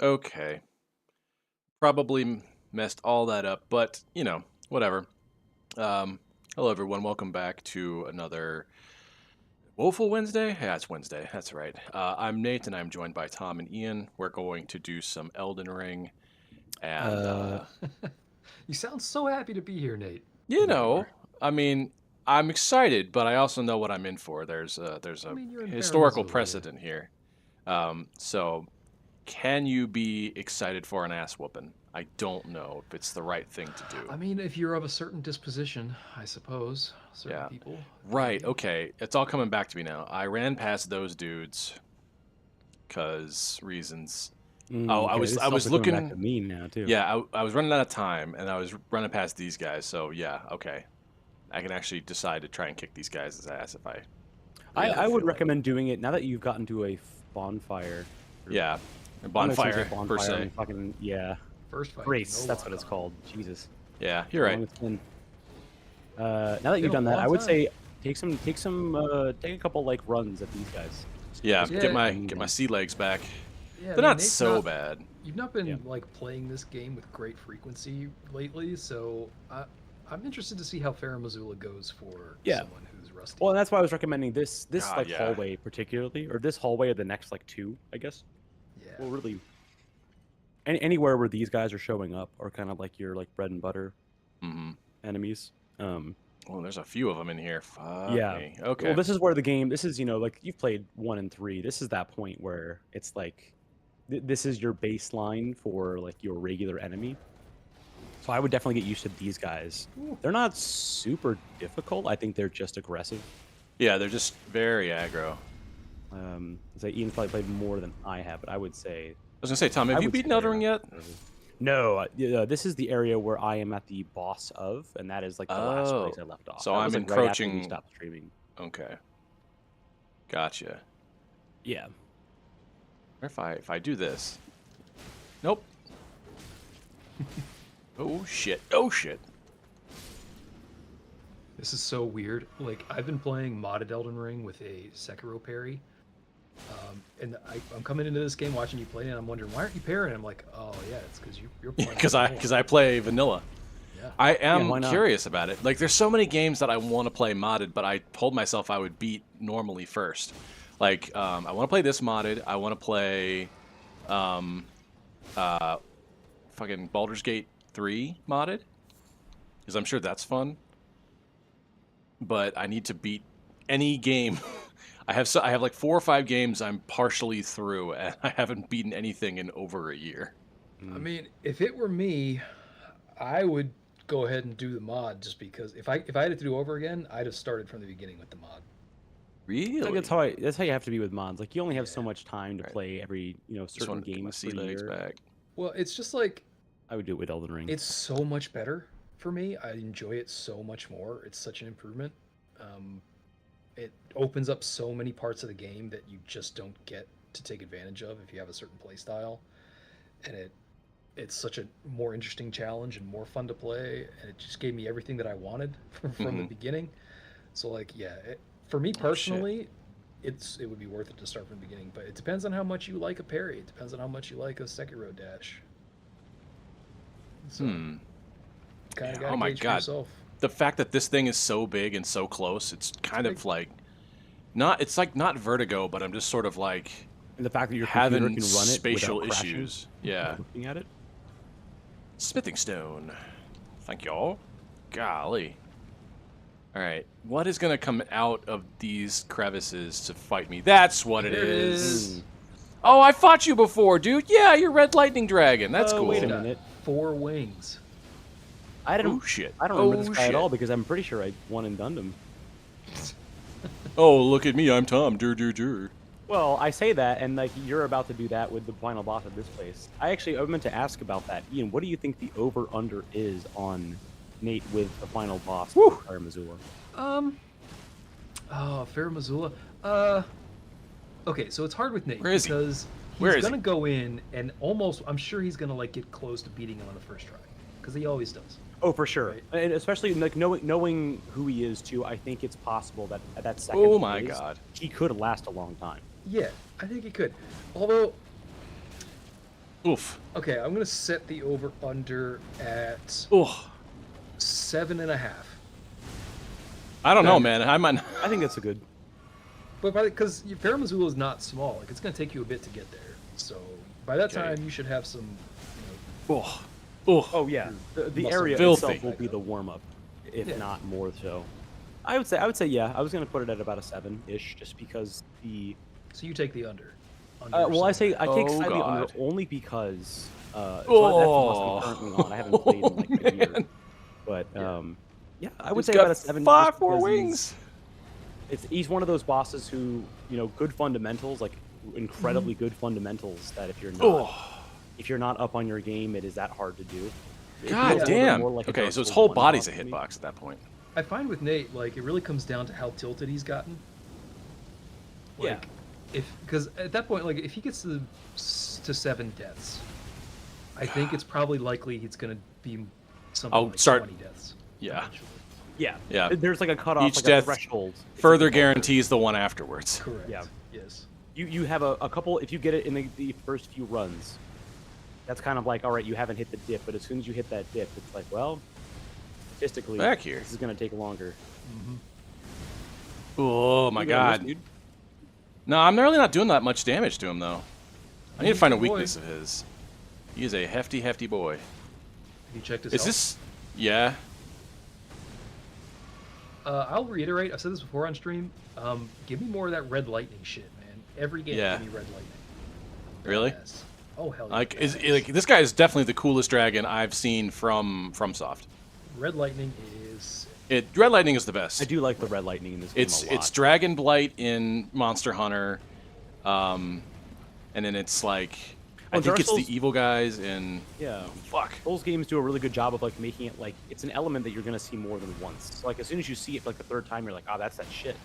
Okay. Probably messed all that up, but you know, whatever. Hello everyone, welcome back to another Woeful Wednesday? Yeah, it's Wednesday, that's right. I'm Nate and I'm joined by Tom and Ian. We're going to do some Elden Ring and Uh, you sound so happy to be here, Nate. you There you are. know, I mean, I'm excited, but I also know what I'm in for. There's I a mean, you're in historical Missoula, yeah. precedent here. So can you be excited for an ass whooping? I don't know if it's the right thing to do. I mean, if you're of a certain disposition, I suppose. Certain Yeah. people, Right. maybe. Okay. It's all coming back to me now. I ran past those dudes because reasons. Oh, I Okay, was this I is was also coming back to looking. me now, too. Yeah, I was running out of time, and I was running past these guys. So yeah, okay. I can actually decide to try and kick these guys' ass if I Yeah, really I would feel like it. recommend doing it now that you've gotten to a bonfire. Or, Yeah, a I don't know if it's a bonfire per bonfire. I se. mean, fucking, yeah. First fight, Grace, no that's lock what it's on. called. Jesus. Yeah, you're How right. long it's been. Now that Been you've a done that, long I would time. say take a couple, like, runs at these guys. Yeah, Just get Yeah, my sea legs back. yeah. I They're mean, not Nate's so not. bad. You've not Yeah. been like playing this game with great frequency lately, so I'm interested to see how Farah Missoula goes for Yeah. someone who's rusty. Well, and that's why I was recommending this God, like yeah. hallway particularly, or this hallway or the next like two, I guess. Yeah. Well, really, anywhere where these guys are showing up are kind of like your like bread and butter Mm-hmm. enemies. Oh, there's a few of them in here. Fuck Yeah. me. Well, Okay. this is where the game. This is like you've played 1 and 3. This is that point where it's like this is your baseline for like your regular enemy. So I would definitely get used to these guys. Ooh. They're not super difficult. I think they're just aggressive. Yeah, they're just very aggro. So Ian's probably played more than I have, but I would say I was gonna say, Tom, have I you would say beaten Elden they're Ring not yet? terrible. No, this is the area where I am at the boss of, and that is like the last place Oh, I left off. so That I'm was like right after we encroaching. stopped streaming. Okay, gotcha. Yeah. What if I do this? Nope. Oh shit. Oh shit. This is so weird. Like I've been playing modded Elden Ring with a Sekiro parry, and I'm coming into this game watching you play, and I'm wondering why aren't you parrying? I'm like, oh yeah, it's because you're playing. Because vanilla. I play vanilla. Yeah. I Yeah, am why not? curious about it. Like, there's so many games that I want to play modded, but I told myself I would beat normally first. Like, I want to play this modded. I want to play, um, fucking Baldur's Gate 3 modded, because I'm sure that's fun. But I need to beat any game. I have like 4 or 5 games I'm partially through, and I haven't beaten anything in over a year. I mean, if it were me, I would go ahead and do the mod just because if I had to do over again, I'd have started from the beginning with the mod. Really? Like that's how you have to be with mods. Like you only have so Yeah. much time to Right. play every Just certain want to get my games sea per legs year. back. Well, it's just like I would do it with Elden Ring. it's so much better for me. I enjoy it so much more. It's such an improvement. Um, it opens up so many parts of the game that you just don't get to take advantage of if you have a certain play style, and it's such a more interesting challenge and more fun to play, and it just gave me everything that I wanted from the Mhm. beginning. So like, yeah, for me Oh shit. personally, it would be worth it to start from the beginning, but it depends on how much you like a parry. It depends on how much you like a Sekiro dash. So Hmm. kind of Yeah, got oh to my gauge for god. yourself. The fact that this thing is so big and so close, it's kind big. of like not it's like not vertigo, but I'm just sort of like And the fact that your computer having can run it spatial without crashing issues. by Yeah. looking at it. Smithing stone. Thank y'all. Golly. Alright. What is gonna come out of these crevices to fight me? That's what it There it is. is. Oh, I fought you before, dude. Yeah, you're Red Lightning Dragon. That's Oh, cool. wait a It's got minute. 4 wings. I Oh don't. shit. I don't remember Oh this guy shit. at all because I'm pretty sure I one and done him. Oh, look at me. I'm Tom. Dur dur dur. Well, I say that, and like you're about to do that with the final boss of this place. I meant to ask about that, Ian. What do you think the over/under is on Nate with the final boss, Whew. or Missoula? Oh, Farah Missoula. Okay, so it's hard with Nate Where is he? because Where he's is he? gonna go in and almost, I'm sure he's gonna like get close to beating him on the first try because he always does. Oh, for sure, Right. and especially like knowing who he is too. I think it's possible that at that second Oh my phase, god. he could last a long time. Yeah, I think he could. Although, Oof. okay, I'm gonna set the over under at Oh. 7.5. I don't know, Yeah. man. I might. I think that's a good. But because Fair Missoula is not small, like it's gonna take you a bit to get there. So by that Okay. time, you should have some. Oh. Oh. Oh yeah, the Muscle area filthy. itself will be the warm up, if Yeah. not more so. I would say yeah. I was gonna put it at about a 7-ish, just because the. So you take the under. Well, I take Oh, slightly under God. only because so Oh. that's what's currently on. I haven't played in like a year, Man. but Yeah. yeah, I would He's say got about a 7. 5 just more because wings. He's one of those bosses who good fundamentals, like incredibly good fundamentals. That Oh. if you're not up on your game, it is that hard to do. It God feels a little bit damn. more like a Okay, Dark so his Souls whole 1 body's a boss to me. hitbox at that point. I find with Nate, like it really comes down to how tilted he's gotten. Yeah. Like, because at that point, like if he gets to 7 deaths, I think it's probably likely he's gonna be something Oh, like start- 20 deaths. Yeah. eventually. Yeah, Yeah. There's like a cutoff, Each like death a threshold. Further It's like a guarantees the one afterwards. Correct. Yeah. Yes. You have a couple. If you get it in the first few runs, that's kind of like, all right, you haven't hit the dip, but as soon as you hit that dip, it's like, well, statistically, Back here. this is gonna take longer. Oh my You gonna miss, god. dude? No, I'm really not doing that much damage to him though. I need to He's find a a boy. weakness of his. He is a hefty, hefty boy. Have you checked his Is health? this? Yeah. I'll reiterate. I've said this before on stream. Give me more of that red lightning shit, man. Every game, Yeah. give me red lightning. Really? Yes. Oh hell yeah. Like, Yes. like this guy is definitely the coolest dragon I've seen from FromSoft. Red lightning is. Red Lightning is the best. I do like the red lightning in this game It's a lot. it's Dragon Blight in Monster Hunter, and then it's like I Well, think Dark it's Souls- the evil guys in yeah. fuck. Those games do a really good job of like making it like it's an element that you're gonna see more than once. So like as soon as you see it for like the third time, you're like, oh, that's that shit.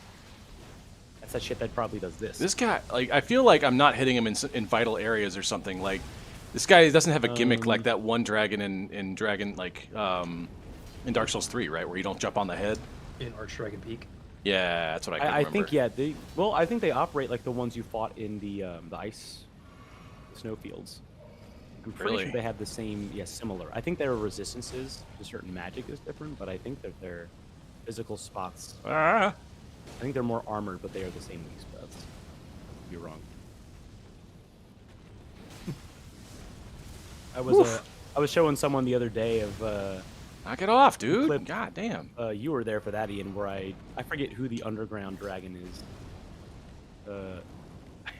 That's that shit that probably does this. This guy, like, I feel like I'm not hitting him in vital areas or something. Like, this guy doesn't have a gimmick like that one dragon in Dragon, like, in Dark Souls 3, right, where you don't jump on the head. In Archdragon Peak. Yeah, that's what I can I remember. think I think they operate like the ones you fought in the ice snowfields. I'm pretty Really? sure they have the same, similar. I think their resistances to certain magic is different, but I think that their physical spots. Ah. I think they're more armored, but they are the same weak spots. You're wrong. I was showing someone the other day of Knock it off, dude. Clip. God damn. you were there for that, Ian, where I forget who the underground dragon is.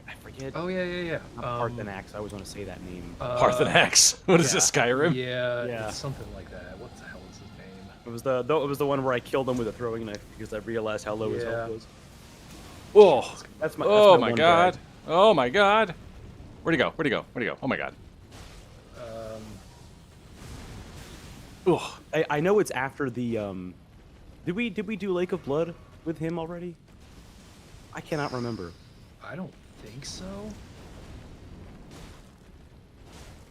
I forget. Oh yeah, yeah, yeah. Not Parthenax. I always want to say that name. Parthenax. What is this, Skyrim? Yeah, Yeah. it's something like that. What the hell is his name? It was the one where I killed him with a throwing knife because I realized how low his Yeah. health was. Oh. That's my. Oh that's my one god. drag. Oh my god. Where'd he go? Where'd he go? Where'd he go? Oh my god. Ugh. I know it's after the Did we do Lake of Blood with him already? I cannot remember. I don't think so.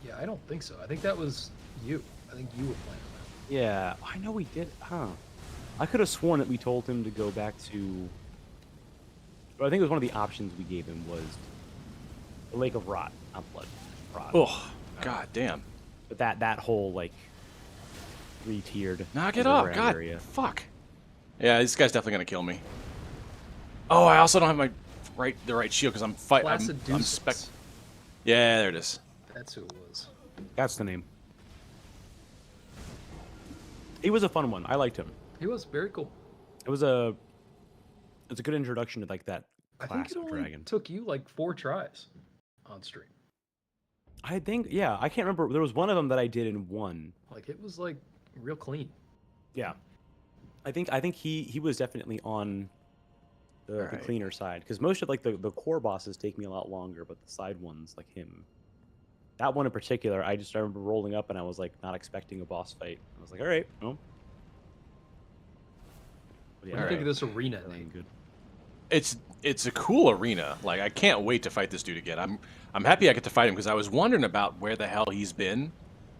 Yeah, I don't think so. I think that was you. I think you were playing that. Yeah, I know we did. Huh. I could have sworn that we told him to go back to. But I think it was one of the options we gave him was the Lake of Rot, not Blood. Rot. Oh. God damn. But that whole like three-tiered. Knock it off. underground God. area. Fuck. Yeah, this guy's definitely gonna kill me. Oh, I also don't have the right shield because I'm fighting. Placid I'm Deuces. Yeah, there it is. That's who it was. That's the name. He was a fun one. I liked him. He was very cool. It's a good introduction to like that I class think it of only dragon. took you like 4 tries on stream. I think, yeah, I can't remember. There was one of them that I did in one. Like it was like real clean. Yeah, I think he was definitely on the Alright. cleaner side because most of like the core bosses take me a lot longer, but the side ones like him, that one in particular, I remember rolling up and I was like not expecting a boss fight. I was like, all right, well, What do you think of this arena, Nate? Good. It's a cool arena. Like, I can't wait to fight this dude again. I'm happy I get to fight him because I was wondering about where the hell he's been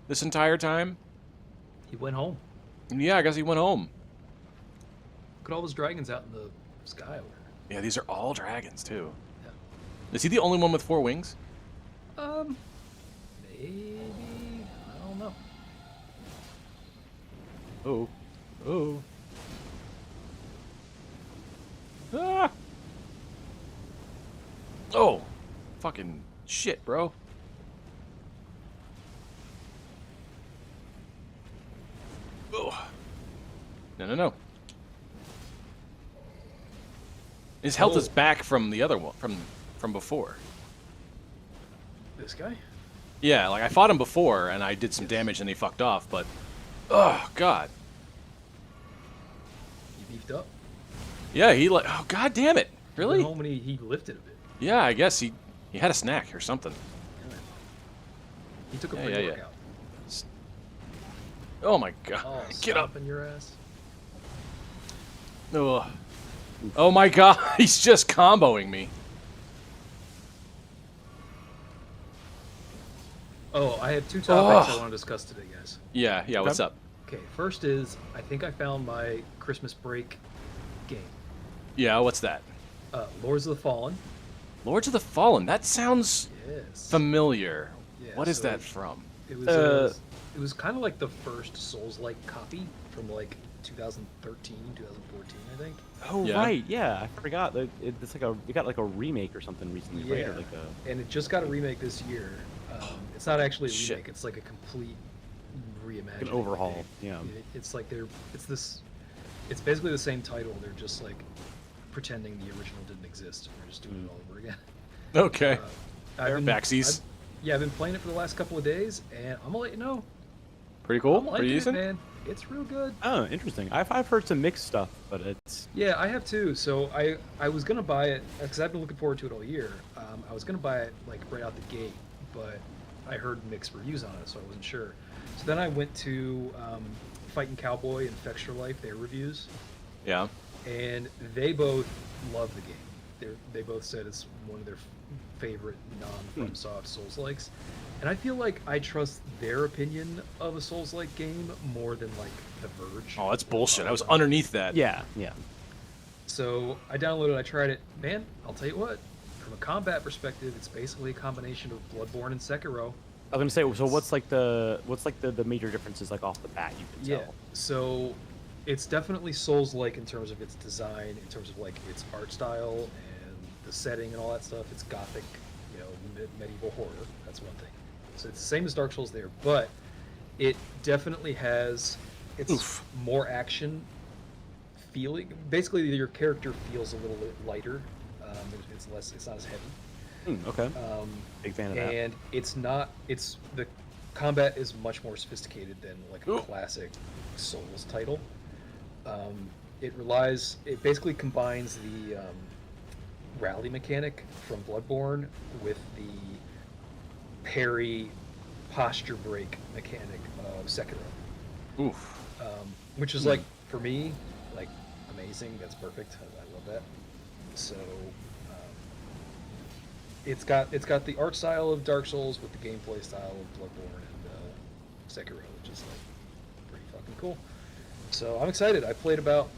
this entire time. He went home. Yeah, I guess he went home. Look at all those dragons out in the sky over Yeah, these are all dragons too. there. Is he the only one with 4 wings? Yeah. Maybe. I don't know. Oh. Oh. Ah! Oh! Fucking shit, bro. Oh. No, no, no. His health is back from the other one, from before. This guy? Yeah, like I fought him before and I did some damage and he fucked off, but oh god. He beefed up. Yeah, he like oh god damn it. He Really? went home and he lifted a bit. Yeah, I guess he had a snack or something. Yeah. He took a Yeah, pre yeah. workout. Oh my god. Oh, Get up. stomping your ass. Ugh. Oh my god, he's just comboing me. Oh, I have 2 topics I Oh. want to discuss today, guys. Yeah, yeah, what's up? Okay, first is I think I found my Christmas break game. Yeah, what's that? Lords of the Fallen. Lords of the Fallen. That sounds Yes. familiar. Yeah, What is so that from? It was kind of like the first Souls-like copy from like 2013, 2014, I think. Oh Yeah. right, yeah, I forgot that it's like it got like a remake or something recently, right? Or Yeah. like a And it just got a remake this year. It's not actually a Shit. remake; it's like a complete reimagining. an overhaul. Yeah. It's like it's basically the same title. They're just like pretending the original didn't exist. They're just doing it all over again. Okay. I've been- Backsies. I've been playing it for the last couple of days, and I'm gonna let you know. Pretty cool. I'm liking Pretty it, decent. man. It's real good. Oh, interesting. I've heard some mixed stuff, but it's Yeah, I have too. So I was gonna buy it because I've been looking forward to it all year. I was gonna buy it like right out the gate, but I heard mixed reviews on it, so I wasn't sure. So then I went to Fighting Cowboy and Fextra Life, their reviews, Yeah. and they both love the game. They both said it's one of their favorite non-FromSoft Souls-likes, and I feel like I trust their opinion of a Souls-like game more than like The Verge. Oh, that's or bullshit. I was Automata. underneath that. yeah, yeah. So I downloaded, I tried it. Man, I'll tell you what. From a combat perspective, it's basically a combination of Bloodborne and Sekiro. I was gonna say, so what's like the major differences like off the bat you can Yeah. tell? So it's definitely Souls-like in terms of its design, in terms of like its art style and the setting and all that stuff. It's gothic, medieval horror. That's one thing. So it's the same as Dark Souls there, but it definitely has it's more action feeling. Basically, your character feels a little bit lighter. It's less. It's not as heavy. Okay. Um, Big fan of that. and it's not. It's the combat is much more sophisticated than like a Ooh. classic Souls title. It basically combines the rally mechanic from Bloodborne with the parry posture break mechanic of Sekiro, Oof. which is like for me like amazing. That's perfect. I love that. So it's got the art style of Dark Souls with the gameplay style of Bloodborne and Sekiro, which is like pretty fucking cool. So I'm excited. I played about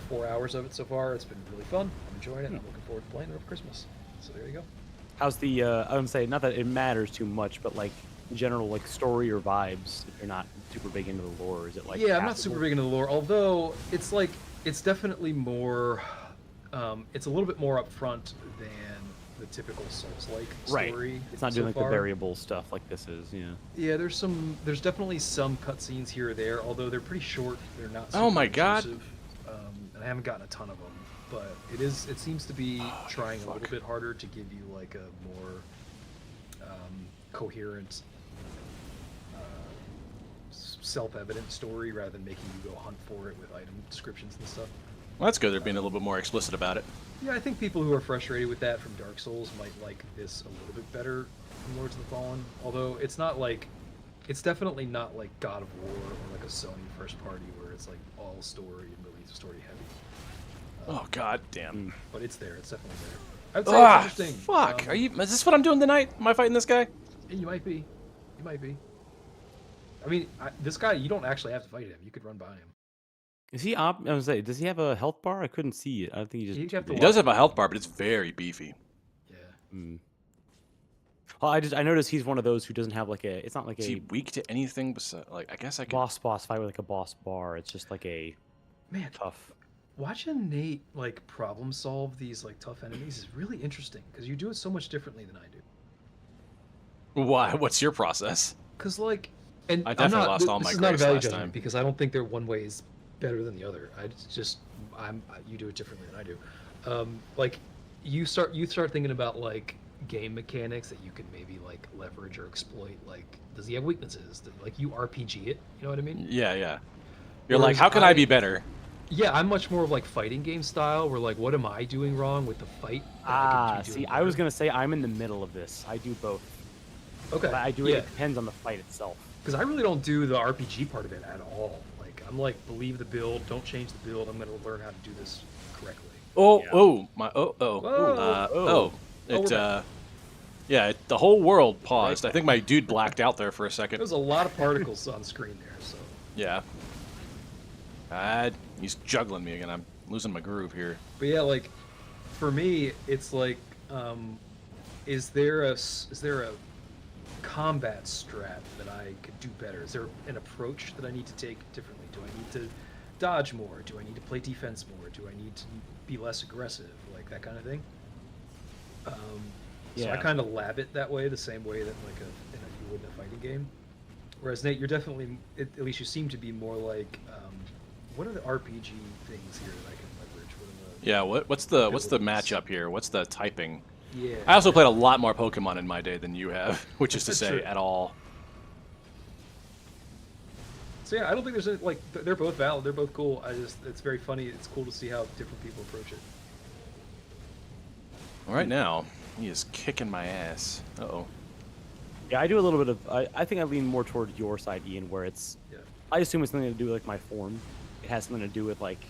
4 hours of it so far. It's been really fun. I'm enjoying it. I'm looking forward to playing it over Christmas. So there you go. How's the? I would say not that it matters too much, but like general like story or vibes. If you're not super big into the lore, is it like? Yeah, I'm not passable? super big into the lore. Although it's definitely more. It's a little bit more upfront than the typical Souls-like Right. story. It's not so doing like far. the variable stuff like this is. Yeah. Yeah, there's definitely some cutscenes here or there, although they're pretty short. They're not. Oh super my God. intrusive, and I haven't gotten a ton of them, but it seems to be trying a little fuck. bit harder to give you like a more coherent, self-evident story rather than making you go hunt for it with item descriptions and stuff. Well, that's good. They're being a little bit more explicit about it. Yeah, I think people who are frustrated with that from Dark Souls might like this a little bit better than Lords of the Fallen. Although it's definitely not like God of War or like a Sony first party where it's like all story and really story heavy. Oh god damn. But it's there. It's definitely there. I would say Ah, it's interesting. fuck. Is this what I'm doing tonight? Am I fighting this guy? You might be. You might be. I mean, this guy, you don't actually have to fight him. You could run by him. Is he I was gonna say, does he have a health bar? I couldn't see it. I think he's You just too have to He big. does watch. have a health bar, but it's very beefy. Yeah. Mm. Well, I noticed he's one of those who doesn't have like a. It's not like Is he a weak to anything besides, like, I guess I could. boss fight with like a boss bar. It's just like a Man, tough. watching Nate like problem solve these like tough enemies is really interesting because you do it so much differently than I do. Why? What's your process? Because like, and I I'm definitely not. lost all This my is not a grace value last judgment time. because I don't think they're one way is better than the other. You do it differently than I do. Like, you start thinking about like game mechanics that you could maybe like leverage or exploit. Like, does he have weaknesses? Like, you RPG it. You know what I mean? Yeah, yeah. You're like, Whereas how can I be better? Yeah, I'm much more of like fighting game style, where like, what am I doing wrong with the fight? That I could be See, doing I was better? gonna say I'm in the middle of this. I do both. Okay, But I do it. yeah, It depends on the fight itself. because I really don't do the RPG part of it at all. Like, I'm like, believe the build, don't change the build. I'm gonna learn how to do this correctly. Oh, Yeah. oh, my, oh, oh, Whoa. Oh, it, we're back. yeah, the whole world paused. I think my dude blacked out there for a second. There's a lot of particles on screen there, so Yeah. He's juggling me again. I'm losing my groove here. but yeah, like for me, it's like, is there a combat strat that I could do better? Is there an approach that I need to take differently? Do I need to dodge more? Do I need to play defense more? Do I need to be less aggressive? Like that kind of thing. So I Yeah. kind of lab it that way, the same way that like you would in a fighting game. Whereas Nate, you're definitely, at least you seem to be more like, what are the RPG things here that I can leverage? What are Yeah, what's the abilities? matchup here? What's the typing? Yeah. I also played a lot more Pokemon in my day than you have, which is to That's say, true. at all. So yeah, I don't think there's any, like they're both valid. They're both cool. It's very funny. It's cool to see how different people approach it. Right now, he is kicking my ass. Uh-oh. Yeah, I do a little bit of. I think I lean more toward your side, Ian, where it's. Yeah. I assume it's something to do with like my form. It has something to do with like,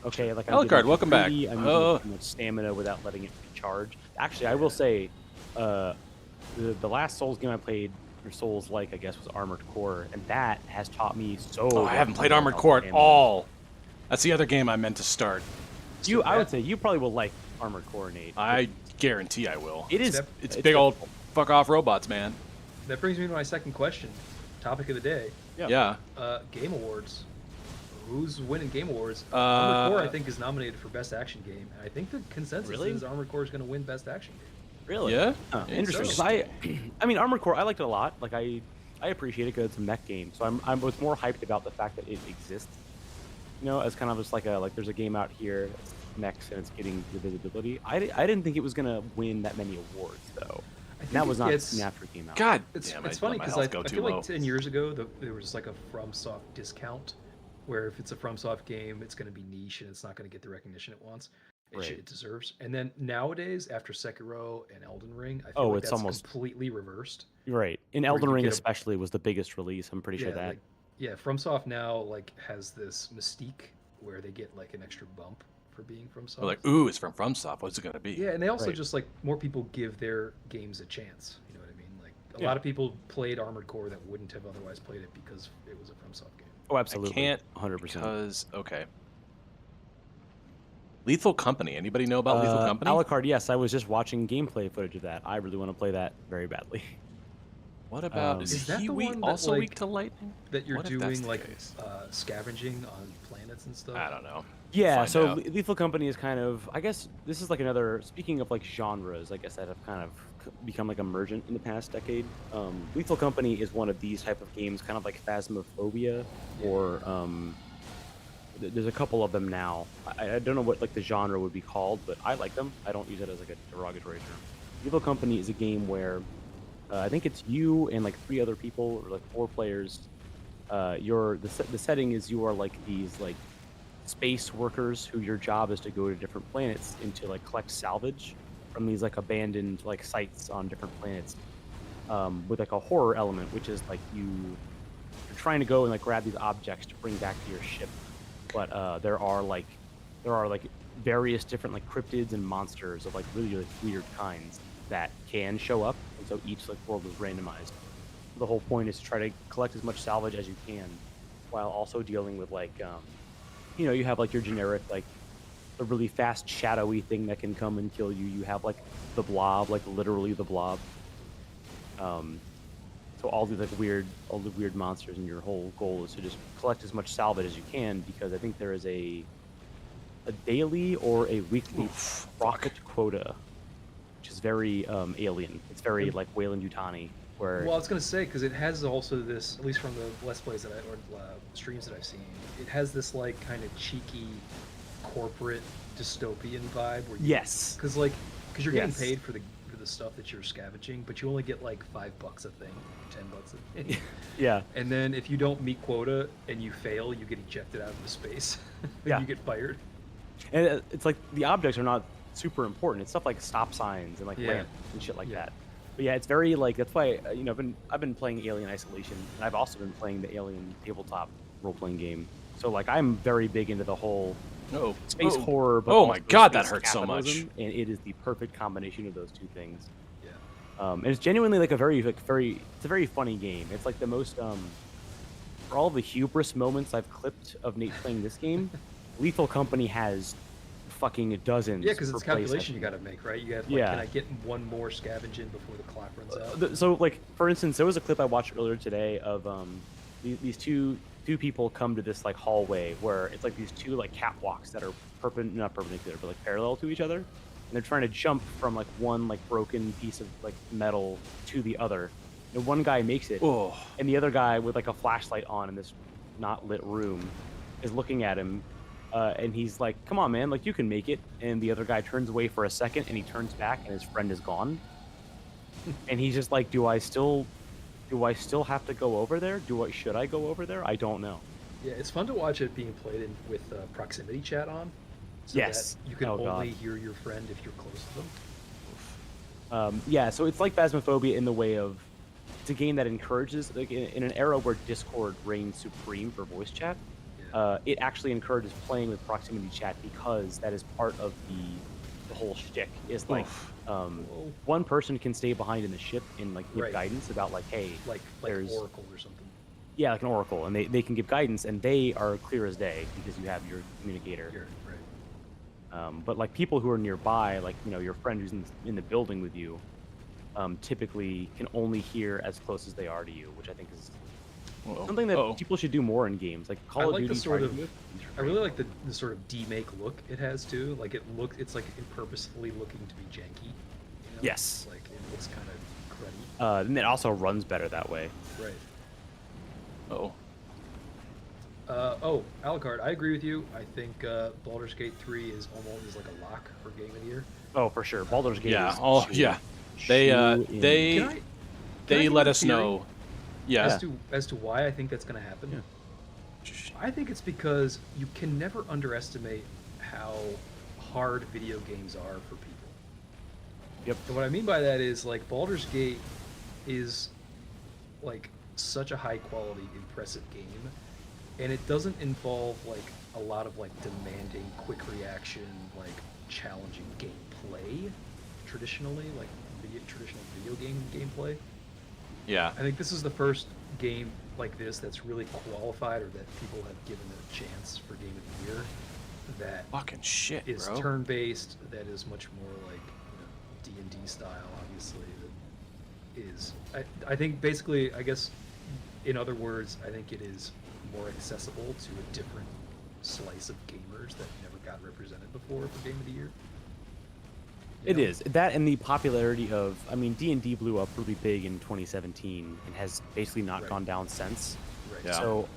okay, like I'm Alucard, getting welcome back. greedy, I'm using too much stamina without letting it recharge. Actually, I will say, the last Souls game I played, or Souls like I guess, was Armored Core, and that has taught me so. Oh, I haven't much played about Armored Core at stamina. all. That's the other game I meant to start. I would say you probably will like Armored Core, Nate. I guarantee I will. It is. It's big old fuck off robots, man. That brings me to my second question, topic of the day. Yeah. Game awards. Who's winning Game Awards? Armored Core, I think, is nominated for Best Action Game, and I think the consensus Really? is Armored Core is going to win Best Action Game. Really? Yeah? Huh, interesting. 'Cause I mean, Armored Core, I liked it a lot. Like I appreciate it because it's a mech game. So I was more hyped about the fact that it exists. You know, as kind of just like there's a game out here that's mechs and it's getting the visibility. I didn't think it was gonna win that many awards though. I think And that was not it's- after it came out. God It's damn, it's I funny let my because health I go too feel low. like 10 years ago there was like a FromSoft discount, where if it's a FromSoft game, it's going to be niche and it's not going to get the recognition it wants. Right. It deserves. And then nowadays, after Sekiro and Elden Ring, I feel Oh, like it's that's almost- completely reversed. Right. In Where Elden you Ring get a- especially was the biggest release. I'm pretty sure that. like, yeah, FromSoft now like has this mystique where they get like an extra bump for being FromSoft. We're like, ooh, it's from FromSoft. What's it gonna be? Yeah, and they also Right. just like more people give their games a chance. You know what I mean? Like a Yeah. lot of people played Armored Core that wouldn't have otherwise played it because it was a FromSoft game. Oh, absolutely. I can't 100%. because okay. Lethal Company. Anybody know about Lethal Company? Alucard, yes. I was just watching gameplay footage of that. I really want to play that very badly. What about Is is that he the weak, one that, also like, weak to lightning? That you're What if that's doing the like case? scavenging on planets and stuff. I don't know. Yeah, Find so out. Lethal Company is kind of, I guess this is like another, speaking of like genres, I guess that have kind of become like emergent in the past decade. Lethal Company is one of these type of games, kind of like Phasmophobia, or there's a couple of them now. I don't know what like the genre would be called, but I like them. I don't use it as like a derogatory term. Lethal Company is a game where I think it's you and like 3 other people, or like 4 players. The setting is you are like these like space workers who your job is to go to different planets and to like collect salvage from these like abandoned like sites on different planets, with like a horror element, which is like you're trying to go and like grab these objects to bring back to your ship, but there are like various different like cryptids and monsters of like really, really weird kinds that can show up, and so each like world is randomized. the whole point is to try to collect as much salvage as you can, while also dealing with like, you have like your generic like a really fast shadowy thing that can come and kill you. You have like the blob, like literally the blob. Um, so all the weird monsters, and your whole goal is to just collect as much salvage as you can, because I think there is a daily or a weekly Oof, profit quota, which is very alien. It's very like Wayland Yutani, where Well, I was gonna say because it has also this, at least from the Let's Plays that streams that I've seen, it has this like kind of cheeky corporate dystopian vibe where yes, because you're getting yes, paid for the stuff that you're scavenging, but you only get like $5 a thing, $10 a thing. yeah, And then if you don't meet quota and you fail, you get ejected out into space. And yeah. you get fired. And it's like the objects are not super important. It's stuff like stop signs and like Yeah. lamps and shit like Yeah. that. But yeah, it's very like that's why I've been playing Alien Isolation, and I've also been playing the Alien tabletop role playing game. So like I'm very big into the whole Oh, space oh, horror. But oh my also God, that space hurts so much. capitalism, and it is the perfect combination of those two things. Yeah. And it's genuinely like it's a very funny game. It's like the most for all the hubris moments I've clipped of Nate playing this game, Lethal Company has fucking dozens. Yeah, because per it's play calculation you session. got to make, right? You have like, Yeah. can I get one more scavenging before the clock runs out? So like for instance, there was a clip I watched earlier today of these two people come to this like hallway where it's like these two like catwalks that are not perpendicular but like parallel to each other, and they're trying to jump from like one like broken piece of like metal to the other. And one guy makes it, Oh, and the other guy with like a flashlight on in this not lit room is looking at him, and he's like, "Come on, man! Like you can make it." And the other guy turns away for a second, and he turns back, and his friend is gone. And he's just like, "Do I still have to go over there? Should I go over there? I don't know." Yeah, it's fun to watch it being played with proximity chat on, so Yes. that you can Oh, only God. hear your friend if you're close to them. Yeah, so it's like Phasmophobia in the way of it's a game that encourages like in an era where Discord reigns supreme for voice chat. Yeah. It actually encourages playing with proximity chat because that is part of the whole shtick. Is like oof. Whoa. one person can stay behind in the ship and like give Right. guidance about like, hey, Like there's Oracle or something. yeah, like an oracle, and they can give guidance, and they are clear as day because you have your communicator. Here, right. But like people who are nearby, like your friend who's in the building with you, typically can only hear as close as they are to you, which I think is Uh-oh. something that Uh-oh. people should do more in games. Like I Call of like the Duty. sort tried of- to do it. I really like the sort of demake look it has too. Like it's like purposefully looking to be janky. You know? Yes. Like it looks kind of cruddy. And it also runs better that way. Right. Oh, Oh, Alucard, I agree with you. I think Baldur's Gate 3 is almost like a lock for Game of the Year. Oh, for sure. Baldur's Gate. yeah. is Oh, shoe- yeah. They shoe in. they Can I they give let a us theory know. Yeah. as to why I think that's going to happen? Yeah. I think it's because you can never underestimate how hard video games are for people. Yep. And what I mean by that is like Baldur's Gate is like such a high quality, impressive game, and it doesn't involve like a lot of like demanding quick reaction, like challenging gameplay traditionally, like traditional video game gameplay. Yeah. I think this is the first game like this that's really qualified, or that people have given a chance for Game of the Year, that Fucking shit, is bro. turn-based, that is much more like D&D style, obviously. That is, I think basically, I guess, in other words, I think it is more accessible to a different slice of gamers that never got represented before for Game of the Year. It is that, and the popularity of, I mean, D&D blew up really big in 2017 and has basically not Right. gone down since. Right. Yeah. So,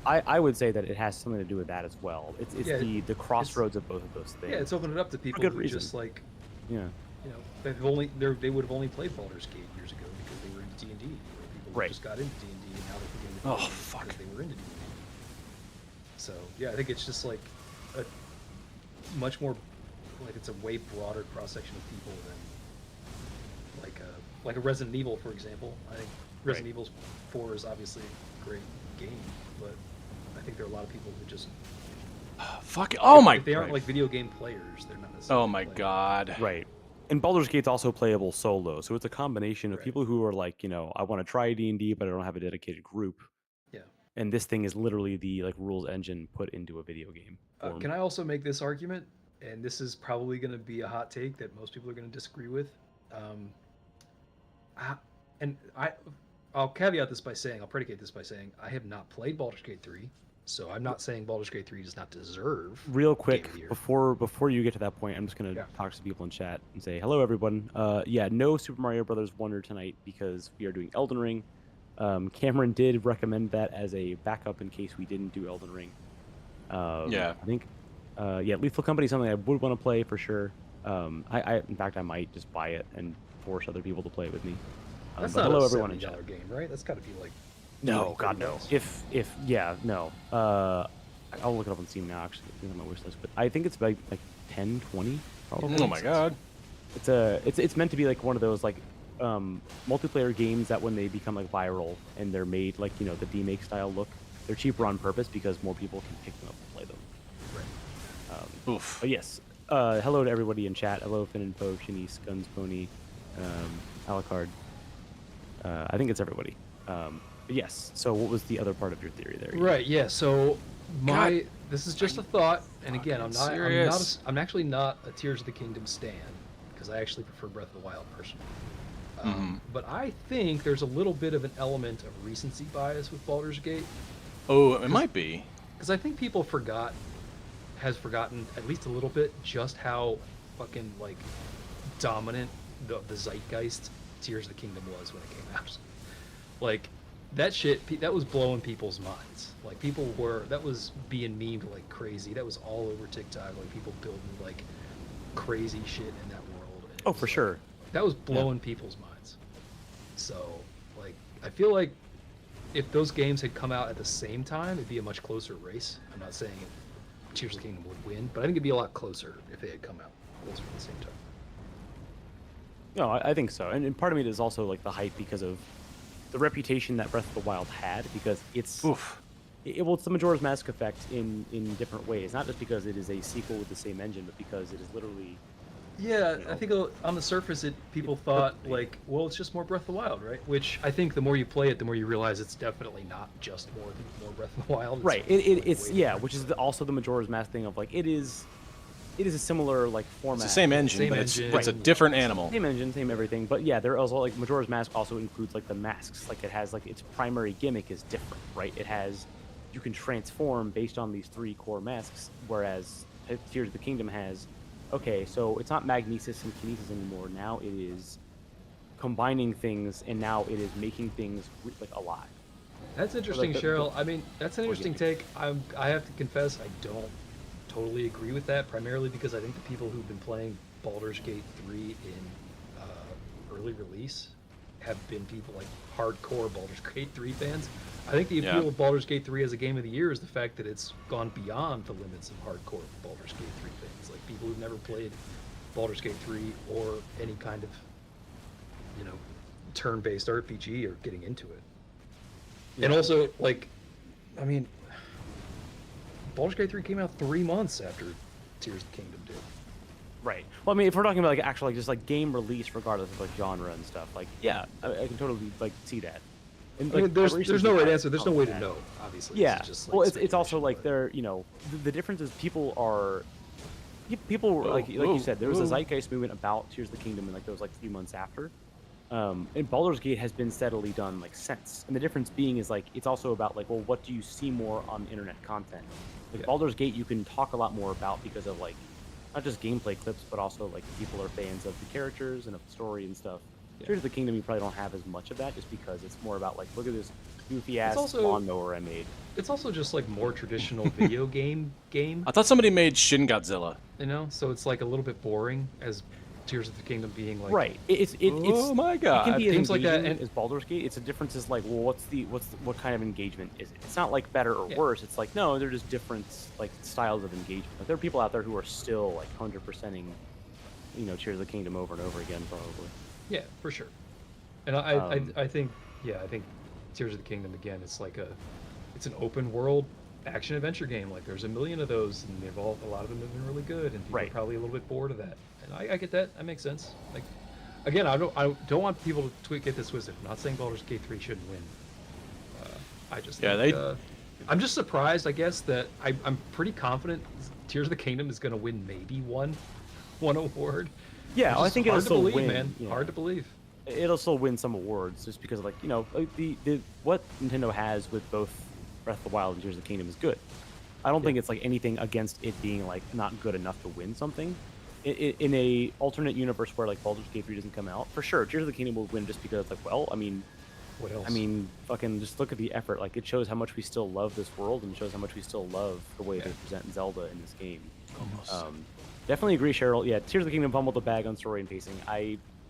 I would say that it has something to do with that as well. It's Yeah, the crossroads of both of those things. Yeah, it's opened it up to people good who reason. just like, Yeah. they would have only played Baldur's Gate years ago because they were into D&D. Or people who Right. just got into D&D and now they're forgetting Oh, video games fuck. because they were into D&D. So yeah, I think it's just like a much more, like it's a way broader cross section of people than like a Resident Evil, for example. I think Resident Evil 4 is obviously a great game, but I think there are a lot of people who just Fuck. Oh my. if they aren't right. like video game players, they're not necessarily Oh my playing. god. Right. And Baldur's Gate's also playable solo, so it's a combination of Right. people who are like, I want to try D&D, but I don't have a dedicated group. Yeah. And this thing is literally the like rules engine put into a video game form. Can I also make this argument? And this is probably going to be a hot take that most people are going to disagree with. Um, I, and I'll caveat this by saying, I'll predicate this by saying, I have not played Baldur's Gate 3, so I'm not saying Baldur's Gate 3 does not deserve Real Game quick, of the Year. before you get to that point, I'm just gonna Yeah. talk to people in chat and say hello, everyone. Yeah, no Super Mario Brothers Wonder tonight because we are doing Elden Ring. Cameron did recommend that as a backup in case we didn't do Elden Ring. Yeah. I think, yeah, Lethal Company is something I would want to play for sure. In fact, I might just buy it and force other people to play it with me. That's but not hello, a everyone in $70 chat. game, right? That's got to be like No, 20, God, no. $30. Yeah, no. I'll look it up on Steam now. Actually, it's on my wish list, but I think it's about like 10, 20, probably. Oh my god. It's meant to be like one of those like multiplayer games that when they become like viral and they're made like the demake style look, they're cheaper on purpose because more people can pick them up and play them. Right. Oof. But yes, hello to everybody in chat. Hello, Finn and Poe, Shanice, Guns Pony, Alucard. I think it's everybody. But yes. So what was the other part of your theory there? Right. Yeah. So this is just a thought, and again, serious? I'm actually not a Tears of the Kingdom stan because I actually prefer Breath of the Wild personally. But I think there's a little bit of an element of recency bias with Baldur's Gate Oh, it might be. because I think people has forgotten at least a little bit just how fucking like dominant the zeitgeist Tears of the Kingdom was when it came out. Like that shit that was blowing people's minds. Like that was being memed like crazy. That was all over TikTok. Like people building like crazy shit in that world. And it Oh, was, for like, sure. that was blowing people's minds. So like I feel like if those games had come out at the same time, it'd be a much closer race. I'm not saying Tears of the Kingdom would win, but I think it'd be a lot closer if they had come out closer at the same time. No, I think so. And part of me is also like the hype because of the reputation that Breath of the Wild had, because it's Oof. well, it's the Majora's Mask effect in different ways. Not just because it is a sequel with the same engine, but because it is literally. Yeah, You I know? think on the surface, people thought like, well, it's just more Breath of the Wild, right? Which I think the more you play it, the more you realize it's definitely not just more Breath of the Wild. Right. Like, It's way yeah, different. which is also the Majora's Mask thing of like it is a similar like format. It's the same engine, Same but engine. it's a different animal. Same engine, same everything, but yeah, there also like Majora's Mask also includes like the masks. Like it has like its primary gimmick is different, right? It has you can transform based on these 3 core masks, whereas Tears of the Kingdom has okay, so it's not magnesis and kinesis anymore. Now it is combining things, and now it is making things like alive. That's interesting, the- Cheryl. I mean, that's an Or interesting gimmick. take. I have to confess, I don't totally agree with that. Primarily because I think the people who've been playing Baldur's Gate 3 in early release have been people like hardcore Baldur's Gate 3 fans. I think the appeal Yeah. of Baldur's Gate 3 as a game of the year is the fact that it's gone beyond the limits of hardcore Baldur's Gate 3 fans. Like people who've never played Baldur's Gate 3 or any kind of, turn-based RPG are getting into it. And also, like, I mean, Baldur's Gate 3 came out 3 months after Tears of the Kingdom did. Right. Well, I mean, if we're talking about like actual like just like game release, regardless of like genre and stuff, like yeah, I can totally like see that. And, I mean, like, there's operations no right have answer. There's no come way with to that. know, obviously. Yeah. This is just, like, Well, it's also speculation, like but- they're the difference is people are people were, like you said, there was a zeitgeist movement about Tears of the Kingdom in like those like 3 months after. And Baldur's Gate has been steadily done like since. And the difference being is like it's also about like, well, what do you see more on internet content? Like Yeah. Baldur's Gate you can talk a lot more about because of like not just gameplay clips, but also like people are fans of the characters and of the story and stuff. Yeah. Tears of the Kingdom you probably don't have as much of that just because it's more about like look at this goofy ass also- lawnmower I made. It's also just like more traditional video game, I thought somebody made Shin Godzilla. so it's like a little bit boring as Tears of the Kingdom being like Right. It's Oh my it god. can be as Games like that, engaging and- as Baldur's Gate. It's a difference is like, well, what kind of engagement is it? It's not like better or Yeah. worse. It's like no, they're just different like styles of engagement. Like, there are people out there who are still like 100%ing, Tears of the Kingdom over and over again, probably. Yeah, for sure. And I think Tears of the Kingdom again. It's like it's an open world action adventure game. Like there's a million of those, and they've all a lot of them have been really good, and people are Right. probably a little bit bored of that. And I get that. That makes sense. Like again, I don't want people to get this twisted. I'm not saying Baldur's Gate 3 shouldn't win. I just Yeah, think they I'm just surprised, I guess, that I'm pretty confident Tears of the Kingdom is going to win maybe one award. Yeah, Which I is think hard it'll to still believe, win. man. Yeah. Hard to believe. It'll still win some awards just because, like, like the what Nintendo has with both Breath of the Wild and Tears of the Kingdom is good. I don't think it's like anything against it being like not good enough to win something. In a alternate universe where like Baldur's Gate 3 doesn't come out, for sure, Tears of the Kingdom will win just because, like, well, What else? fucking just look at the effort. Like, it shows how much we still love this world and shows how much we still love the way they present Zelda in this game. almost. Definitely agree, Cheryl. Yeah, Tears of the Kingdom fumbled the bag on story and pacing.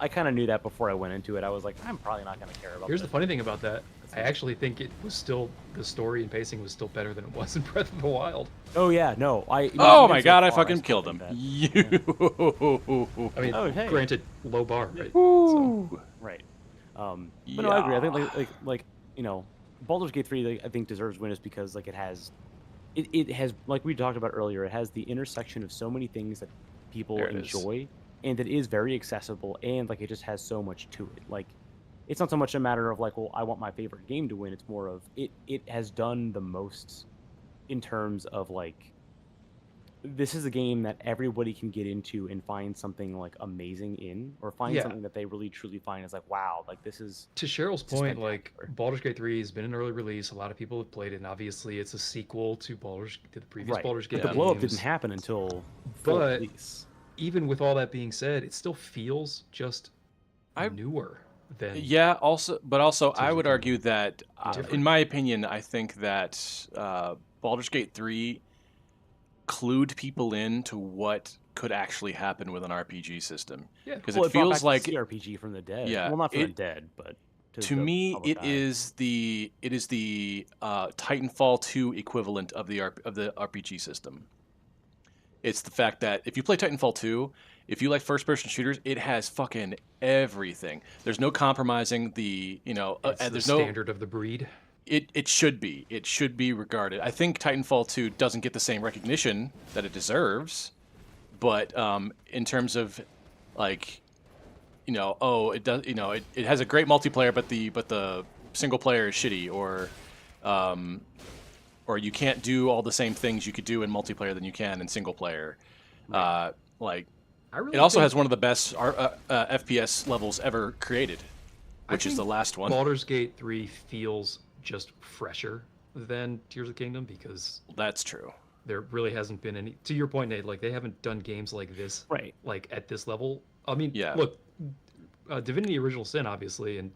I kind of knew that before I went into it. I was like, I'm probably not going to care about Here's the this. funny thing about that. I actually think it was still the story and pacing was still better than it was in Breath of the Wild. Oh yeah, no. Oh even my so god, I far, fucking still killed think him. that. You. I mean, Oh, hey. granted, low bar, right? So, Woo. Right. But no, I agree. I think Yeah. like Baldur's Gate 3, like, I think deserves win is because like it has, like we talked about earlier, it has the intersection of so many things that people There it is. enjoy, and it is very accessible, and like it just has so much to it. Like, it's not so much a matter of like, well, I want my favorite game to win. It's more of it has done the most in terms of like, this is a game that everybody can get into and find something like amazing in, or find Yeah. something that they really truly find is like, wow, like this is to Cheryl's just point, like spectacular. Baldur's Gate 3 has been an early release. A lot of people have played it, and obviously it's a sequel to the previous Right. Baldur's Gate But the blow up games. didn't happen until full But release. even with all that being said, it still feels just I- newer than Yeah, but also I Tears of would the argue that, Different. in my opinion, I think that Baldur's Gate 3 clued people in to what could actually happen with an RPG system. Yeah. Because Well, it brought feels back like, the CRPG from the dead. Yeah, Well, not from the it- dead, but to the me, public it eye. is the Titanfall 2 equivalent of the RPG system. It's the fact that if you play Titanfall 2, if you like first-person shooters, it has fucking everything. There's no compromising the, It's the there's no. standard of the breed. It should be. It should be regarded. I think Titanfall 2 doesn't get the same recognition that it deserves, but in terms of, like, it does. It has a great multiplayer, but the single player is shitty, or you can't do all the same things you could do in multiplayer than you can in single player. Like, I really it also think- has one of the best FPS levels ever created, I which is the think last one. Baldur's Gate 3 feels just fresher than Tears of the Kingdom because That's true. there really hasn't been any. To your point, Nate, like they haven't done games like this, Right. like at this level. I mean, Yeah. look, Divinity: Original Sin, obviously, and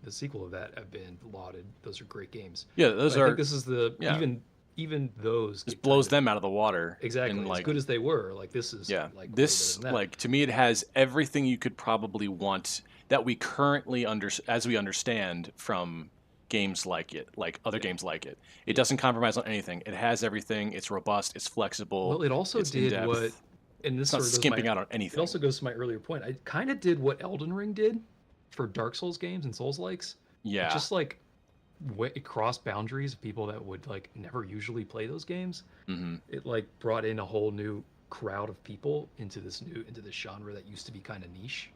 the sequel of that have been lauded. Those are great games. Yeah, those I are. think this is the yeah. even those This get blows kind them out of the water. of, exactly And, as like, good as they were. Like this is yeah, like way this, better than that. like, to me, it has everything you could probably want that we currently as we understand from games like it, like other games like it. It doesn't compromise on anything. It has everything. It's robust. It's flexible. Well, it also it's did in-depth. what, and this It's not sort of goes skimping my, out on it anything. also goes to my earlier point. I kind of did what Elden Ring did for Dark Souls games and Souls likes. Yeah. Just like it crossed boundaries of people that would like never usually play those games. hmm It like brought in a whole new crowd of people into this genre that used to be kind of niche.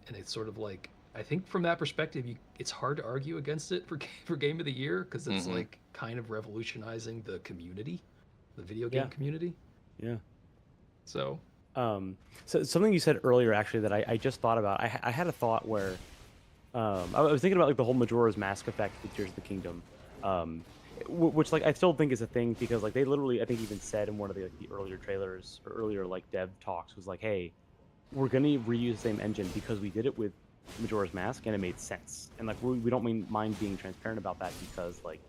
And it's sort of like, I think from that perspective, it's hard to argue against it for Game of the Year because it's Mhm. like kind of revolutionizing the community, the video game Yeah. community. Yeah. So So something you said earlier, actually, that I just thought about. I had a thought where I was thinking about like the whole Majora's Mask effect with Tears of the Kingdom, which like I still think is a thing because like they literally, I think, even said in one of the earlier trailers or earlier like dev talks was like, hey, we're gonna reuse the same engine because we did it with Majora's Mask and it made sense, and like we don't mind being transparent about that because like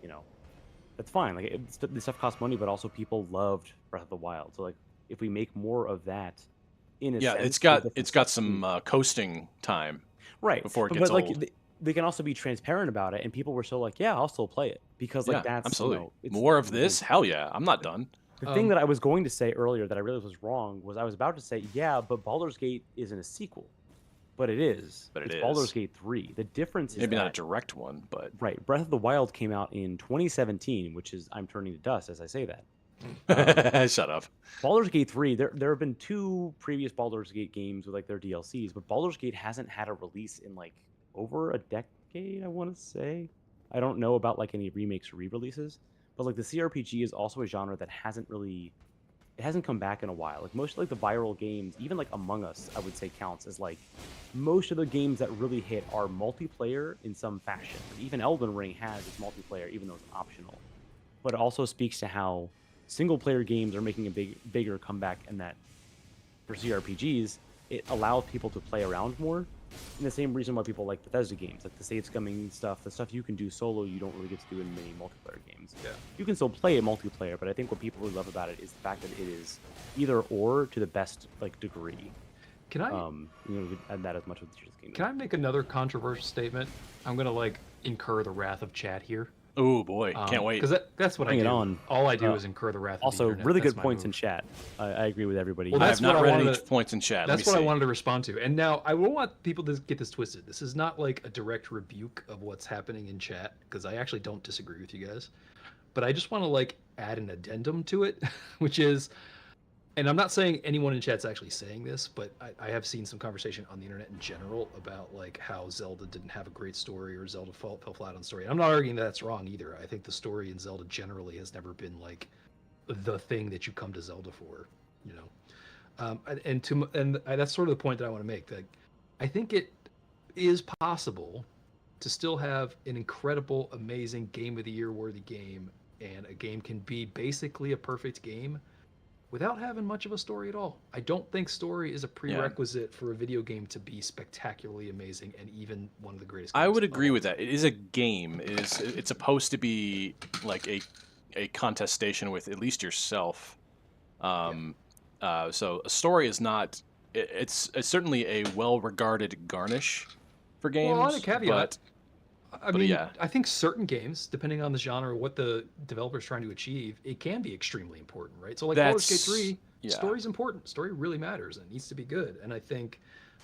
that's fine. Like this stuff costs money, but also people loved Breath of the Wild, so like if we make more of that, in a Yeah, sense, it's with got different it's got stuff too. some coasting time. Right before it but, gets like old. they can also be transparent about it, and people were so like, yeah, I'll still play it because like Yeah, that's absolutely. it's More of the game. this? Hell yeah! I'm not done. The thing Um, that I was going to say earlier that I realized was wrong was I was about to say, yeah, but Baldur's Gate isn't a sequel. but it is. But it It's Baldur's is. Gate 3. The difference is Maybe not a that direct one, but right, Breath of the Wild came out in 2017, which is I'm turning to dust as I say that. Um, shut up. Baldur's Gate 3, there have been two previous Baldur's Gate games with like their DLCs, but Baldur's Gate hasn't had a release in like over a decade, I want to say. I don't know about like any remakes or re-releases, but like the CRPG is also a genre that it hasn't come back in a while. Like most of like the viral games, even like Among Us, I would say counts as like most of the games that really hit are multiplayer in some fashion. Even Elden Ring has its multiplayer, even though it's optional. But it also speaks to how single player games are making a bigger comeback, and that for CRPGs, it allows people to play around more. And the same reason why people like Bethesda games, like the save scumming stuff, the stuff you can do solo, you don't really get to do in many multiplayer games. Yeah. You can still play it multiplayer, but I think what people really love about it is the fact that it is either or to the best like degree. Can I You could add that as much with Tears of the Kingdom. Can I make another controversial statement? I'm gonna like incur the wrath of chat here. Oh boy, can't wait. Because that's what Bring I it do. on. All I do is incur the wrath. Of the Also, internet. really That's good my points move. in chat. I agree with everybody. Well, I that's have not what I read any wanted to- points in chat. That's Let what me I see. wanted to respond to. And now I don't want people to get this twisted. This is not like a direct rebuke of what's happening in chat, because I actually don't disagree with you guys. But I just want to like add an addendum to it, which is, and I'm not saying anyone in chat's actually saying this, but I have seen some conversation on the internet in general about like how Zelda didn't have a great story or Zelda fell flat on story. I'm not arguing that that's wrong either. I think the story in Zelda generally has never been like the thing that you come to Zelda for, you know. And that's sort of the point that I want to make. That I think it is possible to still have an incredible, amazing game of the year worthy game, and a game can be basically a perfect game without having much of a story at all. I don't think story is a prerequisite for a video game to be spectacularly amazing and even one of the greatest games I would of agree all with that. It is a game. It's supposed to be like a contestation with at least yourself. So a story is not. It's certainly a well-regarded garnish for games. Well, on a caveat, I mean, yeah. I think certain games, depending on the genre, what the developer's trying to achieve, it can be extremely important, right? So like Baldur's Gate 3, yeah. story's important. Story really matters and it needs to be good. And I think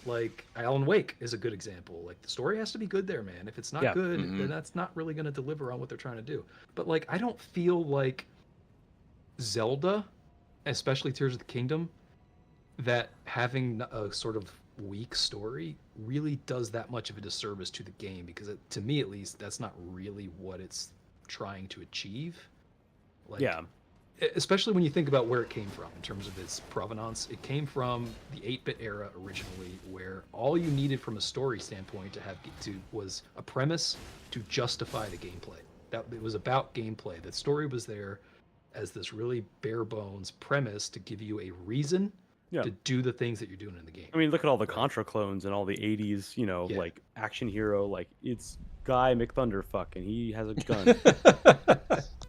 like Alan Wake is a good example. Like the story has to be good there, man. If it's not good, then that's not really going to deliver on what they're trying to do. But like I don't feel like Zelda, especially Tears of the Kingdom, that having a sort of weak story really does that much of a disservice to the game, because to me at least that's not really what it's trying to achieve. Like, Yeah. Especially when you think about where it came from in terms of its provenance. It came from the 8-bit era originally, where all you needed from a story standpoint was a premise to justify the gameplay. That it was about gameplay. The story was there as this really bare bones premise to give you a reason to do the things that you're doing in the game. I mean, look at all the Contra clones and all the 80s, like action hero, like it's Guy McThunderfuck and he has a gun.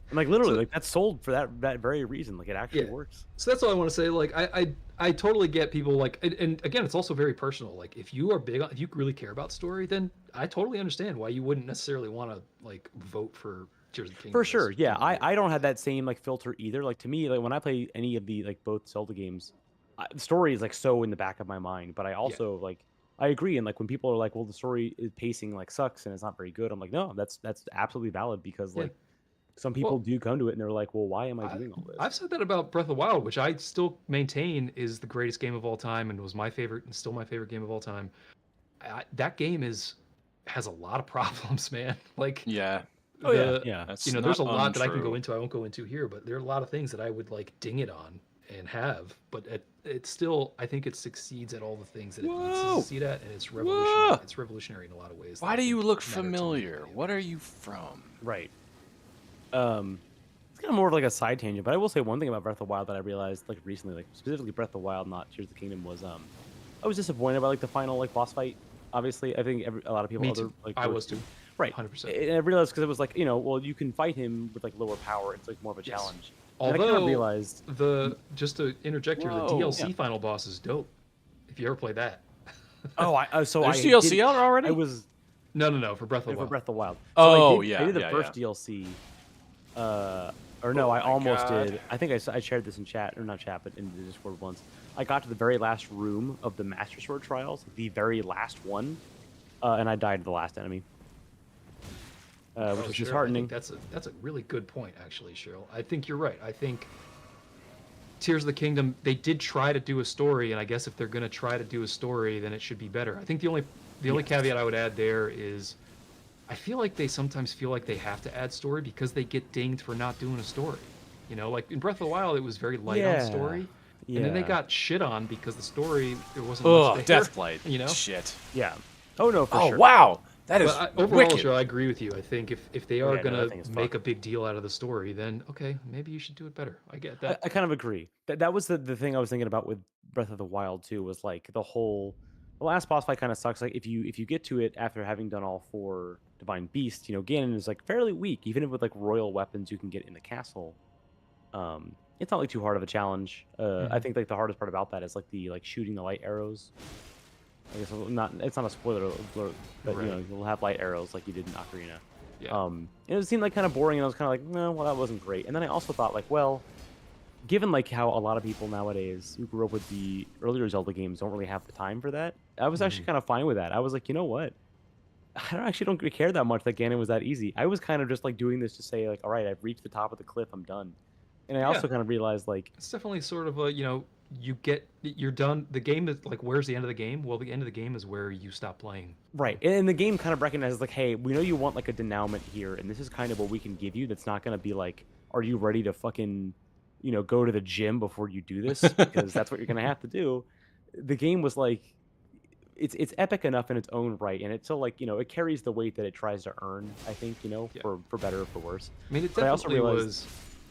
And like literally, like that's sold for that very reason. Like it actually works. So that's all I want to say. Like I totally get people like, and again, it's also very personal. Like if you are big on, if you really care about story, then I totally understand why you wouldn't necessarily want to like vote for Tears of the Kingdom. For sure, yeah. I don't have that same like filter either. Like to me, like when I play any of the like both Zelda games, the story is like so in the back of my mind. But I also like I agree. And like when people are like, well, the story is pacing like sucks and it's not very good. I'm like, no, that's absolutely valid, because like some people do come to it and they're like, well, why am I doing all this? I've said that about Breath of the Wild, which I still maintain is the greatest game of all time and was my favorite and still my favorite game of all time. That game has a lot of problems, man. Like yeah. That's there's a lot that I can go untrue. into. I won't go into here, but there are a lot of things that I would like ding it on and have, but it's still, I think it succeeds at all the things that it needs to succeed at, and it's revolutionary. It's revolutionary in a lot of ways. Why do you look familiar? What are you from? Right. It's kind of more of like a side tangent, but I will say one thing about Breath of the Wild that I realized like recently, like specifically Breath of the Wild, not Tears of the Kingdom, was I was disappointed by like the final like boss fight. Obviously, I think a lot of people. Me too. I was too. Right. 100%. And I realized because it was like, well, you can fight him with like lower power. It's like more of a challenge. And I kind Although of realized just to interject here, the DLC final boss is dope. If you ever play that. there's DLC out already? I was No, for Breath of the Wild. for Breath of the Wild. So Oh, I did the first yeah. DLC. Or no, Oh I my almost God. did. I think I shared this in chat, or not chat, but in the Discord once. I got to the very last room of the Master Sword trials, the very last one, and I died to the last enemy, which Oh, was sure. I think disheartening. that's a really good point, actually, Cheryl. I think you're right. I think Tears of the Kingdom, they did try to do a story, and I guess if they're gonna try to do a story, then it should be better. I think the only Yes. caveat I would add there is I feel like they sometimes feel like they have to add story because they get dinged for not doing a story. Like in Breath of the Wild, it was very light on Yeah. story, and then they Yeah. got shit on because the story there wasn't much Ugh, there. Deathblight. You know. Shit. Yeah. Oh no, for Oh sure. wow, that But is overall, wicked. sure, I agree with you. I think if they Oh, are yeah, no, that gonna thing is make a fucked. big deal out of the story, then okay, maybe you should do it better. I get that. I kind of agree. That was the thing I was thinking about with Breath of the Wild too. Was like the last boss fight kind of sucks. Like if you get to it after having done all 4 divine beasts, Ganon is like fairly weak. Even with like royal weapons you can get in the castle. It's not like too hard of a challenge. I Mhm. think like the hardest part about that is like the shooting the light arrows. I guess it's not a spoiler alert, but Right. you'll have light arrows like you did in Ocarina. Yeah. And it seemed like kind of boring, and I was kind of like, no, well, that wasn't great. And then I also thought like, well, given like how a lot of people nowadays who grew up with the earlier Zelda games don't really have the time for that, I was actually Mhm. kind of fine with that. I was like, you know what? I don't really care that much that Ganon was that easy. I was kind of just like doing this to say like, all right, I've reached the top of the cliff, I'm done. And I Yeah. also kind of realized like, It's definitely sort of you're done. The game is like, where's the end of the game? Well, the end of the game is where you stop playing. right, and the game kind of recognizes like, hey, we know you want like a denouement here, and this is kind of what we can give you. That's not going to be like, are you ready to fucking, go to the gym before you do this? Because that's what you're going to have to do. The game was like, it's epic enough in its own right, and it's still like it carries the weight that it tries to earn. I think Yeah. for better or for worse. I mean, it But I also definitely realized, was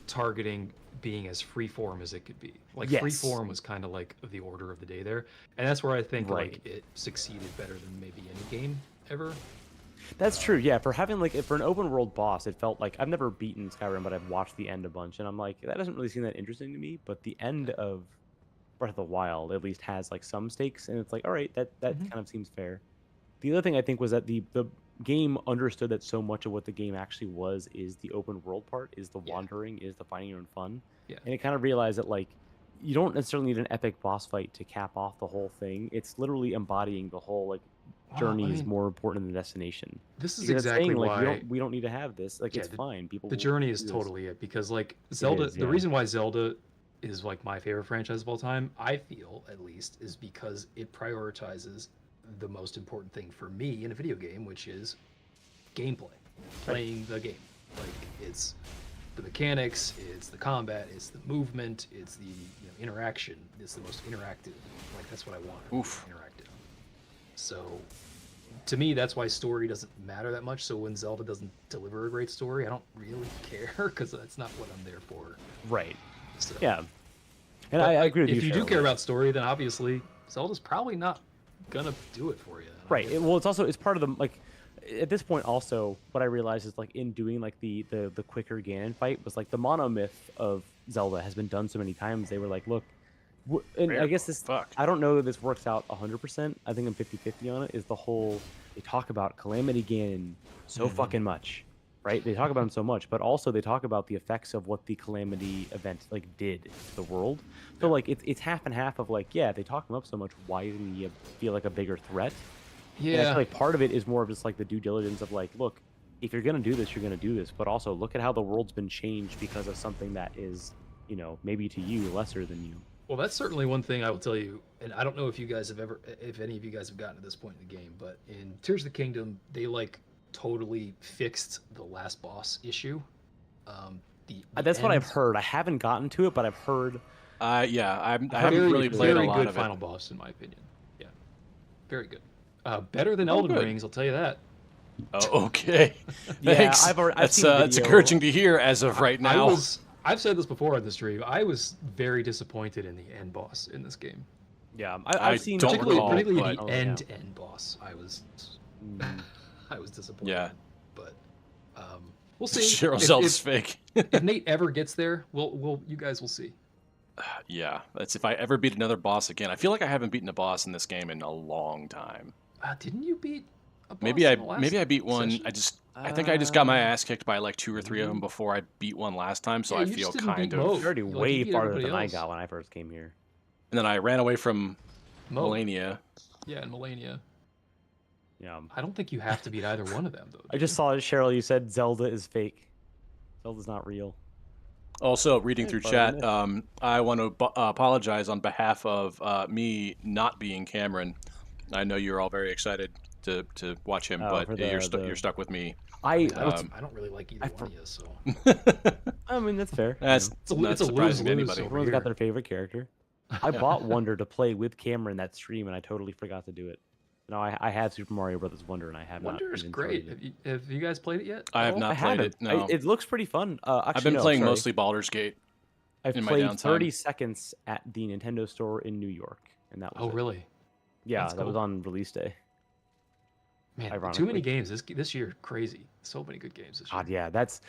targeting being as freeform as it could be. Like yes, freeform was kind of like the order of the day there, and that's where I think right. like it succeeded better than maybe any game ever. That's true. Yeah, for having like for an open world boss, it felt like I've never beaten Skyrim, but I've watched the end a bunch, and I'm like, that doesn't really seem that interesting to me. But the end of Breath of the Wild at least has like some stakes, and it's like, all right, that Mhm. kind of seems fair. The other thing I think was that the game understood that so much of what the game actually was is the open world part, is the Yeah. wandering, is the finding your own fun, Yeah. and it kind of realized that like you don't necessarily need an epic boss fight to cap off the whole thing. It's literally embodying the whole like Well, journey I is mean, more important than the destination. this is Because it's exactly saying like why. we don't need to have this. Like Yeah, it's fine. People the will journey is do this. totally it because like It Zelda, is, the yeah. reason why Zelda is like my favorite franchise of all time, I feel at least, is because it prioritizes the most important thing for me in a video game, which is gameplay, playing the game. Like it's the mechanics, it's the combat, it's the movement, it's the interaction. It's the most interactive. Like that's what I want. Oof. Interactive. So to me, that's why story doesn't matter that much. So when Zelda doesn't deliver a great story, I don't really care because that's not what I'm there for. Right. So, Yeah. And but, I like, agree with you. if you do Cheryl. care about story, then obviously Zelda's probably not gonna do it for you. And I Right. get Well, it's part of the like. At this point, also, what I realized is like in doing like the quicker Ganon fight was like the monomyth of Zelda has been done so many times. They were like, look, and I Fair. guess this. Fuck. I don't know that this works out 100%. I think I'm 50-50 on it. Is the whole they talk about Calamity Ganon so Mhm. fucking much, right? They talk about him so much, but also they talk about the effects of what the Calamity event like did to the world. So Yeah. like it's half and half of like, yeah, they talk him up so much. Why doesn't he feel like a bigger threat? And I feel Yeah. like part of it is more of just like the due diligence of like, look, if you're gonna do this, you're gonna do this. But also look at how the world's been changed because of something that is, maybe to you lesser than you. Well, that's certainly one thing I will tell you, and I don't know if you guys have ever, if any of you guys have gotten to this point in the game, but in Tears of the Kingdom, they like totally fixed the last boss issue. The That's what I've end- heard. I haven't gotten to it, but I've heard. Yeah, I haven't very, really played a very lot good of final it. boss in my opinion. Yeah, very good. Better than Oh, Elden good. Rings, I'll tell you that. Oh, okay. Yeah, Thanks. I've That's seen a that's video. encouraging to hear as of right now. I've said this before on the stream. I was very disappointed in the end boss in this game. Yeah, I I've seen. don't Particularly, recall, particularly but- the Oh, yeah. end boss. I was Mm. I was disappointed. Yeah. But we'll see. Cheryl If- Zelda's if, fake. if Nate ever gets there, you guys will see. Yeah, that's if I ever beat another boss again. I feel like I haven't beaten a boss in this game in a long time. Didn't you beat a boss Maybe in the last maybe I beat one. session? I think I just got my Uh, ass kicked by like 2 or 3 of them before I beat one last time, so Yeah, I you feel just didn't beat kind of. Mo. you're already Like, way you beat farther everybody than I else. got when I first came here. And then I ran away from Mo. Melania. Yeah, and Melania. Yeah. I don't think you have to beat either one of them though. I just saw it, Cheryl. You said Zelda is fake. Zelda's not real. Also, reading Hey, through part of the chat, myth. I want to apologize on behalf of me not being Cameron. I know you're all very excited to watch him, Oh, but for you're stuck with me. I mean, Um, I don't really like either I one for- of you, so I mean, that's fair. That's it's a not surprising to lose-lose anybody. over Everyone's got here. their favorite character. I bought Wonder to play with Cameron that stream, and I totally forgot to do it. No, I have Super Mario Brothers Wonder, and I have Wonder not is even great. started it. Have you guys played it yet? I at have all? not I played haven't. it. No, It looks pretty fun. I've Actually, been no, playing sorry. mostly Baldur's Gate. I've in my played downtime. 30 seconds at the Nintendo store in New York, and that was Oh, it. really? Yeah, That's that was cool. on release day. Man, too Ironically. many games this year. Crazy. So many good games this year. God, yeah, that's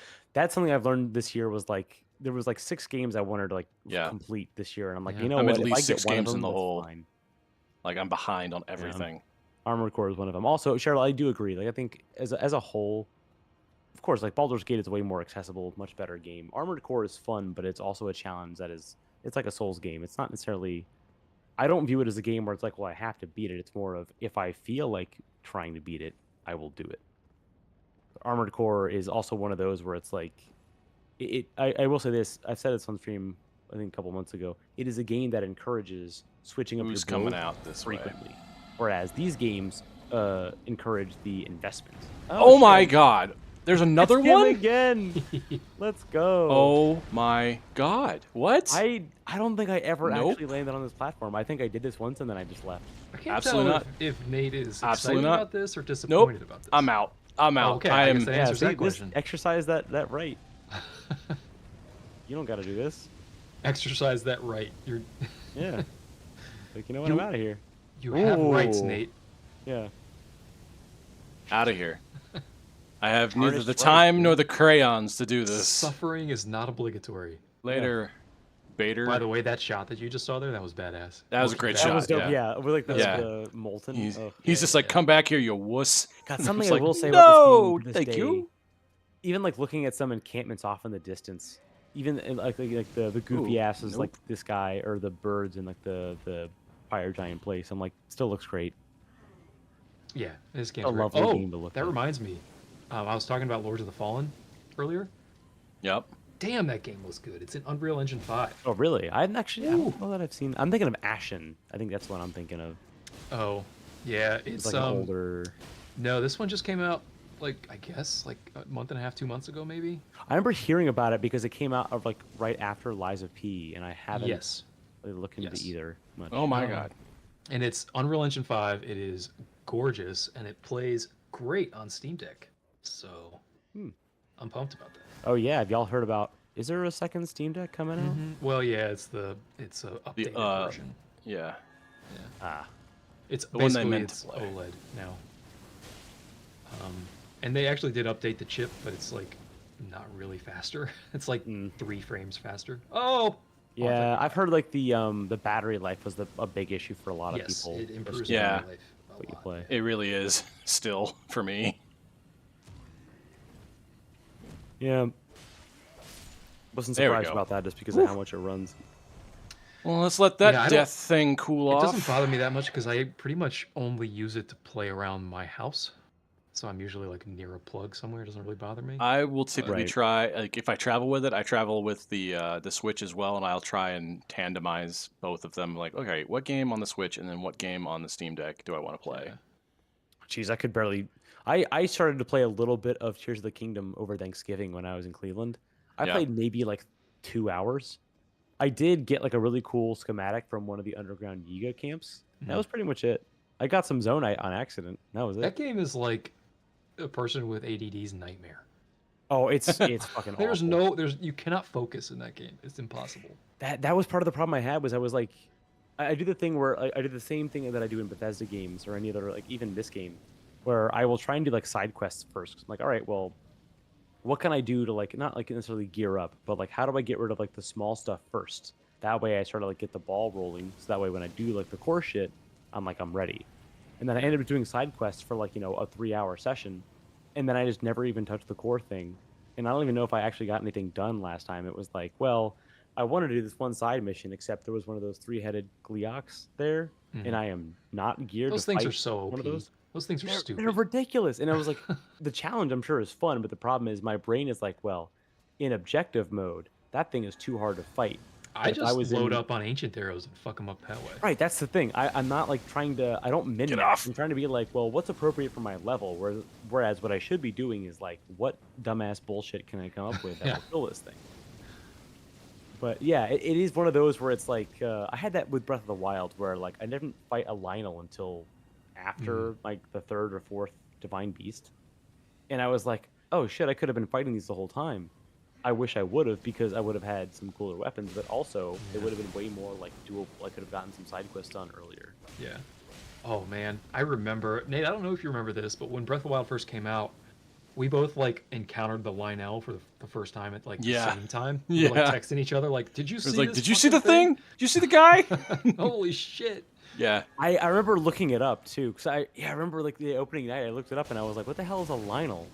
something I've learned this year. Was like there was like 6 games I wanted to like Yeah. complete this year, and I'm like, Yeah. you know I'm at what? If I least get 6 one of games in them, the that's hole. fine. Like I'm behind on everything. Armored Core is one of them. Also, Cheryl, I do agree. Like I think as a whole, of course, like Baldur's Gate is a way more accessible, much better game. Armored Core is fun, but it's also a challenge it's like a Souls game. It's not necessarily. I don't view it as a game where it's like, well, I have to beat it. It's more of if I feel like trying to beat it, I will do it. Armored Core is also one of those where it's like, I will say this. I've said this on stream, I think a couple months ago. It is a game that encourages switching up Who's your build coming out this way? frequently, whereas these games encourage the investment. Oh my shit. god. There's another It's him one? again. Let's go. Oh my god. What? I don't think I ever Nope. actually landed on this platform. I think I did this once and then I just left. I can't Absolutely tell not. if Nate is excited Absolutely not. about this or disappointed about this. I'm out. I'm out. okay, I I am guess that answers that question. Exercise that right. You don't got to do this. Exercise that right. Yeah. Like, you know what? You- I'm out of here. You have rights, Ooh. Nate. Yeah. out of here. I have neither Tarnished the right, time nor dude. the crayons to do this. Suffering is not obligatory. Later, Bader. By the way, that shot that you just saw there, that was badass. That was a great That shot. was dope. yeah. Yeah. With like the, Yeah. the molten. He's, oh. he's just like, yeah. come back here, you wuss. God, And something was I like, will say no, about this game to this thank day, you. even like looking at some encampments off in the distance, even like the goofy Ooh, asses nope. like this guy or the birds in like the fire giant place. I'm like, still looks great. Yeah, this game's A great. lovely Oh, game to look that at. reminds me. I was talking about Lords of the Fallen earlier. Yep. Damn, that game was good. It's in Unreal Engine 5. Oh, really? I don't Ooh. know that I've seen. I'm thinking of Ashen. I think that's what I'm thinking of. Oh, yeah, It's it's like an older. No, this one just came out like I guess like a month and a half, 2 months ago maybe. I remember hearing about it because it came out of like right after Lies of P, and I haven't Yes. really looked into Yes. either much. Oh my Um, god. And it's Unreal Engine 5. It is gorgeous and it plays great on Steam Deck. So Hmm. I'm pumped about that. Oh yeah, have y'all heard about? Is there a second Steam Deck coming out? Well, yeah, it's a updated version. Yeah. Ah, It's The one they basically meant to it's play. OLED now. And they actually did update the chip, but it's like not really faster. It's like 3 frames faster. Oh, yeah. I've heard like the battery life was a big issue for a lot of yes, people. it improves especially Yeah. battery life a what you lot. play. It really is still for me. Yeah. Wasn't There we surprised go. about that just because of how much it runs. Well, let's let that Yeah, I don't- death thing cool It off. doesn't bother me that much because I pretty much only use it to play around my house. So I'm usually like near a plug somewhere. It doesn't really bother me. I will typically Right. try, like, if I travel with it, I travel with the Switch as well, and I'll try and tandemise both of them. Like, okay, what game on the Switch and then what game on the Steam Deck do I want to play? Yeah. Jeez, I could barely. I started to play a little bit of Tears of the Kingdom over Thanksgiving when I was in Cleveland. I Yeah. played maybe like 2 hours. I did get like a really cool schematic from one of the underground Yiga camps. That Mhm. was pretty much it. I got some Zonite on accident. That was That it. game is like a person with ADD's nightmare. Oh, it's fucking There's awful. you cannot focus in that game. It's impossible. That was part of the problem I had was I was like, I do the thing where I do the same thing that I do in Bethesda games or any other like even this game, where I will try and do like side quests first. 'Cause I'm like, all right, well, what can I do to like not like necessarily gear up, but like how do I get rid of like the small stuff first? That way I sort of like get the ball rolling. So that way when I do like the core shit, I'm ready. And then I ended up doing side quests for like a 3-hour session, and then I just never even touched the core thing. And I don't even know if I actually got anything done last time. It was like, well, I wanted to do this one side mission, except there was one of those three-headed Gleoks there, and Mhm. I am not geared to Those things are fight so one of OP. those. Those things are They're stupid. ridiculous. And I was like, the challenge I'm sure is fun, but the problem is my brain is like, well, in objective mode, that thing is too hard to fight. I But if I just was load in up on ancient arrows and fuck them up that way. right, that's the thing. I'm not like trying to. I don't min Get max. off. I'm trying to be like, well, what's appropriate for my level? Whereas what I should be doing is like, what dumbass bullshit can I come up with that Yeah. will kill this thing? But yeah, it is one of those where it's like I had that with Breath of the Wild, where like I didn't fight a Lionel until after like the third or fourth Divine Beast, and I was like, oh shit, I could have been fighting these the whole time. I wish I would have because I would have had some cooler weapons, but also it would have been way more like doable. I could have gotten some side quests done earlier. Yeah. Oh man, I remember Nate. I don't know if you remember this, but when Breath of the Wild first came out, we both like encountered the Lionel for the first time at like the Yeah. same time. We were, Yeah. like texting each other, like, "Did you It see was like, this did you see the fucking thing? Did you see the guy? Holy shit! Yeah. I remember looking it up too, because I remember like the opening night I looked it up and I was like, what the hell is a Lionel?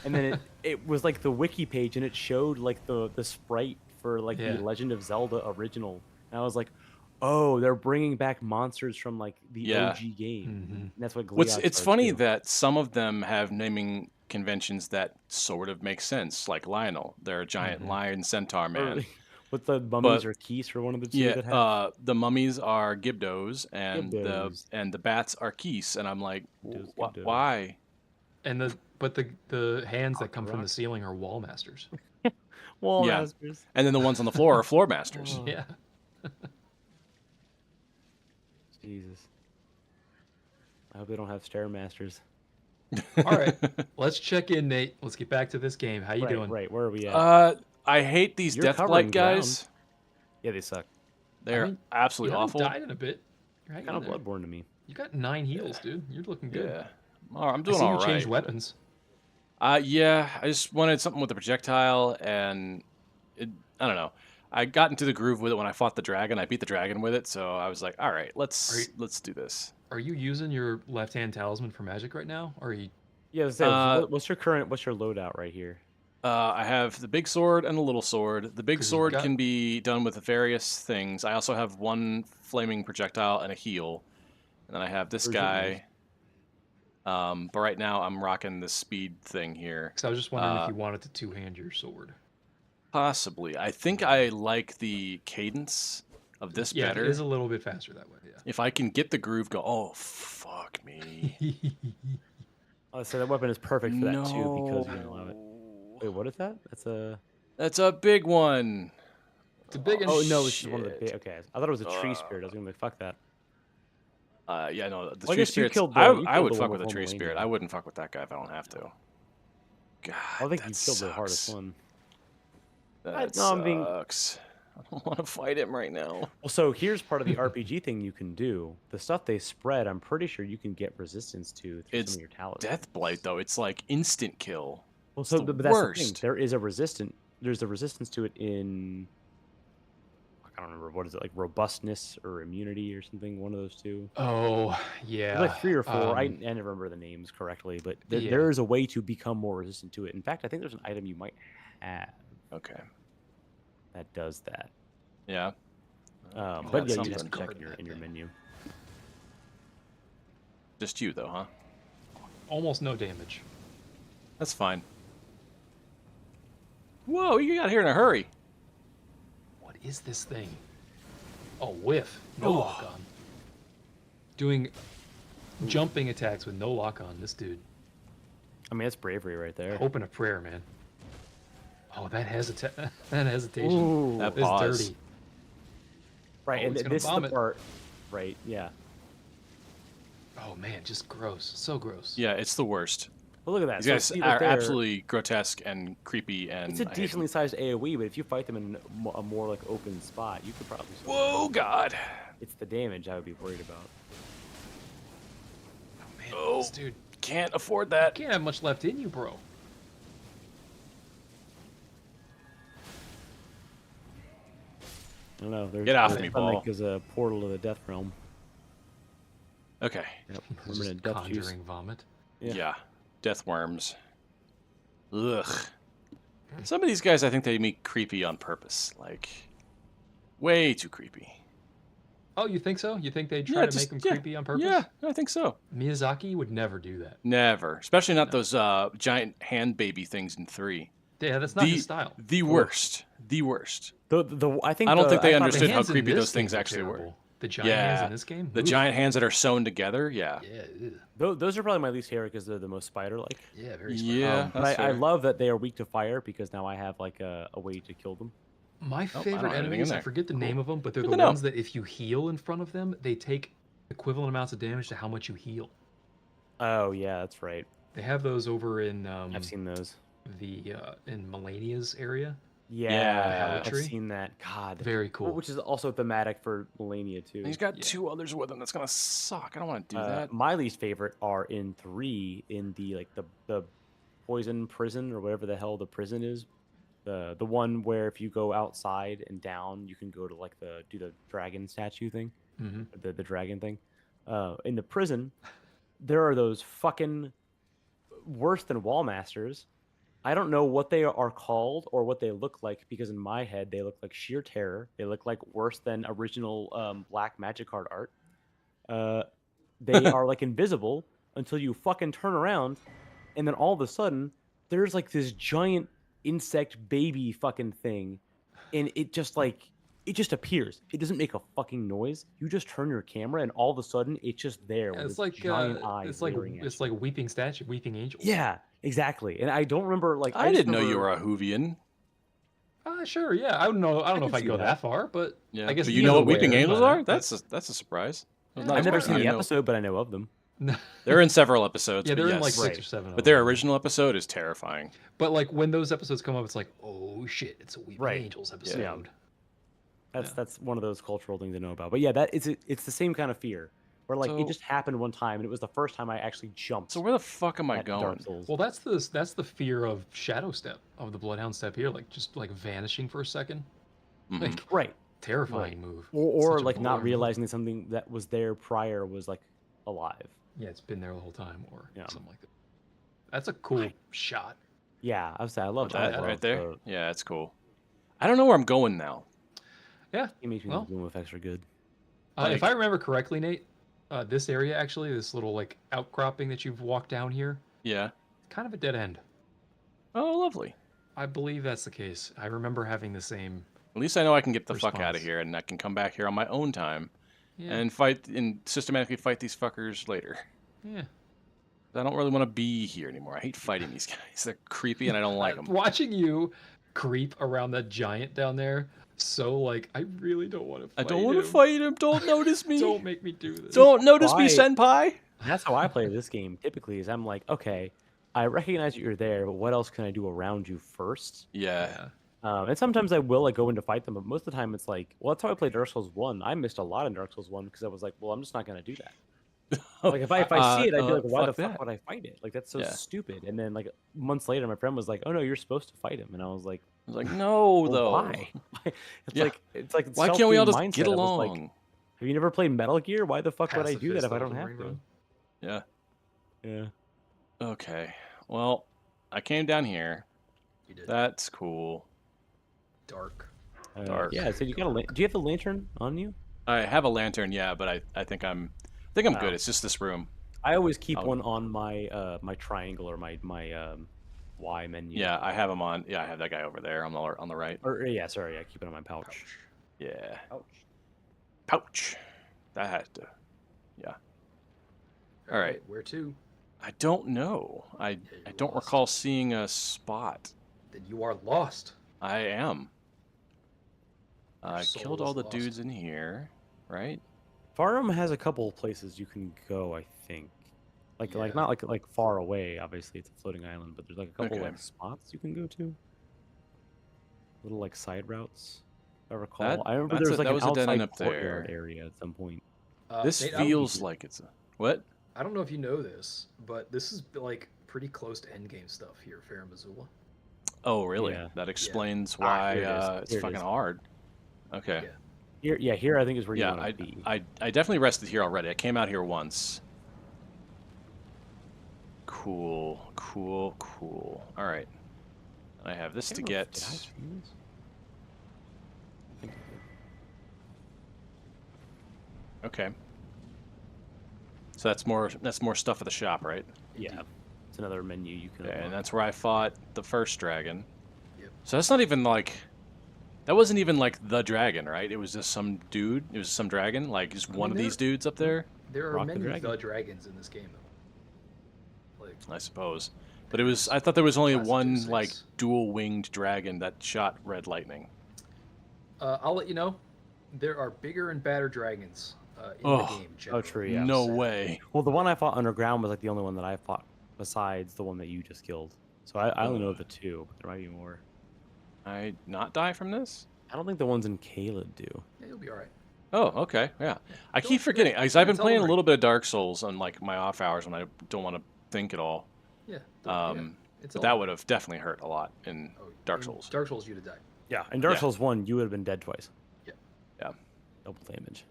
And then it was like the wiki page and it showed like the sprite for like Yeah. the Legend of Zelda original, and I was like, oh, they're bringing back monsters from like the Yeah. OG game. Mhm. And that's what It's Gleoks are, funny too. that some of them have naming conventions that sort of make sense, like Lionel. They're a giant lion centaur Or, man. with the mummies But or keys for one of the two yeah, that have the mummies are Gibdos and Gibdos. the bats are Keese, and I'm like, Gibdos. why? And the hands that come from the Rock. ceiling are wall masters. Wall Yeah. masters. And then the ones on the floor are floor masters. Oh. Yeah. Jesus. I hope they don't have stairmasters. All right, let's check in, Nate. Let's get back to this game. How you Right, doing? right. Where are we at? I hate these You're Death covering Blight guys. Yeah, they suck. They're I mean, absolutely you awful. haven't died in a bit. You're hanging Kind of in there. Bloodborne to me. You got 9 heals, dude. You're looking good. Yeah. I'm I doing see all you right. changed weapons. Yeah, I just wanted something with the projectile, and I don't know. I got into the groove with it when I fought the dragon. I beat the dragon with it, so I was like, all right, let's do this. Are you using your left-hand talisman for magic right now? Or are you... Yeah, what's your loadout right here? I have the big sword and the little sword. The big 'Cause you've sword got- can be done with various things. I also have one flaming projectile and a heal, and then I have this Where's your guy. But right now I'm rocking the speed thing here. Because I was just wondering if you wanted to two-hand your sword. Possibly. I think I like the cadence of this Yeah, better. it is a little bit faster that way, If I can get the groove go, oh, fuck me. yeah. Oh, so that weapon is perfect for that too because you don't allow it. No. Wait, what is that? That's a big one. It's a big... Oh no, it's just one of the shit. big. Okay, I thought it was a tree spirit. I was gonna be like, fuck that. Yeah, no, the Well, I tree guess you spirits. killed the- I, you I killed would the fuck one with a with tree Homelania. spirit. I wouldn't fuck with that guy if I don't have to. God, I think that you killed the hardest sucks. one. That no, I'm being- sucks. I don't want to fight him right now. Well, so here's part of the RPG thing you can do. The stuff they spread, I'm pretty sure you can get resistance to through It's some of your talismans. Death Blight, though. It's like instant kill. Well, It's so the but that's the thing. worst. There is a resistant. There's a resistance to it in. I don't remember what is it like robustness or immunity or something. One of those two. Oh, yeah. There's like 3 or 4. I Um, never remember the names correctly, but there, Yeah. there is a way to become more resistant to it. In fact, I think there's an item you might have Okay. that does that. Yeah. But that's yeah, you just something. check in your menu. Just you, though, huh? almost no damage. That's fine. Whoa, you got here in a hurry. What is this thing? Oh, whiff. No Oh. lock on. Doing jumping attacks with no lock on. This dude. I mean, that's bravery right there. Hope and a prayer, man. Oh, that that hesitation. Ooh, That is pause. dirty. right, Oh, and it's gonna this is the vomit. part. Right, yeah. Oh man, just gross. So gross. Yeah, it's the worst. But look at that. These So guys see are right there, absolutely grotesque and creepy, and It's a I hate them. decently sized AOE, but if you fight them in a more like open spot, you could probably. Whoa, God. It's the damage I would be worried about. Oh man, Oh. this dude. Can't afford You that. can't have much left in you, bro. I don't know. There's, Get off there's me, something ball. Is a portal to the death realm. Okay. Yep. It's Remember just the death juice. conjuring vomit. Yeah. Yeah. Death worms. Ugh. Some of these guys, I think they make creepy on purpose. Like, way too creepy. Oh, you think so? You think they Yeah, try to make just them yeah, creepy on purpose? yeah. I think so. Miyazaki would never do that. Never, especially not No. those giant hand baby things in 3. Yeah, that's not his style. The worst. The worst. I think I don't think they The understood how hands in creepy this those things game are actually were. terrible. The giant hands in this game? The Oof. giant hands that are sewn together. Yeah. Yeah, ew. Those are probably my least favorite because they're the most spider-like. Yeah, very spicy. Yeah. But that's I fair. love that they are weak to fire because now I have like a way to kill them. My I don't favorite have anything in enemies, I there. forget the name of them, but they're Good the to know. ones that if you heal in front of them, they take equivalent amounts of damage to how much you heal. Oh yeah, that's right. They have those over in I've seen those. in Melania's area. Yeah, I've Arbitrary. seen that. God, Very cool. Which is also thematic for Melania too. He's got Yeah. 2 others with him. That's gonna suck. I don't want to do that. My least favorite are in 3 in the the poison prison or whatever the hell the prison is. The one where if you go outside and down, you can go to like do the dragon statue thing, Hmm. the dragon thing. In the prison, there are those fucking worse than wall masters. I don't know what they are called or what they look like because in my head they look like sheer terror. They look like worse than original black magic card art. They are like invisible until you fucking turn around, and then all of a sudden there's like this giant insect baby fucking thing, and it just appears. It doesn't make a fucking noise. You just turn your camera, and all of a sudden it's just there. Yeah, with it's like giant eyes. it's like leering at it's you. like weeping statue, weeping angels. Yeah, exactly. And I don't remember like I just didn't know you remember- were a Hoovian. Sure. Yeah, I don't know. I don't know can if I see go that. that far, but Yeah. I guess but you know what either Weeping way, Angels but- are? That's a surprise. I was not I've never expecting seen you the to know. episode, but I know of them. They're in several episodes. Yeah, but they're in like yes. 6 or 7. But their original episode is terrifying. But like when those episodes come up, it's like, oh shit, it's a Weeping Right. Angels episode. Yeah. Yeah. That's one of those cultural things to know about. But yeah, it's the same kind of fear where like So- it just happened one time, and it was the first time I actually jumped. So where the fuck am I at going? Dark Souls. Well, that's the fear of Shadow Step, of the Bloodhound Step here, like just like vanishing for a second. Mhm. Like right. terrifying move. Or Such a like not boring move. realizing that something that was there prior was like alive. Yeah, it's been there the whole time, or Yeah. something like that. That's a cool shot. Yeah, I was saying I love That I right love there? the- Yeah, that's cool. I don't know where I'm going now. Yeah. It makes me Well. think the bloom effects are good. If I remember correctly, Nate, this area actually, this little like outcropping that you've walked down here, Yeah. kind of a dead end. Oh, lovely. I believe that's the case. I remember having the same. At least I know I can get the fuck out Response. of here, and I can come back here on my own time Yeah. and fight and systematically fight these fuckers later. Yeah. I don't really want to be here anymore. I hate fighting these guys. They're creepy, and I don't like them. Watching you creep around that giant down there, so like I really don't want to fight I don't want to him. fight him. Don't notice me. Don't make me do this. Don't notice me, Why? senpai. That's how I play this game typically. Is I'm like, okay, I recognize that you're there, but what else can I do around you first? Yeah. And sometimes I will like go in to fight them, but most of the time it's like, well, that's how I played Dark Souls 1. I missed a lot in Dark Souls 1 because I was like, well, I'm just not gonna do that. Like if I see it, I'd be like, why the fuck that. would I fight it? Like that's so Yeah. stupid. And then like months later, my friend was like, oh no, you're supposed to fight him, and I was like, I was like, no, well, though. why? Yeah. It's like Why can't we all just self-game get mindset. I was like, along? have you never played Metal Gear? Why the fuck would I do that Pacifist if I don't Elden have Ring to? run. Yeah. Yeah. Okay. Well, I came down here. You did. That's cool. Dark. Dark. Yeah. So you got a? Do you have the lantern on you? I have a lantern, yeah, but I think I'm good. Oh. It's just this room. I always keep I'll- one on my my triangle or my Y menu. Yeah, I have him on. Yeah, I have that guy over there on the right. Or yeah, sorry, I keep it on my pouch. Yeah. Pouch. Pouch. That has to. Yeah. All right. Where to? I don't know. I you're don't lost. recall seeing a spot. Then you are lost. I am. Your I soul killed is all the lost. dudes in here, right? Farum has a couple of places you can go. I think, like Yeah. not like far away. Obviously, it's a floating island, but there's like a couple Okay. like spots you can go to. Little like side routes. If I recall. That- I remember that's there was a- like that an was a dead end outside up there. courtyard area at some point. This Nate, I don't- feels like it's a what? I don't know if you know this, but this is like pretty close to endgame stuff here, Fair Missoula. Oh, really? Yeah. That explains Ah, why here it is. it's Here it fucking is. hard. Okay. Yeah. Here I think is where you Yeah, want to be. I definitely rested here already. I came out here once. Cool. All right. And I have this to Did I get. see this? I think I did. Okay. So that's more stuff at the shop, right? Yeah, it's another menu you can. Okay, and unlock. that's where I fought the first dragon. Yep. So that's not even like. That wasn't even like the dragon, right? It was just some dude. It was some dragon, like just one of these dudes up there. There are Rock the many dragon. dragons in this game, though. Like, I suppose. But it was. I thought there was only Class of one 2-6. like dual-winged dragon that shot red lightning. I'll let you know. There are bigger and badder dragons in Oh. the game. Oh, Generally. true. Yeah. No way. Well, the one I fought underground was like the only one that I fought besides the one that you just killed. So I only know the two, but there might be more. I not die from this? I don't think the ones in Caleb do. Yeah, you'll be all right. Oh, okay, yeah. I Don't keep forgetting. forget, Because I've been it's playing a Elden little bit of Dark Souls on like my off hours when I don't want to think at all. Yeah. It's But that would have definitely hurt a lot in Dark Souls. Dark Souls, you'd have died. Yeah, in Dark Yeah. Souls 1, you would have been dead twice. Yeah. Yeah. Double damage.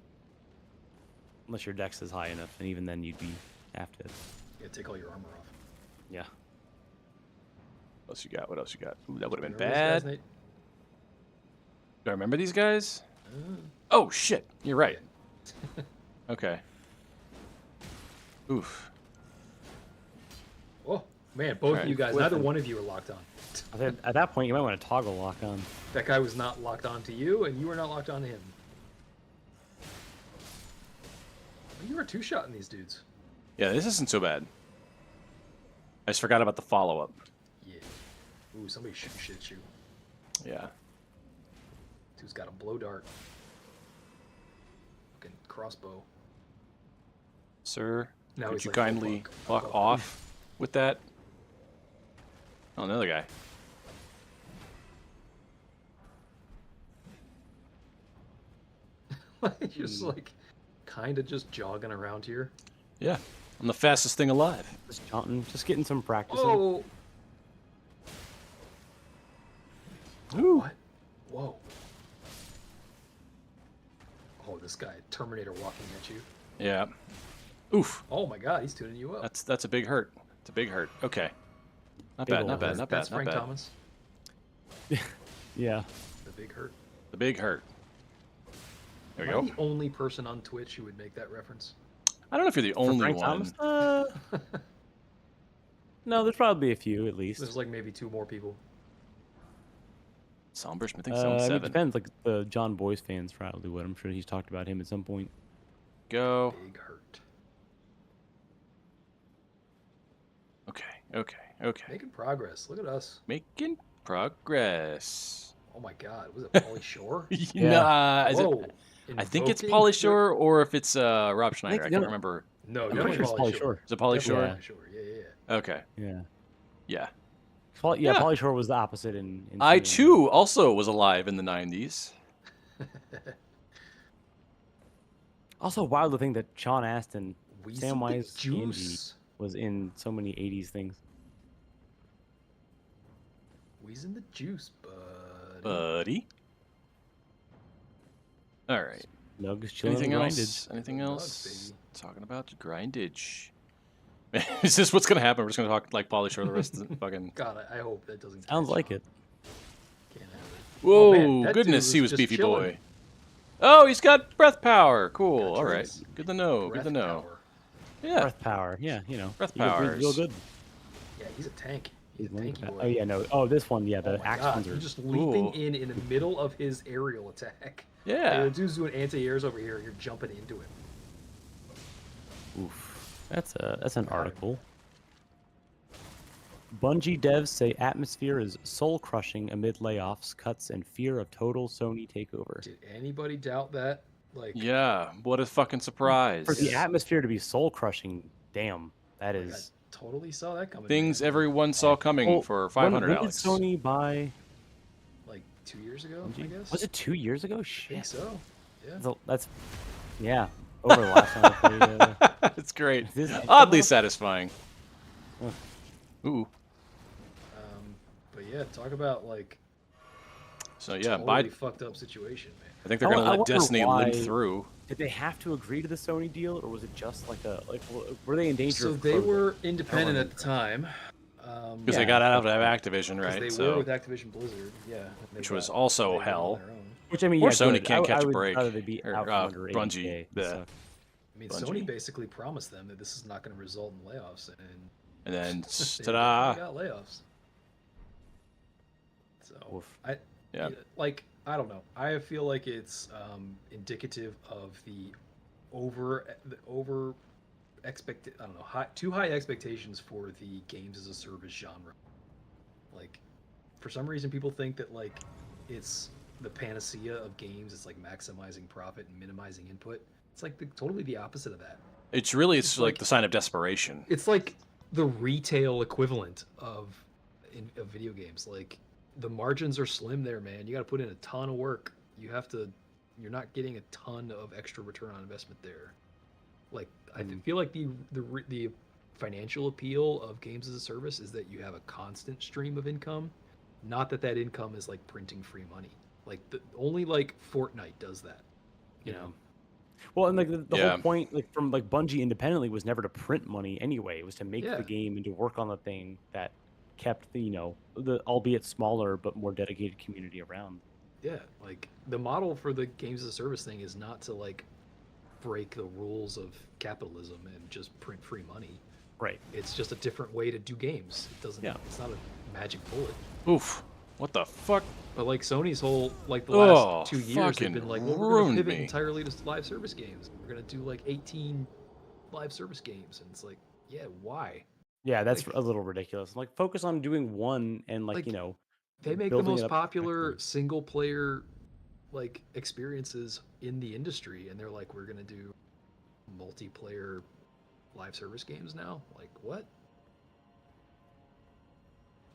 Unless your dex is high enough, and even then you'd be half dead. Yeah, take all your armor off. Yeah. What else you got? What else you got? Ooh, that would have been Remember those bad. guys, Nate? Do I remember these guys? Uh, Oh shit! You're right. Okay. Oof. Oh man, both Alright. of you guys. With Neither him. one of you are locked on. I said, at that point, you might want to toggle lock on. That guy was not locked on to you, and you were not locked on to him. You were two-shotting these dudes. Yeah, this isn't so bad. I just forgot about the follow-up. Yeah. Ooh, somebody shit you. Yeah. Dude's got a blow dart. Fucking crossbow. Sir, Now could he's you like, "Oh, kindly fuck. fuck Oh." off with that? Oh, another guy. Like, just like, kind of just jogging around here. Yeah. I'm the fastest thing alive. Just taunting, just getting some practice. in. Oh! Ooh. What? Whoa. Oh, this guy, Terminator walking at you. Yeah. Oof. Oh my god, he's tuning you up. That's a big hurt. It's a big hurt. Okay. Not Big bad, ol' not bad, hurt. not That's bad, not Frank bad. Thomas. Yeah. The big hurt. The big hurt. There we Am I go. the only person on Twitch who would make that reference? I don't know if you're the For only Frank one. Thomas? No, there's probably a few at least. There's like maybe two more people. Somber Smithing I Zone mean, it 7. depends. Like the John Boyce fans probably would. I'm sure he's talked about him at some point. Go. Big hurt. Okay, okay, okay. Making progress. Look at us. Making progress. Oh my god, was it Pauly Shore? Nah, is it- Whoa. I think it's Invoking Pauly Shore or if it's Rob Schneider. I the can't other- remember. No, I'm definitely pretty sure it's Pauly Pauly Shore. Shore. Is it Pauly Definitely Shore? Yeah. Pauly Shore. Yeah. Okay. Yeah. Yeah. Yeah, Yeah. Pauly Shore was the opposite in I CNN. too also was alive in the 90s. Also, wild to think that Sean Astin, Wheezing the Samwise Gamgee juice. was in so many 80s things. Wheezing the juice, bud. Buddy. All right. Nugs chilling Anything and grinded. else? Anything Nugs, else? baby. Talking about the grindage. Is this what's gonna happen? We're just gonna talk like Pauly Shore the rest of the fucking. God, I hope that doesn't. Sounds catch like on. it. Can't have it. Whoa! Oh, man, that Goodness, dude he was was just beefy chilling. boy. Oh, he's got breath power. Cool. Got All right. tricks. Good to know. Good Breath to know. power. Yeah. Breath power. Yeah, you know. Breath you can breathe real powers. good. Yeah, he's a tank. He's a He's one- tanky boy. Oh yeah, no. Oh, this one. Yeah, Oh the my axe God, ones are. he's just leaping Ooh. in the middle of his aerial attack. Yeah. The dude's doing anti-airs over here, and you're jumping into it. Oof. That's an article. Bungie devs say atmosphere is soul crushing amid layoffs, cuts, and fear of total Sony takeover. Did anybody doubt that? Like, Yeah. What a fucking surprise. For the atmosphere to be soul crushing, damn, that I is. totally saw that coming. Things man. everyone saw coming Well, for when 500, did Alex. Sony buy? Like 2 years ago, I Bungie? guess. Was it 2 years ago? I think Shit. so. Yeah. That's yeah. Over the last time I played. It's great. This- Oddly satisfying. Ooh. But yeah, talk about like So yeah, totally fucked up situation, man. I think they're I gonna let wonder Destiny limp why- through. Did they have to agree to the Sony deal, or was it just like were they in danger? So of they closing? were independent I at the time. Because they got out of Activision, Because right? they So, were with Activision Blizzard, yeah. and they which was got- also they went on hell. their own. Which I mean, Or yeah, Sony good. can't catch I a would break. rather they be Or, out from under Bungie, 80K. the I mean, Bungie. Sony basically promised them that this is not going to result in layoffs, and and then they ta-da! got layoffs. So Oof. Yeah. like I don't know. I feel like it's indicative of the over I don't know, too high expectations for the games as a service genre. Like, for some reason, people think that like it's the panacea of games. It's like maximizing profit and minimizing input. It's like totally the opposite of that. It's It's like like- the sign of desperation. It's like the retail equivalent of video games. Like, the margins are slim there, man. You got to put in a ton of work. You're not getting a ton of extra return on investment there. Like, I feel like the financial appeal of games as a service is that you have a constant stream of income, not that income is like printing free money. Like, only like Fortnite does that. You know? Well, and like the Yeah. whole point, like from like Bungie independently, was never to print money anyway. It was to make Yeah. the game and to work on the thing that kept the the albeit smaller but more dedicated community around. Yeah, like the model for the games as a service thing is not to like break the rules of capitalism and just print free money. Right. It's just a different way to do games. It doesn't. Yeah. It's not a magic bullet. Oof! What the fuck? But like Sony's whole like the last Oh, 2 years, they've fucking been like, well, we're ruined gonna pivot me. entirely to live service games. We're gonna do like 18 live service games, and it's like, yeah, why? Yeah, that's Like- a little ridiculous. Like focus on doing one and Like, They make the building it most up popular correctly. single player like experiences in the industry, and they're like, we're gonna do multiplayer live service games now. Like, what?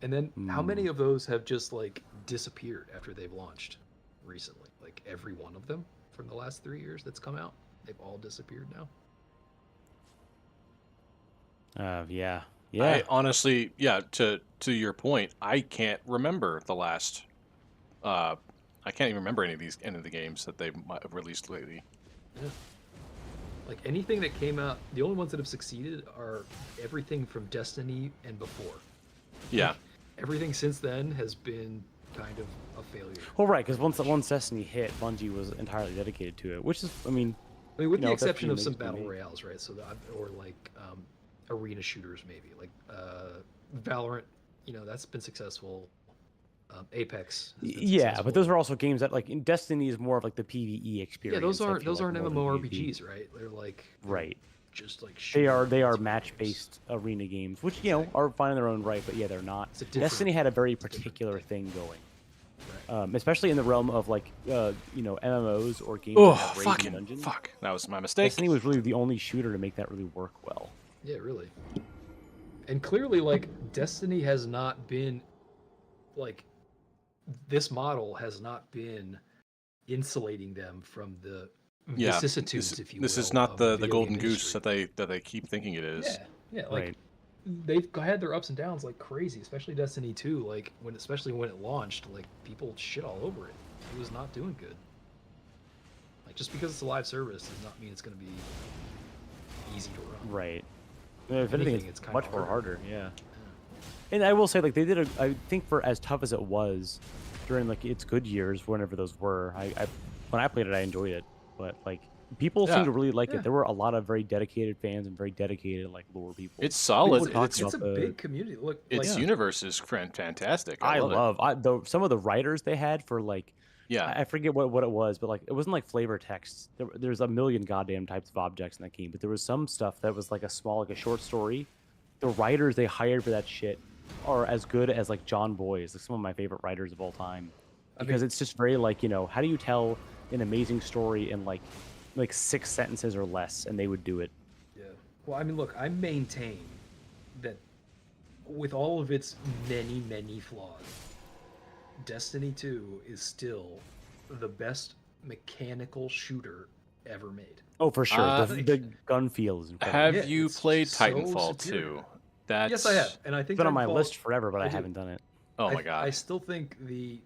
And then how many of those have just like disappeared after they've launched recently? Like every one of them from the last 3 years that's come out, they've all disappeared now. Yeah. I honestly, to your point, I can't remember the last. I can't even remember any of the games that they might have released lately. Yeah. Like anything that came out, the only ones that have succeeded are everything from Destiny and before. Yeah. Everything since then has been kind of a failure. Well, right, because once Destiny hit, Bungie was entirely dedicated to it, which is, I mean, I mean, with You the know, if that's exception what of you some make it to battle me. royales, right? So or like arena shooters, maybe like Valorant. That's been successful. Apex. Has been yeah, successful. but those are also games that like in Destiny is more of like the PvE experience. Yeah, those I aren't feel like, aren't more than PvP. MMORPGs, right? They're like Right. just like They are shooting match-based arena games, which are fine in their own right, but yeah, they're not. It's a different- Destiny had a very it's a different particular thing going, Right. especially in the realm of like MMOs or games Oh, that have raids and fucking dungeons. fuck! That was my mistake. Destiny was really the only shooter to make that really work well. Yeah, really. And clearly, like, Destiny has not been, like, this model has not been insulating them from the Yeah, vicissitudes, this, if you this will. is not of the video golden game goose industry. that they keep thinking it is. Yeah, like, Right. they've had their ups and downs like crazy, especially Destiny 2. Like, especially when it launched, like, people shit all over it. It was not doing good. Like, just because it's a live service does not mean it's going to be easy to run. Right. If anything, anything, it's it's kinda much more harder. harder. Yeah. And I will say, like, they did I think for as tough as it was during like its good years, whenever those were, when I played it, I enjoyed it. But like, people Yeah. seem to really like Yeah. it. There were a lot of very dedicated fans and very dedicated like lore people. It's solid. People talk It's about It's a the- big community. Look, its like, universe is fantastic. I love it. love some of the writers they had for like Yeah. I forget what it was, but like it wasn't like flavor text. There's a million goddamn types of objects in that game, but there was some stuff that was like a short story. The writers they hired for that shit are as good as like John Boyes, like some of my favorite writers of all time, because it's just very like how do you tell an amazing story in like 6 sentences or less, and they would do it. Yeah. Well, I mean, look, I maintain that with all of its many, many flaws, Destiny 2 is still the best mechanical shooter ever made. Oh, for sure. Uh, The gun feel is incredible. Have Yeah, you it's played so Titanfall superior. 2? That's Yes, I have, and I think It's been on my Titanfall- list forever, but I I do. haven't done it. Oh my I god. still think the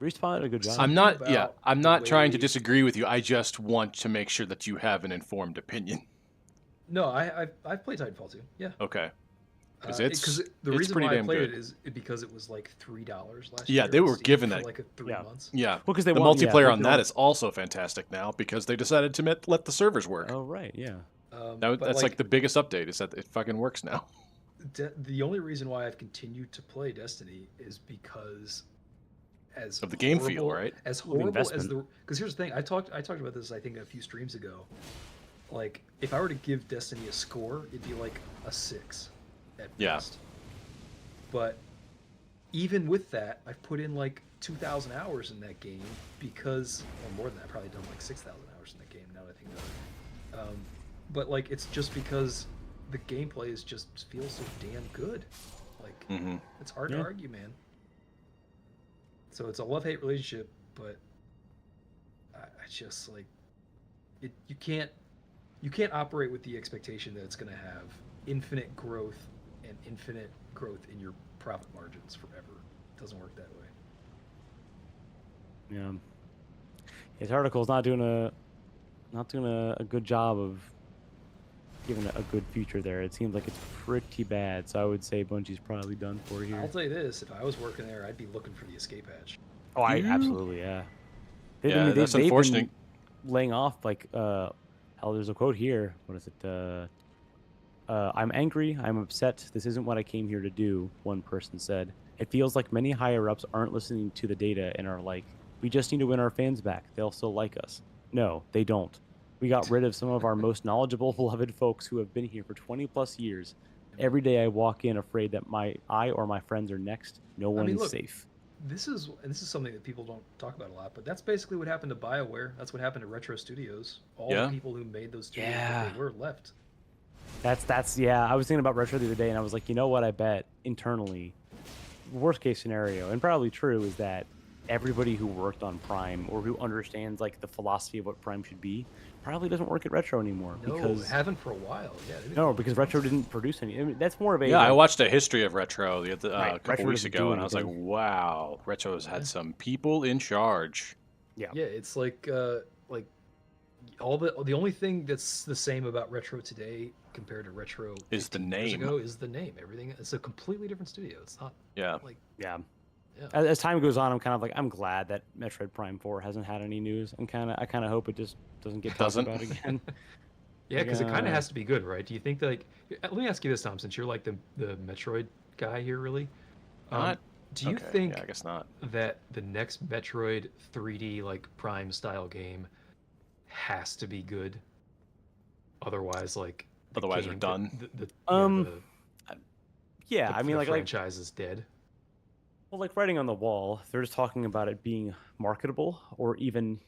Respawn did a good job. I'm not. something Yeah, about I'm the not trying to way- disagree with you. I just want to make sure that you have an informed opinion. no, I've played Titanfall 2. Yeah, Okay. because Because the it's reason pretty why I damn played good. it is because it was like $3 last Yeah, year they on were Steam given for that. like 3 months. Yeah, Well, because they the want, yeah, multiplayer they on that don't. is also fantastic now because they decided to let the servers work. Oh right, yeah. But That's like like the biggest update is that it fucking works now. the only reason why I've continued to play Destiny is because as Of the game feel, horrible right? as Well, the horrible as investment. because here's the thing, I talked about this I think a few streams ago. Like if I were to give Destiny a score, it'd be like a 6 at Yeah. best. But even with that, I've put in like 2,000 hours in that game because, or more than that, I've probably done like 6,000 hours in that game now that I think about it. But like it's just because the gameplay is just feels so damn good. Like it's hard to argue, man. So it's a love-hate relationship, but I just like it. You can't operate with the expectation that it's going to have infinite growth and infinite growth in your profit margins forever. It doesn't work that way. Yeah. His article's not doing a good job of giving it a good future there. It seems like it's pretty bad. So I would say Bungie's probably done for here. I'll tell you this: if I was working there, I'd be looking for the escape hatch. Oh, I absolutely, yeah. Yeah, that's they've unfortunate. been laying off like hell. There's a quote here. What is it? I'm angry. I'm upset. This isn't what I came here to do. One person said. It feels like many higher ups aren't listening to the data and are like, we just need to win our fans back. They'll still like us. No, they don't. We got rid of some of our most knowledgeable, beloved folks who have been here for 20 plus years. Every day I walk in afraid that I or my friends are next. No one is look, safe. This is something that people don't talk about a lot, but that's basically what happened to BioWare. That's what happened to Retro Studios. All the people who made those studios that they were left. That's yeah. I was thinking about Retro the other day, and I was like, you know what? I bet internally, worst case scenario, and probably true, is that everybody who worked on Prime or who understands like the philosophy of what Prime should be probably doesn't work at Retro anymore. No, because haven't for a while. Yeah. No, because Retro didn't produce any. I mean, that's more of a. Yeah, I watched a history of Retro a couple Retro weeks doesn't ago, do and I was like, anything. wow, Retro's had some people in charge. Yeah. Yeah, it's like all the only thing that's the same about Retro today compared to Retro Is the 15 years name. ago is the name. Everything it's a completely different studio. It's not like Yeah. Yeah. As time goes on, I'm kind of like, I'm glad that Metroid Prime 4 hasn't had any news. I kind of hope it just doesn't get talked about again. Yeah, because it kind of has to be good, right? Do you think that, like, let me ask you this, Tom, since you're like the Metroid guy here, really? Do you think I guess not. that the next Metroid 3D like Prime style game has to be good? Otherwise, like, Otherwise, we're done. Yeah, I mean, the like franchise is dead. Well, like writing on the wall, they're just talking about it being marketable or even,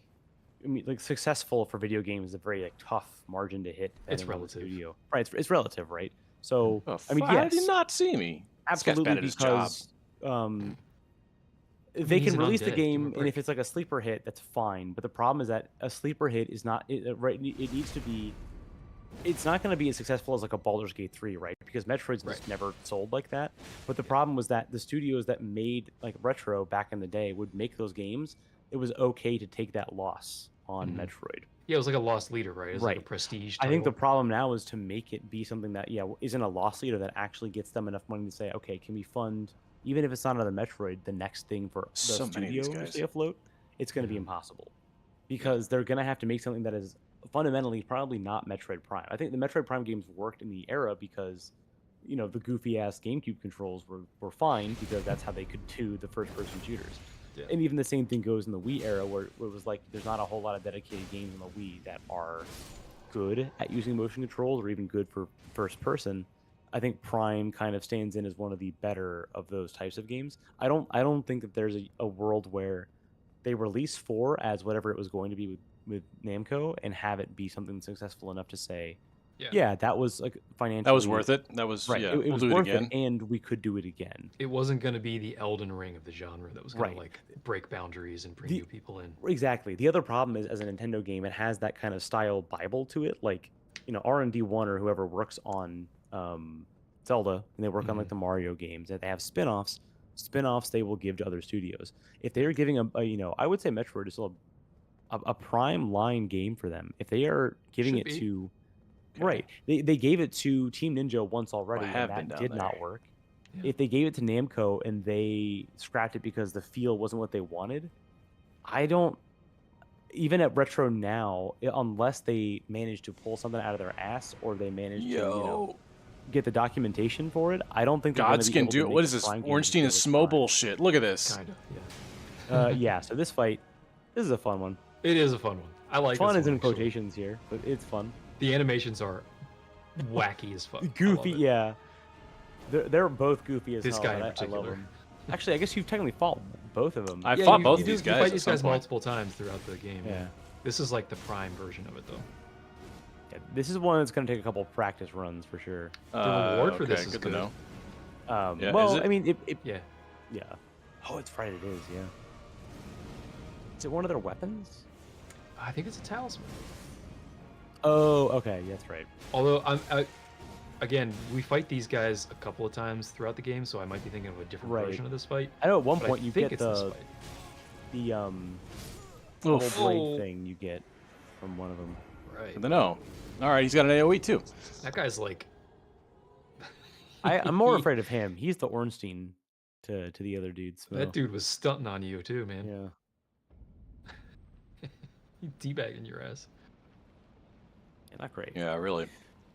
I mean, like successful for video games is a very like tough margin to hit. It's depending on the relative. studio. Right? It's relative, right? So I mean, How yes, did you not see me? absolutely, bad at his job. because they he's can an release the undead. Give him game, a and break. if it's like a sleeper hit, that's fine. But the problem is that a sleeper hit is not right. It needs to be. It's not going to be as successful as like a Baldur's Gate 3, right? Because Metroid's just never sold like that. But the problem was that the studios that made like Retro back in the day would make those games. It was okay to take that loss on Metroid. Yeah, it was like a lost leader, right? It was like a Right. prestige I think the title. problem now is to make it be something that isn't a loss leader that actually gets them enough money to say, okay, can we fund, even if it's not another Metroid, the next thing for the So many of these studio to guys. stay afloat? It's going to be impossible because they're going to have to make something that is fundamentally probably not Metroid Prime. I think the Metroid Prime games worked in the era because the goofy ass GameCube controls were fine because that's how they could do the first person shooters. Yeah. And even the same thing goes in the Wii era where it was like there's not a whole lot of dedicated games in the Wii that are good at using motion controls or even good for first person. I think Prime kind of stands in as one of the better of those types of games. I don't think that there's a world where they release 4 as whatever it was going to be with Namco and have it be something successful enough to say, yeah, that was like financially That was worth it. That was right. Yeah. It we'll was do it worth again. it, and we could do it again. It wasn't going to be the Elden Ring of the genre that was going Right. to like break boundaries and bring new people in. Exactly. The other problem is, as a Nintendo game, it has that kind of style Bible to it. Like, R&D1 or whoever works on Zelda, and they work on like the Mario games, and they have spin-offs. Spin-offs they will give to other studios. If they are giving I would say Metroid is still a prime line game for them. If they are giving Should it be. to Okay. Right. They gave it to Team Ninja once already, I and have been that down did there. not work. Yeah. If they gave it to Namco and they scrapped it because the feel wasn't what they wanted, I don't. Even at Retro now, unless they manage to pull something out of their ass or they manage to, Yo, get the documentation for it, I don't think they're going to be Godskin able to do it. make What a is this? Prime game as Ornstein good is as Smo Prime. bullshit. Look at this. Kind of, yeah. Yeah. So this fight, this is a fun one. It is a fun one. I like Fun this is one, in actually. quotations here, but it's fun. The animations are wacky as fuck. I love Goofy, it. yeah. They're both goofy as This hell. guy but in I love particular. them. Actually, I guess you've technically fought both of them. I've fought both you of these you guys fight at these some guys point. multiple times throughout the game. Yeah. This is like the Prime version of it, though. Yeah, this is one that's going to take a couple practice runs for sure. The reward for okay, this is good good. to know. Yeah, Well, is it? I mean, Yeah. yeah. Oh, it's right. It is. Yeah. Is it one of their weapons? I think it's a talisman. Oh, okay. Yeah, that's right. Although again, we fight these guys a couple of times throughout the game, so I might be thinking of a different Right. version of this fight. I know at one But point I you think get it's this the fight. little Oof. blade Oh. thing you get from one of them. Right. Good to know. All right, he's got an AOE too. That guy's like. I'm more afraid of him. He's the Ornstein to the other dudes. So, That dude was stunting on you too, man. Yeah. He teabagging your ass. Yeah, not great. Yeah, really.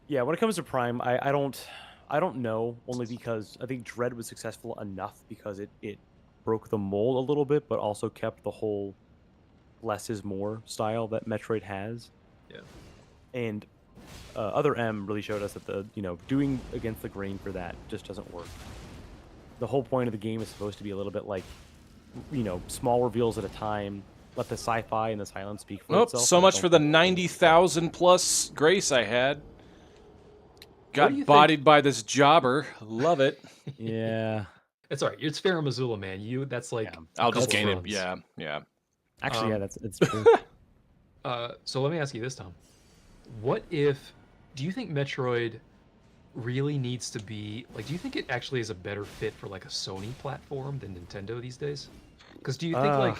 Yeah, when it comes to Prime, I don't know, only because I think Dread was successful enough because it broke the mold a little bit, but also kept the whole less is more style that Metroid has. Yeah. And Other M really showed us that doing against the grain for that just doesn't work. The whole point of the game is supposed to be a little bit like, small reveals at a time. Let the sci-fi and the silence speak for Oh, itself. so and I much don't for the think- 90,000 plus grace I had. What Got do you bodied by this jobber. Love it. Yeah. It's alright. It's Farum Azula, man. That's like. Yeah. a I'll just couple gain it. runs. Yeah, yeah. Actually, yeah, Um, it's true. So let me ask you this, Tom. What if? Do you think Metroid really needs to be like? Do you think it actually is a better fit for like a Sony platform than Nintendo these days? Because do you think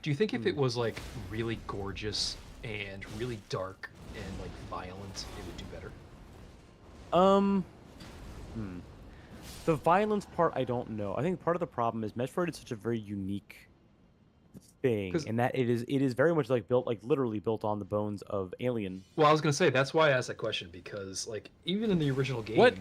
do you think if it was like really gorgeous and really dark and like violent, it would do better? The violence part, I don't know. I think part of the problem is Metroid is such a very unique thing, 'Cause- and that it is very much like literally built on the bones of Alien. Well, I was gonna say that's why I asked that question because like even in the original game, What?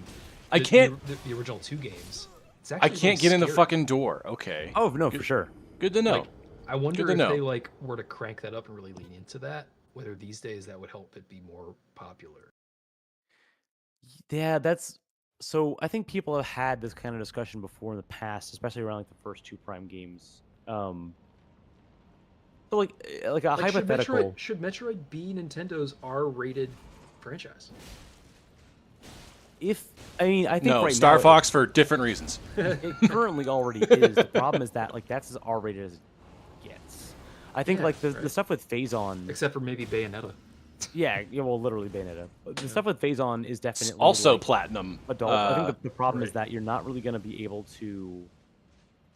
I the- can't- the original two games. It's I actually can't really get in the scary. fucking door. Okay. Oh no, for sure. Good to know. Like, I wonder Good to if know. they like were to crank that up and really lean into that, whether these days that would help it be more popular. Yeah, that's so. I think people have had this kind of discussion before in the past, especially around like the first two Prime games. So like a Like, hypothetical. should Metroid be Nintendo's R-rated franchise? I think No, right Star now, Fox for different reasons. it currently already is. The problem is that like that's as R-rated as it gets. I think Yeah, like the right. stuff with Phazon. Except for maybe Bayonetta. Yeah, well, literally Bayonetta. But the stuff with Phazon is It's definitely also like, platinum. adult. I think the problem is right. that you're not really going to be able to.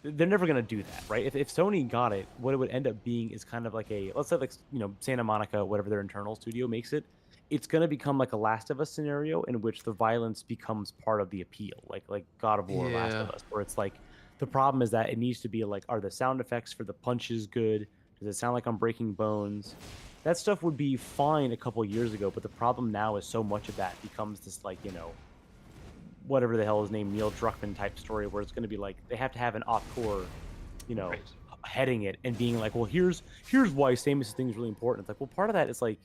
They're never going to do that, right? If Sony got it, what it would end up being is kind of like let's say like Santa Monica, whatever their internal studio makes it. It's going to become like a Last of Us scenario in which the violence becomes part of the appeal, like God of War, Last of Yeah. Us, where it's like the problem is that it needs to be like, are the sound effects for the punches good? Does it sound like I'm breaking bones? That stuff would be fine a couple years ago, but the problem now is so much of that becomes this like whatever the hell his name, Neil Druckmann type story, where it's going to be like they have to have an auteur, Right. heading it and being like, well, here's why Samus's thing is really important. It's like, well, part of that is like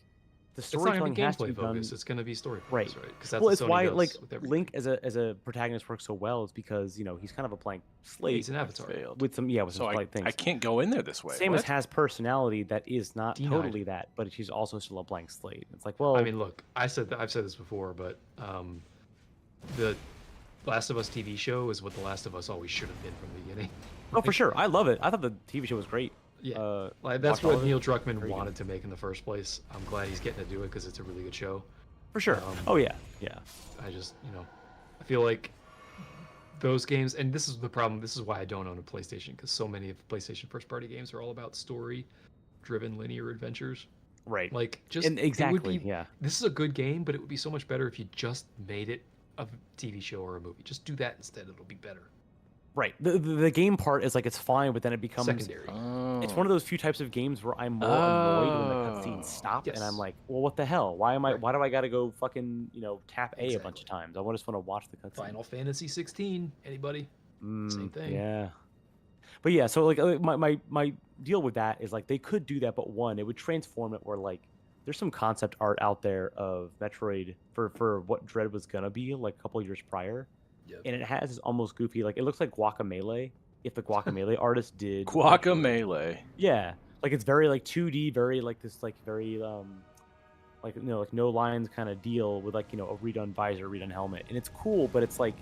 the It's not going to storytelling be has to gameplay be done. focused. It's going to be story Right. focused, right? Because that's Well, what it's Sony why does like with everything. Link as a protagonist works so well is because he's kind of a blank slate He's an avatar. Failed. with some with So some I, slight things. I can't go in there this way. Samus What? has personality that is not Denied. totally that, but she's also still a blank slate. It's like, well, I mean, look, I've said this before, but the Last of Us TV show is what The Last of Us always should have been from the beginning. oh for sure, I love it. I thought the TV show was great. Yeah, like that's watched all what of it. Neil Druckmann Very good. wanted to make in the first place. I'm glad he's getting to do it because it's a really good show. For sure. Oh yeah, yeah. I just, I feel like those games, and this is the problem. This is why I don't own a PlayStation because so many of PlayStation first-party games are all about story-driven linear adventures. Right. Like, just And it would exactly, be. yeah. This is a good game, but it would be so much better if you just made it a TV show or a movie. Just do that instead. It'll be better. Right. The game part is like it's fine, but then it becomes Secondary. it's Oh. one of those few types of games where I'm more annoyed when the cutscenes Oh. stop and I'm Yes. like, well, what the hell? Why Right. do I gotta go fucking, tap A a bunch of Exactly. times? I just want to watch the cutscene. Final Fantasy 16. Anybody? Same thing. Yeah. But yeah, so like my deal with that is like they could do that, but one, it would transform it where like there's some concept art out there of Metroid for what Dread was gonna be like a couple years prior, Yep. and it has this almost goofy like it looks like Guacamelee if the Guacamelee artist did Metroid. Guacamelee. Yeah, like it's very like 2D, very like this like very like like no lines kind of deal with like a redone visor, redone helmet, and it's cool, but it's like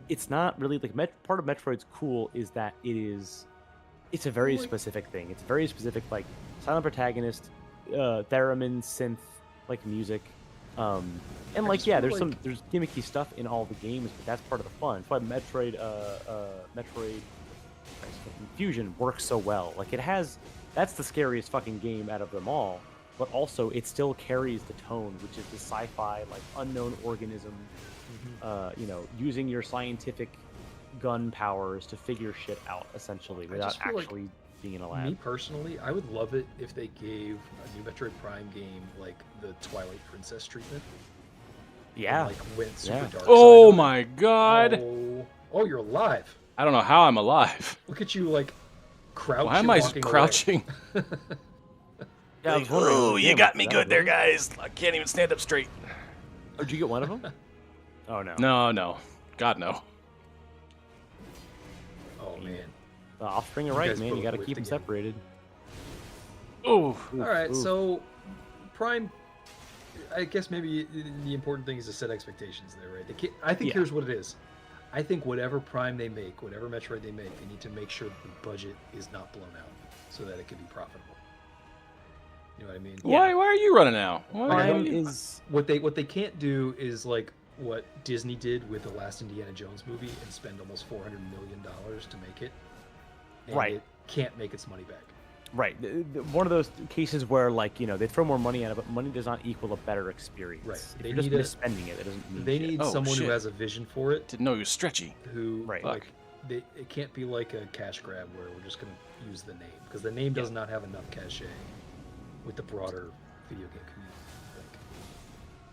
it's not really like part of Metroid's cool is that it's a very Like- specific thing. It's very specific like silent protagonist, theremin, synth, like music, and I like just yeah, feel there's gimmicky stuff in all the games, but that's part of the fun. That's why Metroid Fusion works so well. Like that's the scariest fucking game out of them all, but also it still carries the tone, which is the sci-fi like unknown organism, using your scientific gun powers to figure shit out essentially without just feel like actually being in a lab. Me personally, I would love it if they gave a new Metroid Prime game like the Twilight Princess treatment. Yeah. And, like went super Yeah. dark. Oh side on my it. god. Oh, you're alive. I don't know how I'm alive. Look at you, like crouching. Why am I walking away. crouching? Yeah, I was wondering, Oh, you damn, got is me that good there, really- guys. I can't even stand up straight. Oh, did you get one of them? Oh no. No. God, no. Oh man. The offspring are You right, guys man. You both got to whiffed keep them again. separated. Oh. All right, oof. so Prime. I guess maybe the important thing is to set expectations there, right? I think Yeah. here's what it is. I think whatever Prime they make, whatever Metroid they make, they need to make sure that the budget is not blown out, so that it can be profitable. You know what I mean? Why are you running out? Why Like, I Prime don't- is What they can't do is like what Disney did with the last Indiana Jones movie and spend almost $400 million to make it. And Right. It can't make its money back. right. One of those cases where like they throw more money at it, but money does not equal a better experience. Right. If They you're just need a- misspending it. It doesn't mean They shit. need Oh, someone shit. who has a vision for it. Didn't know he was stretchy. Who Right. like it can't be like a cash grab where we're just going to use the name because the name does not have enough cachet with the broader video game community. I think.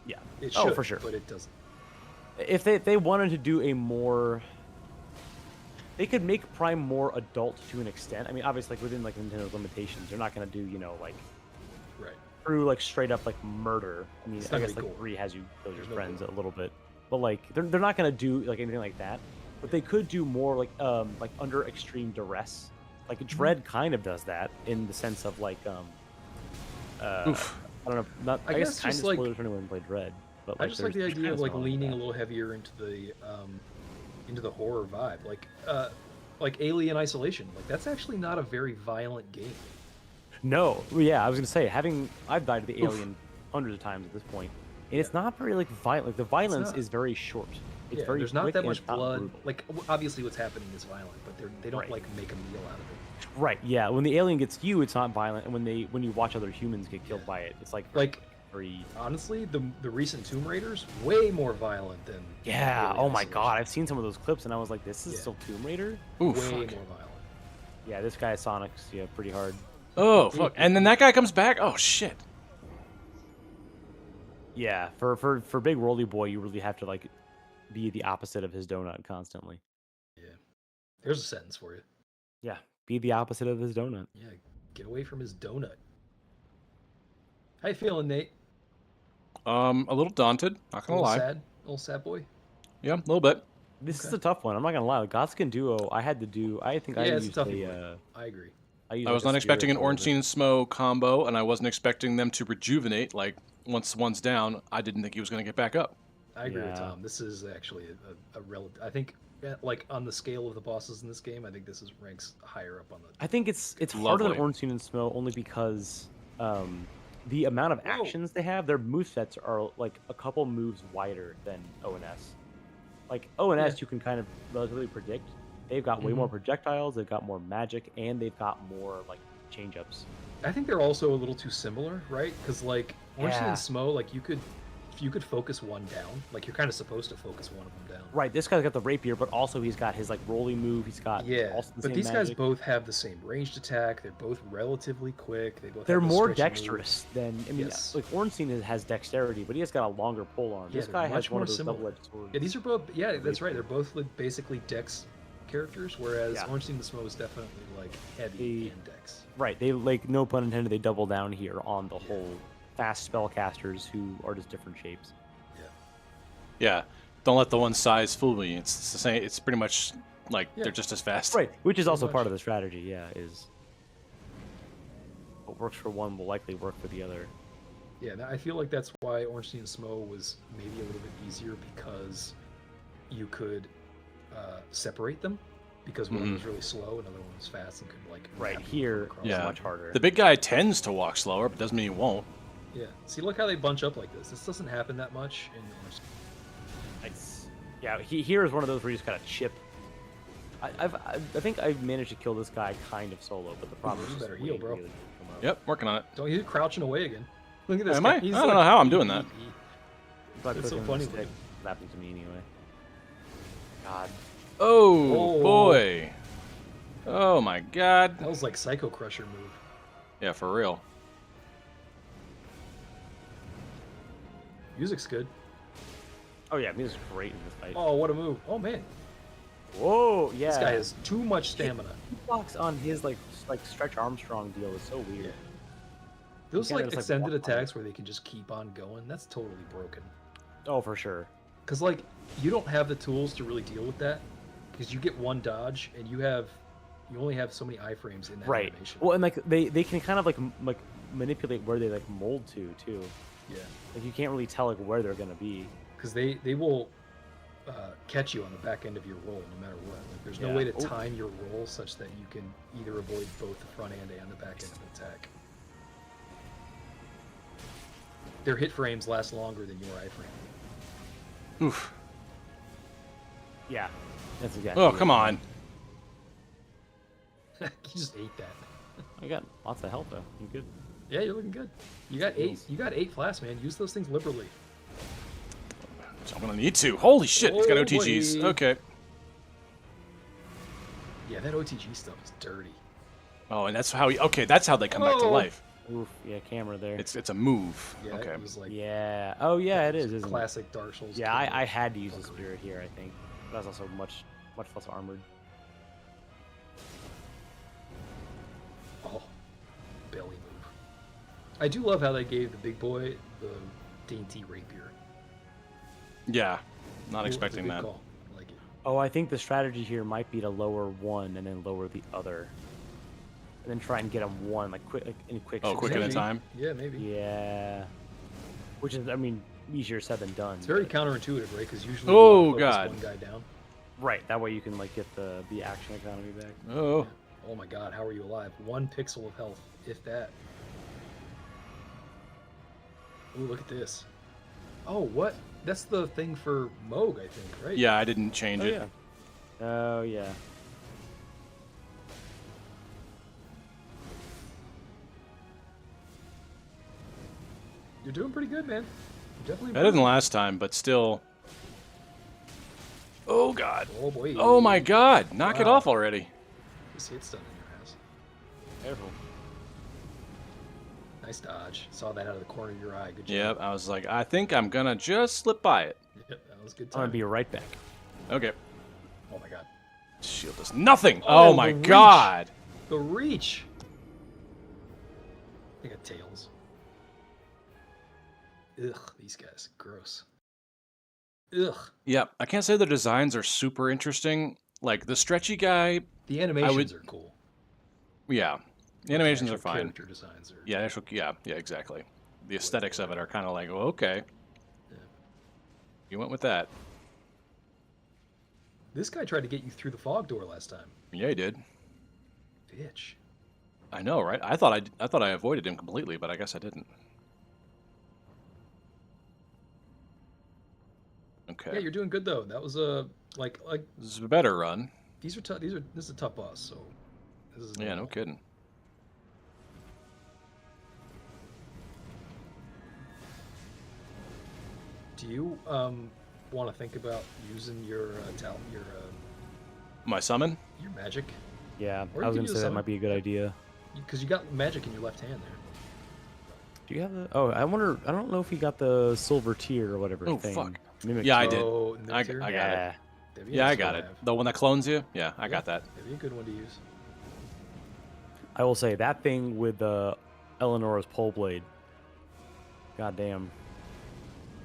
Yeah. It Oh, should, for sure. but it doesn't. If they wanted to do a more, they could make Prime more adult to an extent. I mean, obviously, like within like Nintendo's limitations, they're not gonna do like Right. through like straight up like murder. I mean, It's I not guess gonna like be gore. 3 has you kill your There's no friends gore. a little bit, but like they're not gonna do like anything like that. But they could do more like under extreme duress. Like Mm-hmm. Dread kind of does that in the sense of like Oof. I don't know, not I I guess guess kind of just, like- spoilers for anyone who played Dread. But I like just like the there's idea kind of like something leaning a that. little heavier into the horror vibe, like Alien Isolation. Like that's actually not a very violent game. No, well, yeah, I was gonna say I've died to the Oof. alien hundreds of times at this point, and it's not very like violent. Like, the violence not. is very short. It's Yeah, very there's not quick that and much it's not blood. brutal. Like obviously what's happening is violent, but they don't Right. like make a meal out of it. Right? Yeah. When the alien gets you, it's not violent, and when you watch other humans get killed by it, it's like Like very. honestly, the recent Tomb Raiders way more violent than Yeah. Alien Oh my Isolation. god! I've seen some of those clips, and I was like, this is Yeah. still Tomb Raider. Ooh, way fuck. more violent. Yeah, this guy Sonic's pretty hard. Oh, fuck. And then that guy comes back? Oh, shit. Yeah. For big Roly Boy, you really have to like be the opposite of his donut constantly. Yeah, there's a sentence for you. Yeah. Be the opposite of his donut. Yeah, get away from his donut. How you feeling, Nate? A little daunted. Not A gonna little lie. sad, little sad boy. Yeah, a little bit. This is Okay. a tough one. I'm not gonna lie. The Godskin Duo, I had to do. I think I Yeah, it's a used toughie a. I agree. I, used I was like a not expecting an spirit or whatever. Ornstein and Smo combo, and I wasn't expecting them to rejuvenate. Like, once one's down, I didn't think he was gonna get back up. I agree with Yeah. Tom. This is actually a relative. I think, like on the scale of the bosses in this game, I think this is ranks higher up on the. I think it's harder Lovely. than Ornstein and Smo only because the amount of Whoa. actions they have, their movesets are like a couple moves wider than ONS. Like ONS, Yeah. you can kind of relatively predict. They've got way more projectiles, they've got more magic, and they've got more like change ups. I think they're also a little too similar, right? Because like Ornstein Yeah. and Smo, like if you could focus one down, like you're kind of supposed to focus one of them down. Right, this guy's got the rapier, but also he's got his like rolling move. He's got Yeah, also the but same these guys magic. both have the same ranged attack. They're both relatively quick. They both They're have the more stretchy dexterous moves. than I mean, Yes. like Ornstein has dexterity, but he has got a longer pole arm. Yeah, This they're guy much has one more of those similar. double-edged swords. Yeah, these are both. Yeah, that's right. rapier. They're both like basically dex characters, whereas Yeah. Ornstein the Smo is definitely like heavy and dex. Right, they like no pun intended. They double down here on the whole fast spellcasters who are just different shapes. Yeah. Don't let the one size fool me. It's the same. It's pretty much like Yeah. they're just as fast. Right, which is Pretty also part much. of the strategy. Yeah, is what works for one will likely work for the other. Yeah, I feel like that's why Ornstein and Smo was maybe a little bit easier because you could separate them because one was really slow, another one was fast and could like Right, map you here across. Yeah. much harder. The big guy tends to walk slower, but doesn't mean he won't. Yeah. See, look how they bunch up like this. This doesn't happen that much in Ornstein. Nice. Yeah, here is one of those where you just gotta chip. I think I've managed to kill this guy kind of solo, but the problem you is just better heal, waiting bro. for you to come up. Yep, working on it. Don't you crouching away again? Look at this Am guy. I? He's I don't know how I'm doing that. But It's so clicking funny the stick looking. is happening to me anyway. God. Oh, Oh. boy. Oh my god. That was like Psycho Crusher move. Yeah, for real. Music's good. Oh yeah, music's great in this fight. Oh, what a move. Oh man, Whoa, yeah. this guy has too much stamina. Hitbox on his like Stretch Armstrong deal is so weird. Yeah. Those kinda like just, like, extended walk on it. attacks where they can just keep on going, that's totally broken. Oh, for sure. Because like you don't have the tools to really deal with that. Because you get one dodge and you only have so many iframes in that Right. animation. Well, and like they can kind of like manipulate where they like mold to too. Yeah. Like you can't really tell like where they're gonna be. Because they will catch you on the back end of your roll no matter what. Like, there's no Yeah. way to Oh. time your roll such that you can either avoid both the front end and the back end of the attack. Their hit frames last longer than your iframe. Oof. Yeah. That's exactly. Oh, it. come on. You just ate that. I got lots of health though. You good? Yeah, you're looking good. You got eight. You got 8 flasks, man. Use those things liberally. I'm gonna need to. Holy shit, he's got Oh, OTGs. boy. Okay. Yeah, that OTG stuff is dirty. Oh, and that's how that's how they come back to Oh. life. Oof. Yeah, camera there. It's a move. Yeah, Okay. it was like Yeah. Oh yeah, it is. Isn't it? classic Dark Souls. Yeah, killer I had to use the fuckery. spirit here. I think. But I was also much less armored. Oh, belly move. I do love how they gave the big boy the dainty rapier. Yeah. Not Cool, expecting it's a that. good call. I like it. Oh, I think the strategy here might be to lower one and then lower the other, and then try and get them one like in quick. Oh, quick at a Maybe. time. Yeah, maybe. Yeah. Which is, I mean, easier said than done. It's very but- counterintuitive, right? Because usually Oh, you wanna focus God. one guy down. Right. That way you can like get the action economy back. Oh. Oh my God, how are you alive? 1 pixel of health, if that. Ooh, look at this. Oh, what? That's the thing for Moog, I think, right? Yeah, I didn't change Oh it. yeah. Oh yeah. You're doing pretty good, man. You're definitely Better than improving. last time, but still. Oh god. Oh boy. Oh my god. Knock it Wow. off already. This hit's done in your ass. Careful. Nice dodge. Saw that out of the corner of your eye. Good job. Yep, I was like, I think I'm gonna just slip by it. Yep, that was good I'm gonna time. be right back. Okay. Oh my God. Shield does nothing. Oh, Oh, my the reach. god. The reach. They got tails. Ugh, these guys. Gross. Ugh. Yep, I can't say the designs are super interesting. Like the stretchy guy, The animations are cool. yeah. The animations actual are fine. Character designs are. Yeah, yeah, exactly. The aesthetics of it are kind of like, oh, okay. Yeah. You went with that. This guy tried to get you through the fog door last time. Yeah, he did. Bitch. I know, right? I thought I avoided him completely, but I guess I didn't. Okay. Yeah, you're doing good though. That was like This is a better run. these are tough. This is a tough boss. So this is Yeah, no normal. kidding. Do you want to think about using your talent, My summon? your magic? Yeah, Or I you was can gonna use say that summon. might be a good idea. Because you got magic in your left hand there. Do you have the? Oh, I wonder. I don't know if you got the silver tier or whatever Oh, thing. fuck. Mimic Yeah, I tier. did. Oh, Mimic I got it. Yeah. That'd be a Yeah, I nice got one to it. have. The one that clones you? Yeah, I Yeah, got that. That'd be a good one to use. I will say that thing with Eleanor's pole blade. God damn.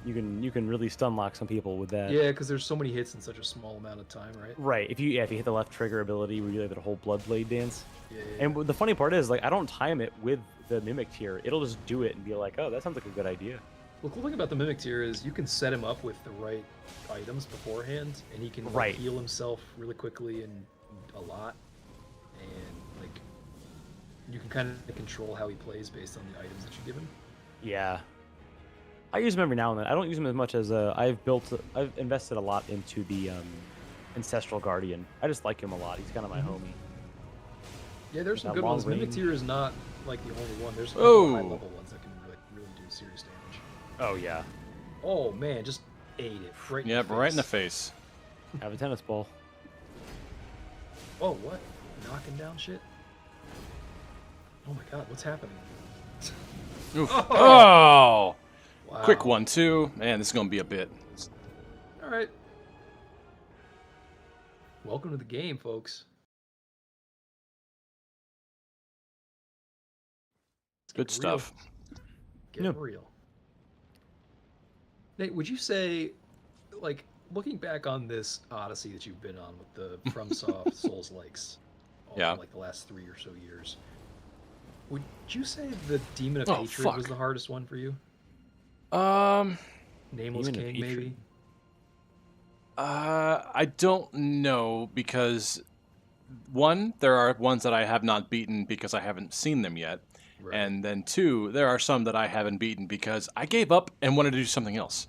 You can really stun lock some people with that. Yeah, because there's so many hits in such a small amount of time, right? Right. If you hit the left trigger ability where you have the whole blood blade dance. Yeah. And the funny part is, like, I don't time it with the mimic tier. It'll just do it and be like, oh, that sounds like a good idea. The cool thing about the Mimic tier is you can set him up with the right items beforehand, and he can like, Right. heal himself really quickly and a lot. And like, you can kind of control how he plays based on the items that you give him. Yeah. I use him every now and then. I don't use him as much as I've invested a lot into the Ancestral Guardian. I just like him a lot. He's kind of my homie. Yeah, there's some That good long ones. Mimic range. tier is not like the only one. There's some Oh. high level ones that can really do serious damage. Oh yeah. Oh man, just ate it right. Yep, in the right in the face. face. Have a tennis ball. Oh what? Knocking down shit. Oh my god, what's happening? Oof. Oh! Oh! Wow. Quick one, too. Man, this is going to be a bit. All right. Welcome to the game, folks. It's Good getting real. stuff. Getting Yeah. real. Nate, would you say, like, looking back on this odyssey that you've been on with the FromSoft Souls likes, Yeah. like the last 3 or so years, would you say the Demon of Oh, Hatred was fuck. the hardest one for you? Nameless Demon of King, Hatred. maybe. I don't know because one, there are ones that I have not beaten because I haven't seen them yet. Right. And then two, there are some that I haven't beaten because I gave up and wanted to do something else.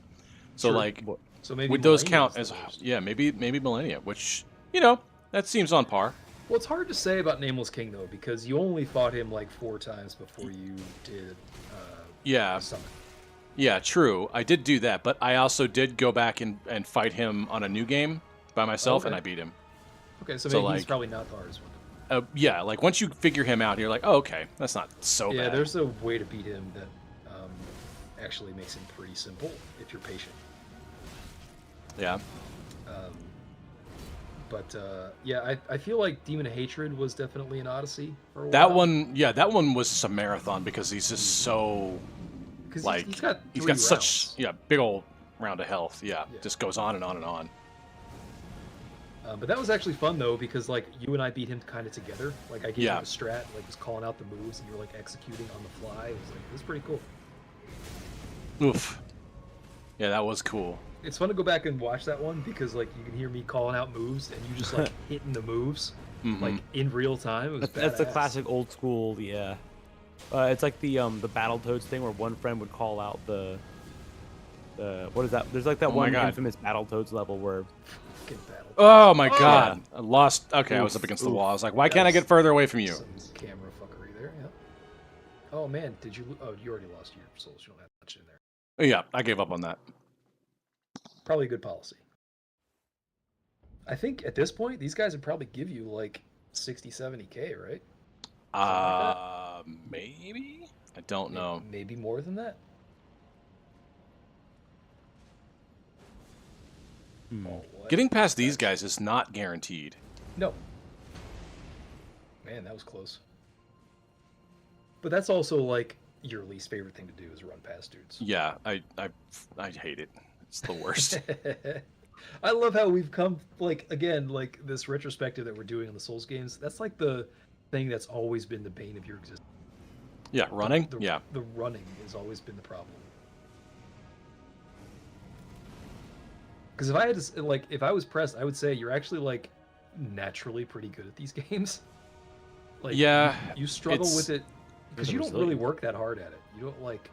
So True. like, So maybe would those Millennia count is as the worst. yeah, maybe Millennia, which that seems on par. Well, it's hard to say about Nameless King though, because you only fought him like 4 times before you did Yeah, the summon. yeah, true. I did do that, but I also did go back and fight him on a new game by myself, and Okay. I beat him. Okay, so So, maybe he's like- probably not the hardest one. Yeah, like once you figure him out, you're like, oh, okay, that's not so Yeah, bad. there's a way to beat him that actually makes him pretty simple if you're patient. Yeah. Yeah, I feel like Demon of Hatred was definitely an odyssey for a while. That one was just a marathon because he's just so 'Cause like he's got he's 3 got such rounds. big old round of health. Yeah, Yeah. just goes on and on and on. But that was actually fun though because like you and I beat him kind of together. Like I gave Yeah. him a strat, like was calling out the moves, and you were like executing on the fly. It was pretty cool. Oof. Yeah, that was cool. It's fun to go back and watch that one because like you can hear me calling out moves and you just like hitting the moves Mhm. like in real time. It was That's the badass. classic old school. Yeah. It's like the Battletoads thing where one friend would call out the what is that? There's like that Oh my one God. infamous Battletoads level where Fucking battle. Oh my Oh. god, I lost. Okay, I was Oof, up against the oof. wall. I was like, why That can't I was get further away from you? Some camera fuckery there. Yeah. Oh man, did you? Oh, you already lost your souls. You don't have much in there. Yeah, I gave up on that. Probably a good policy. I think at this point, these guys would probably give you like 60, 70K, right? Maybe. I don't know. Maybe more than that. Oh, what? Getting past these guys is not guaranteed. No. Man, that was close. But that's also like your least favorite thing to do is run past dudes. Yeah, I hate it. It's the worst. I love how we've come like again like this retrospective that we're doing on the Souls games. That's like the thing that's always been the bane of your existence. Yeah, running. The, Yeah. the running has always been the problem. Because if I had to like if I was pressed, I would say you're actually like naturally pretty good at these games. Like Yeah, you struggle it's- with it because You're you don't really resilient. work that hard at it. You don't like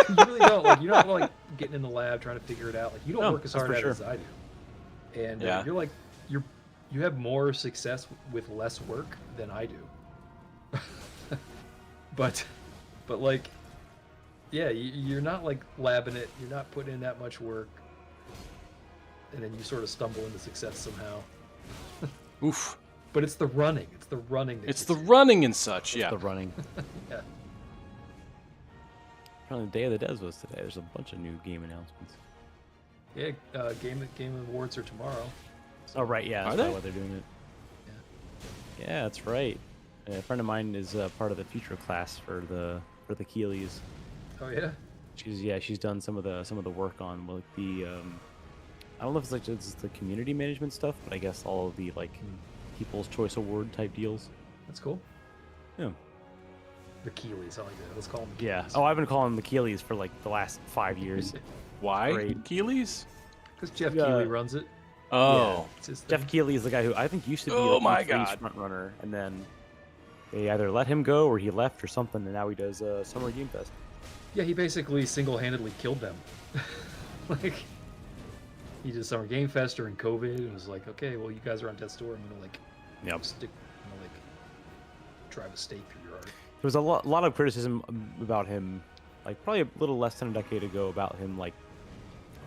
you really don't like you're not like getting in the lab trying to figure it out. Like you don't No, work as that's hard for at sure. it as I do. And Yeah. you're like you have more success with less work than I do. but like Yeah, you're not like labbing it. You're not putting in that much work, and then you sort of stumble into success somehow. Oof. But it's the running. It's the running. That It's gets the you. running and such. It's Yeah. the running. Yeah. Apparently, the Day of the Devs was today. There's a bunch of new game announcements. Yeah. Game Awards are tomorrow. Oh right, yeah, that's Are probably they? why they're doing it. Yeah. Yeah, that's right. A friend of mine is part of the future class for the Keeleys. Oh yeah. She's done some of the work on like the I don't know if it's like just the community management stuff, but I guess all of the like People's Choice Award type deals. That's cool. Yeah. The Keeleys, I like that. Let's call them. Yeah. Oh, I've been calling them the Keeleys for like the last 5 years. Why? Great. Keeley's? Because Jeff Yeah. Keighley runs it. Oh. It's his thing. Jeff Keighley is the guy who I think used to be Oh like my E3's God. front runner, and then they either let him go or he left or something, and now he does Summer Game Fest. Yeah, he basically single-handedly killed them. Like, he did Summer Game Fest during COVID and was like, okay, well, you guys are on death's door. I'm gonna like Yep. drive a stake through your heart. There was a lot of criticism about him, like probably a little less than a decade ago, about him. Like,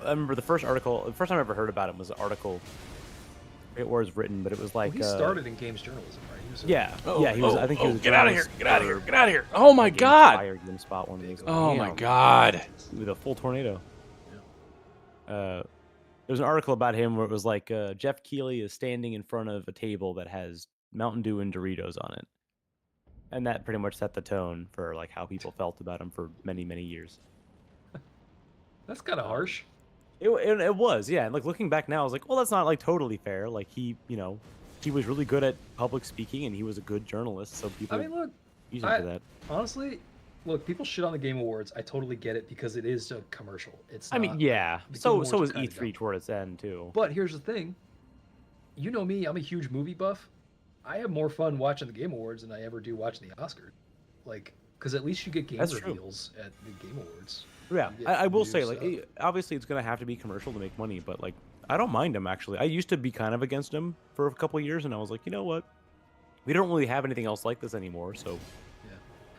I remember the first time I ever heard about him was an article. I forget where it was written, but it was like Well, he started in games journalism, right? He was a, yeah, Oh, yeah. He was. oh, I think he oh, was. A get out of here! journalist Get out of here! for Get out of here! Oh my God! GameSpot one of these. Oh my Damn. God! With a full tornado. There was an article about him where it was like Jeff Keighley is standing in front of a table that has Mountain Dew and Doritos on it, and that pretty much set the tone for like how people felt about him for many years. That's kind of harsh. It was, yeah. And like looking back now, I was like, well, that's not like totally fair. Like he was really good at public speaking, and he was a good journalist, so people I mean, look, use him for that. honestly, look, people shit on the Game Awards. I totally get it because it is a commercial. It's. I mean, not- yeah. the Game So Awards are was kinda E3 dumb. toward its end too. But here's the thing. You know me, I'm a huge movie buff. I have more fun watching the Game Awards than I ever do watching the Oscars. Like, because at least you get game That's true. reveals at the Game Awards. Yeah, You get I will new say, like, stuff. obviously it's gonna have to be commercial to make money, but like, I don't mind him actually. I used to be kind of against him for a couple of years, and I was like, you know what? We don't really have anything else like this anymore, so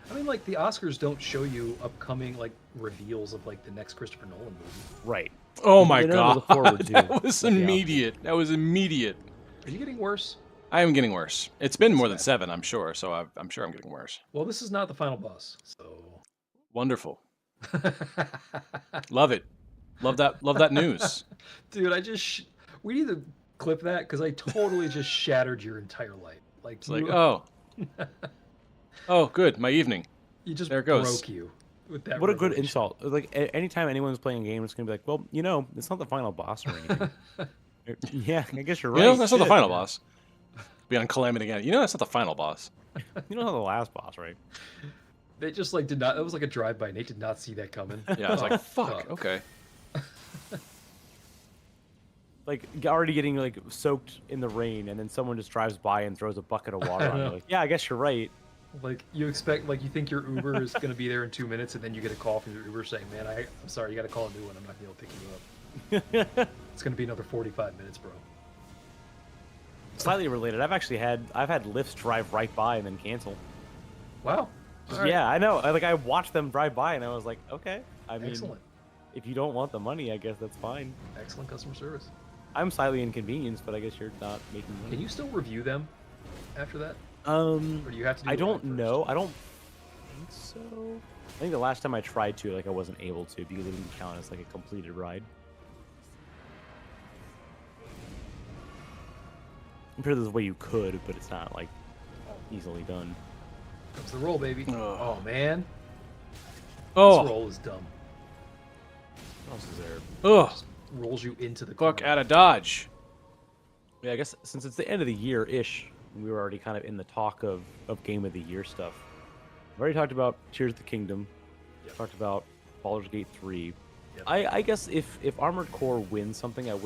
I mean, like, the Oscars don't show you upcoming, like, reveals of, like, the next Christopher Nolan movie. right. Oh my They know to God! look forward to, That was but yeah. immediate. That was immediate. Are you getting worse? I am getting worse. It's been more than bad. 7, I'm sure. So I'm sure I'm getting worse. Well, this is not the final boss, so. Wonderful. Love it. Love that. Love that news. Dude, we need to clip that because I totally just shattered your entire life. Like, It's like, oh, oh, good. My evening. you just there it goes. broke you with that. What a good revelation. insult! Like anytime anyone's playing a game, it's gonna be like, well, it's not the final boss or anything. Yeah, I guess you're right. You know, that's not the Shit. final boss. Be on Calamity again. You know, that's not the final boss. You know how the last boss, right? They just like did not. It was like a drive-by. Nate did not see that coming. Yeah, I was Oh, like, fuck. Okay. Like already getting like soaked in the rain, and then someone just drives by and throws a bucket of water on you. know. Like, yeah, I guess you're right. Like you expect, like you think your Uber is gonna be there in 2 minutes, and then you get a call from your Uber saying, "Man, I'm sorry, you got to call a new one. I'm not gonna be able to pick you up. It's gonna be another 45 minutes, bro." Slightly related. I've had lifts drive right by and then cancel. Wow. All right. Yeah, I know. I watched them drive by, and I was like, okay. I mean, Excellent. if you don't want the money, I guess that's fine. Excellent customer service. I'm slightly inconvenienced, but I guess you're not making money. Can you still review them after that, Or or do you have to? Do I it don't right first? know. I don't think so. I think the last time I tried to, like, I wasn't able to because it didn't count as like a completed ride. I'm sure there's a way you could, but it's not like easily done. Comes the roll, baby. Ugh. Oh man, this Oh, roll is dumb. What else is there? oh, Rolls you into the fuck corner. out of Dodge. Yeah, I guess since it's the end of the year-ish, we were already kind of in the talk of Game of the Year stuff. I've already talked about Tears of the Kingdom. Yep. Talked about Baldur's Gate 3. Yep. I guess if Armored Core wins something, I'd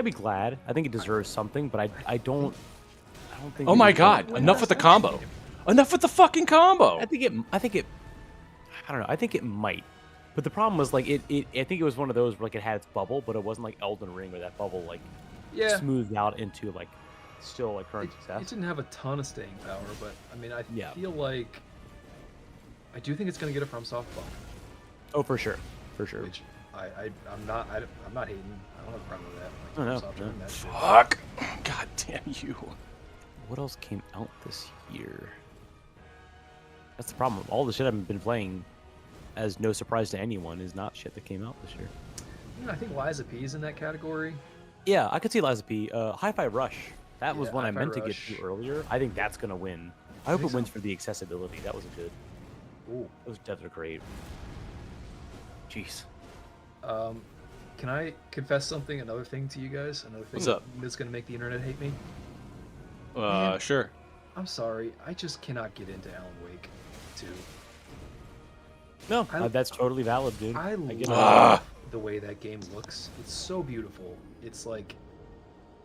be glad. I think it deserves something, but I don't think. Oh it my deserves- God! Win Enough Best with the Action combo. Game. Enough with the fucking combo. I think it. I don't know. I think it might. But the problem was like I think it was one of those where like it had its bubble, but it wasn't like Elden Ring where that bubble like Yeah. smoothed out into like still like current It success. didn't have a ton of staying power, but I mean, I Yeah. feel like I do think it's going to get a FromSoft bump, Oh, for sure, for sure. which I'm not hating. I don't have a problem with that. Oh, no, FromSoft no. doing that shit. Fuck! God damn you! What else came out this year? That's the problem. All the shit I've been playing, as no surprise to anyone, is not shit that came out this year. You know, I think Liza P is in that category. Yeah, I could see Liza P. Hi-Fi Rush. That was Yeah, one I Hi-Fi meant to get Rush. to earlier. I think that's gonna win. I hope think it wins so. for the accessibility. That was a good. Ooh. Those devs are great. Jeez. Can I confess something? Another thing to you guys. Another thing What's up? that's going to make the internet hate me. Man. Sure. I'm sorry. I just cannot get into Alan Wake 2. No, I- that's totally valid, dude. I get it. love the way that game looks. It's so beautiful. It's like,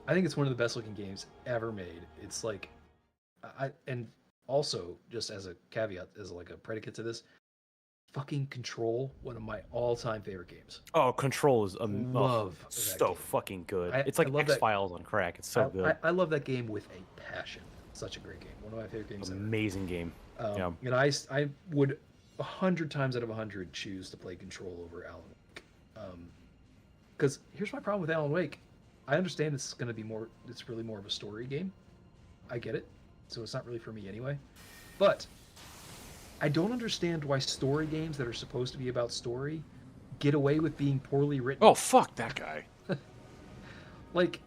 I think it's one of the best looking games ever made. It's like, and also just as a caveat, as like a predicate to this, fucking Control, one of my all-time favorite games. Oh, Control is Love that so game. fucking good. I- it's I like love that- X-Files on crack. It's so good. I love that game with a passion. Such a great game. One of my favorite games ever. Amazing game. Yeah. And I would 100 times out of 100 choose to play Control over Alan Wake. Because here's my problem with Alan Wake. I understand it's going to be more. It's really more of a story game. I get it. So it's not really for me anyway. But I don't understand why story games that are supposed to be about story get away with being poorly written. Oh fuck that guy! Like,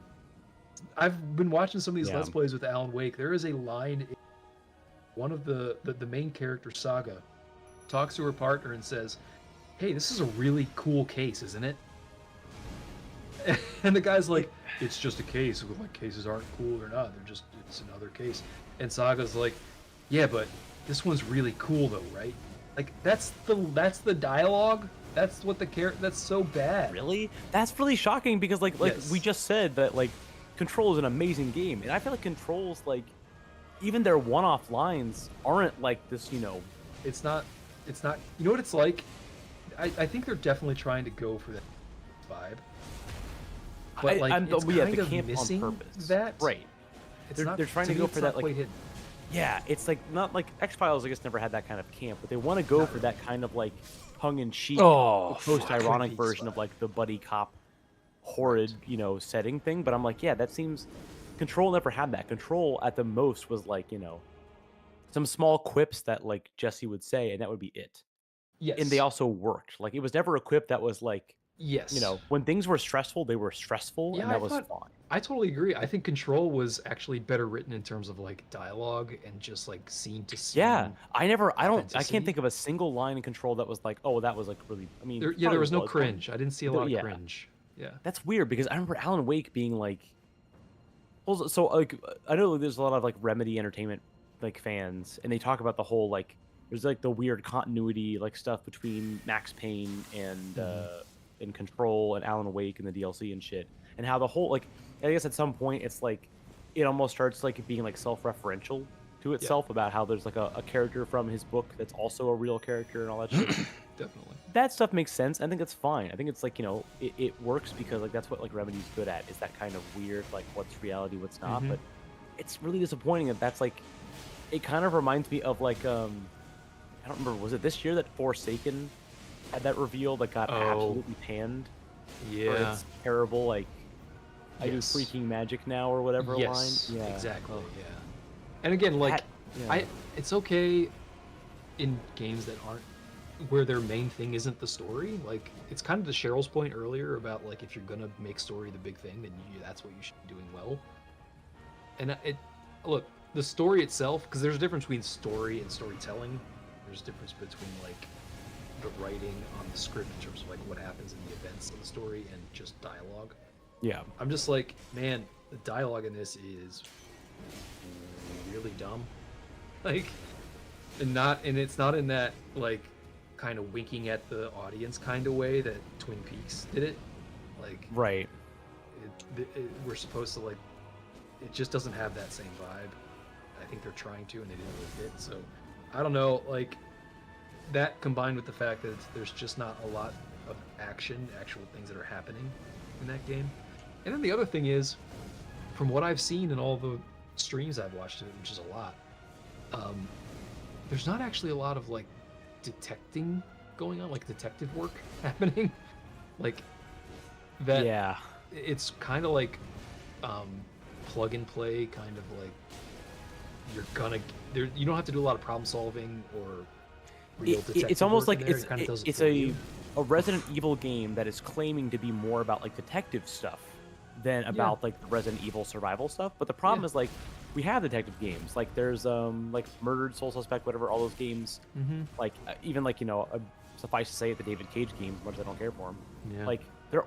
I've been watching some of these Yeah. Let's Plays with Alan Wake. There is a line in one of the main character, Saga, talks to her partner and says, "Hey, this is a really cool case, isn't it?" And the guy's like, "It's just a case. Like, cases aren't cool or not. It's another case." And Saga's like, "Yeah, but this one's really cool though, right?" Like, that's the dialogue. That's what that's so bad. Really? That's really shocking because like Yes. we just said that like Control is an amazing game, and I feel like Control's like even their one-off lines aren't like this, It's not. You know what it's like? I think they're definitely trying to go for that vibe. But like, it's yeah, kind the of camp missing on purpose. that. Right. It's They're- not, they're trying to me, go it's for not that, like- quite hidden. Yeah, it's like not like X-Files I guess never had that kind of camp, but they want to go for that kind of like tongue-in-cheek Oh, post-ironic Twin Peaks version of like the buddy cop horrid, setting thing, but I'm like, yeah, that seems Control never had that. Control at the most was like, some small quips that like Jesse would say and that would be it. Yes. And they also worked. Like it was never a quip that was like, Yes. when things were stressful, they were stressful Yeah, and I that was thought- fine. I totally agree. I think Control was actually better written in terms of like dialogue and just like scene to scene. Yeah, I can't authenticity. think of a single line in Control that was like, oh, that was like really. I mean, There probably was no but cringe. I didn't see a lot of Yeah. cringe. Yeah. That's weird because I remember Alan Wake being like, so like I know there's a lot of like Remedy Entertainment like fans, and they talk about the whole like there's like the weird continuity like stuff between Max Payne and Control and Alan Wake and the DLC and shit, and how the whole like I guess at some point it's like it almost starts like being like self-referential to itself about how there's like a character from his book that's also a real character and all that shit. Definitely. That stuff makes sense. I think it's fine. I think it's like it works because like that's what like Remedy's good at is that kind of weird like what's reality, what's not. But it's really disappointing that that's like it kind of reminds me of like I don't remember, was it this year that Forsaken had that reveal that got absolutely panned for Yeah. its terrible like I do Yes. freaking magic now or whatever Yes. line. Yeah. Exactly. Oh, Yeah. And again, like that- yeah. it's okay in games that aren't where their main thing isn't the story. Like it's kind of to Cheryl's point earlier about like if you're gonna make story the big thing, then that's what you should be doing well. And look, the story itself, because there's a difference between story and storytelling. There's a difference between like the writing on the script in terms of like what happens in the events of the story and just dialogue. Yeah. I'm just like, man, the dialogue in this is really dumb. Like, and it's not in that like kind of winking at the audience kind of way that Twin Peaks did it. Like, Right. we're supposed to like, it just doesn't have that same vibe. I think they're trying to, and they didn't really hit. So, I don't know, like that combined with the fact that there's just not a lot of actual things that are happening in that game. And then the other thing is, from what I've seen in all the streams I've watched, which is a lot, there's not actually a lot of like detecting going on, like detective work happening, like that. Yeah. It's kind of like plug and play, kind of like you're gonna there. You don't have to do a lot of problem solving or real detective It's almost work in like there. It kind of does it it's for you. a Resident Evil game that is claiming to be more about like detective stuff than about like the Resident Evil survival stuff. But the problem is like we have detective games. Like there's like Murdered Soul Suspect, whatever, all those games. Mm-hmm. Like even like suffice to say the David Cage games, as much as I don't care for him. Yeah. Like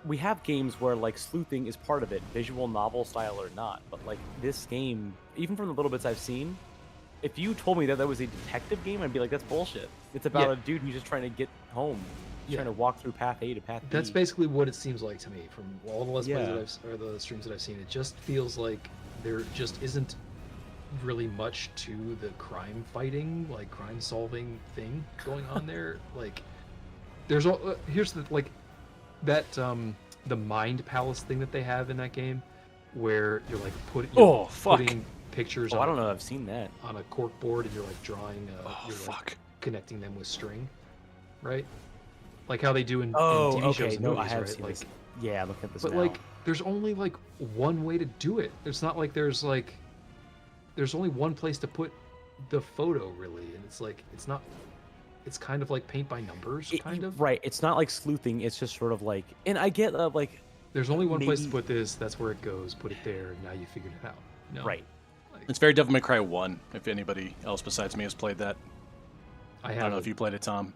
we have games where like sleuthing is part of it, visual novel style or not. But like this game, even from the little bits I've seen, if you told me that was a detective game, I'd be like, that's bullshit. It's about a dude who's just trying to get home. He's trying to walk through path A to path B. That's basically what it seems like to me from all the let's plays Yeah. that or the streams that I've seen. It just feels like there just isn't really much to the crime fighting, like crime solving thing going on there. Like there's all here's the like that the mind palace thing that they have in that game where you're like putting pictures Oh, on I don't know. I've seen that. on a cork board and you're like drawing like connecting them with string, right? Like how they do in TV shows and movies, I have right? seen Like this. Yeah, look at this but now. like there's only like one way to do it. There's not like there's only one place to put the photo really, and it's like it's kind of like paint by numbers kind of. Right. It's not like sleuthing. It's just sort of like, and I get like There's only one place to maybe- put this. That's where it goes. Put it there. And now you figured it out. No. right. It's very Devil May Cry 1, if anybody else besides me has played that. I I don't know if you played it, Tom.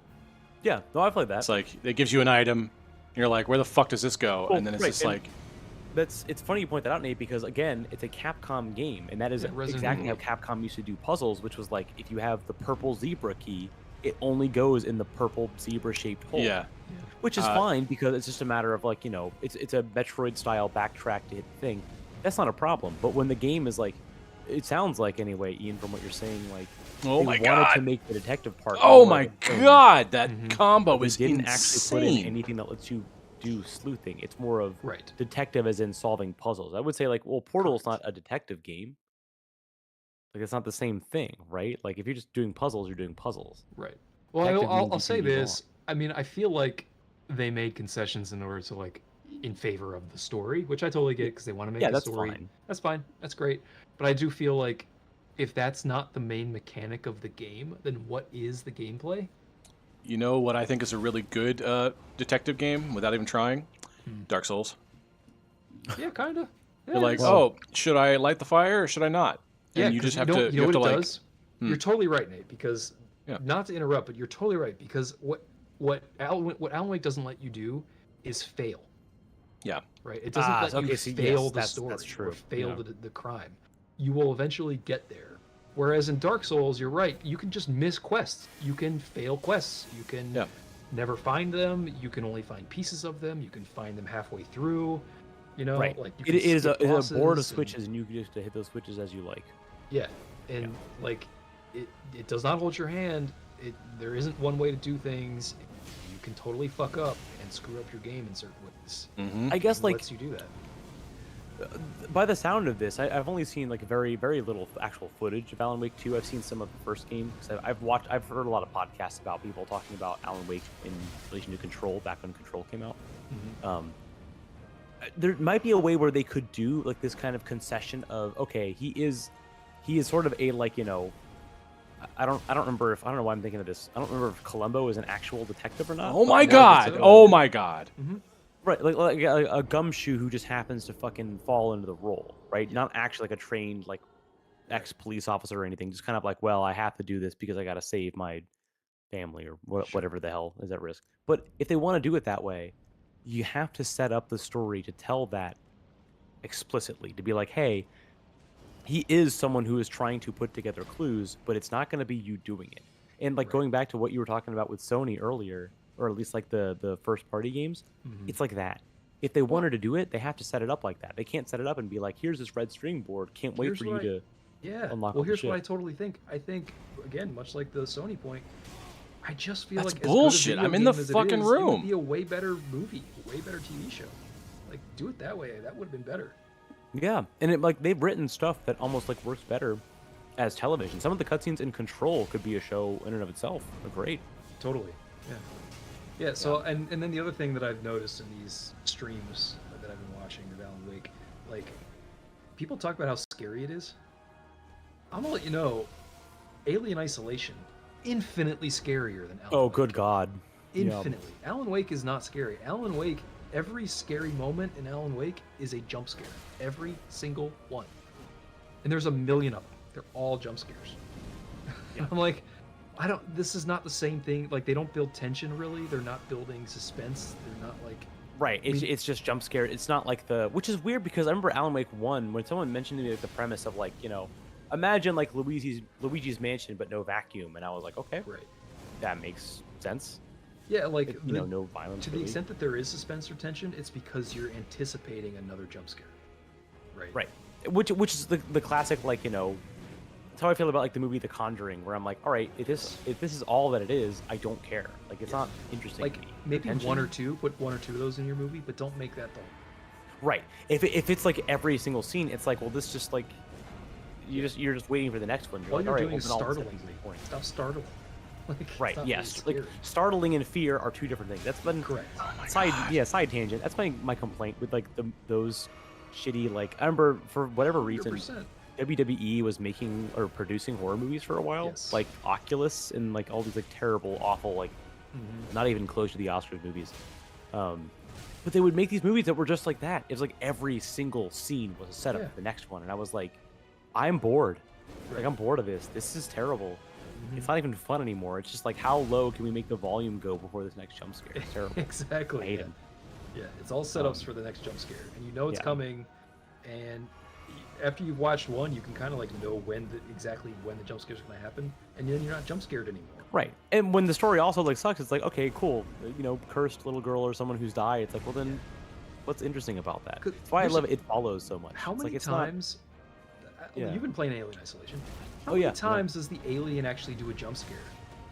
Yeah. No, I played that. It's like, it gives you an item, and you're like, where the fuck does this go? Well, And then it's right, just and- like, It's funny you point that out, Nate, because again, it's a Capcom game, and that is Yeah, Resident exactly how Evil. Capcom used to do puzzles, which was like if you have the purple zebra key, it only goes in the purple zebra-shaped hole. yeah. Which is fine because it's just a matter of like it's a Metroid style backtrack to hit the thing. That's not a problem. But when the game is like, it sounds like anyway, Ian, from what you're saying, like Oh they my wanted god. to make the detective part. Oh more my of a thing, god, that Mhm. combo but is they didn't insane. actually put in anything that lets you do sleuthing. It's more of Right. detective as in solving puzzles. I would say like, well, Portal's Correct. not a detective game. Like it's not the same thing, right? Like if you're just doing puzzles, you're doing puzzles. Right. Well, Detective means I'll you say can be wrong. this. I mean, I feel like they made concessions in order to like in favor of the story, which I totally get because they want to make Yeah, the that's story. fine. That's fine. That's great. But I do feel like if that's not the main mechanic of the game, then what is the gameplay? You know what I think is a really good detective game without even trying? Hmm. Dark Souls. Yeah, kind of. Yeah, You're like, it's- oh, should I light the fire or should I not? yeah, And you 'cause just have know, to, you know have what to it like, does? You're totally right, Nate. Because Yeah. not to interrupt, but you're totally right. Because what Alan Wake doesn't let you do is fail. yeah. Right? It doesn't let you okay, so fail yes, the that's story true. or fail Yeah. the crime. You will eventually get there. Whereas in Dark Souls, you're right. You can just miss quests. You can fail quests. You can Yeah. never find them. You can only find pieces of them. You can find them halfway through. You know, Right. like you It can is skip a board of bosses and- switches, and you can just hit those switches as you like. Yeah, and like it does not hold your hand. There isn't one way to do things. You can totally fuck up and screw up your game in certain ways. Mm-hmm. I guess It like lets you do that. by the sound of this, I've only seen like very little actual footage of Alan Wake 2. I've seen some of the first game because I've heard a lot of podcasts about people talking about Alan Wake in relation to Control back when Control came out. Mhm. There might be a way where they could do like this kind of concession of okay, he is sort of a like I don't remember if I don't know why I'm thinking of this. I don't remember if Columbo is an actual detective or not. Oh my no, god. it's a- Oh my god. Right, like a gumshoe who just happens to fucking fall into the role, right? Not actually like a trained like ex-police officer or anything. Just kind of like, well, I have to do this because I got to save my family or whatever the hell is at risk. But if they want to do it that way, you have to set up the story to tell that explicitly. To be like, hey, he is someone who is trying to put together clues, but it's not going to be you doing it. And like Right. going back to what you were talking about with Sony earlier, or at least like the first party games, Mhm. it's like that. If they wanted to do it, they have to set it up like that. They can't set it up and be like, "Here's this red string board. Can't wait Here's for you what I- to." Yeah. Unlock Well, all the here's what I shit. totally think. I think again, much like the Sony point, I just feel That's like as good a bullshit. video I'm in the game as it fucking is, It room. would be a way better movie, a way better TV show. Like do it that way. That would have been better. Yeah, and it like they've written stuff that almost like works better as television. Some of the cutscenes in Control could be a show in and of itself. They're great. Totally. Yeah. Yeah. So and then the other thing that I've noticed in these streams that I've been watching of Alan Wake, like people talk about how scary it is. I'm gonna let you know, Alien Isolation, infinitely scarier than Alan Oh, Wake. good God. Yeah. Infinitely. Alan Wake is not scary. Alan Wake, every scary moment in Alan Wake is a jump scare. Every single one. And there's a million of them. They're all jump scares. Yeah. I'm like, this is not the same thing. Like, they don't build tension really. They're not building suspense. They're not like. Right, it's just jump scare. It's not like which is weird because I remember Alan Wake 1 when someone mentioned to me like, the premise of like, imagine like Luigi's Mansion but no vacuum, and I was like, okay, Right. that makes sense. Yeah, like No violence. to the really. extent that there is suspense or tension, it's because you're anticipating another jump scare. Right. Right, which is the classic like that's how I feel about like the movie The Conjuring, where I'm like, all right, if this is all that it is, I don't care. Like it's not interesting. Like to me. maybe Attention- put one or two of those in your movie, but don't make that the. Right. If it's like every single scene, it's like, well, this just like you're just waiting for the next one. All like, you're all right, doing is open all the startling settings me. at point. Stop startling. Like, Right. stop Yes. being Like scary. startling and fear are two different things. That's been Correct. side tangent. That's my complaint with like those shitty like I remember for whatever reason 100%. WWE was making or producing horror movies for a while, Yes. like Oculus and like all these like terrible, awful like not even close to the Oscars movies. But they would make these movies that were just like that. It was like every single scene was a setup Yeah. for the next one, and I was like, I'm bored. Right. Like I'm bored of this. This is terrible. It's not even fun anymore. It's just like how low can we make the volume go before this next jump scare? It's terrible. Exactly. I hate yeah. him. Yeah, it's all setups for the next jump scare, and you know it's yeah. coming. And after you've watched one, you can kind of like know exactly when the jump scare's going to happen, and then you're not jump scared anymore. Right. And when the story also like sucks, it's like, okay, cool. Cursed little girl or someone who's died. It's like, well then, what's interesting about that? 'Cause That's why I here's love the- it. It follows so much. How It's many like, it's times? Yeah. You've been playing Alien Isolation. How Oh, many yeah, yeah. times does the alien actually do a jump scare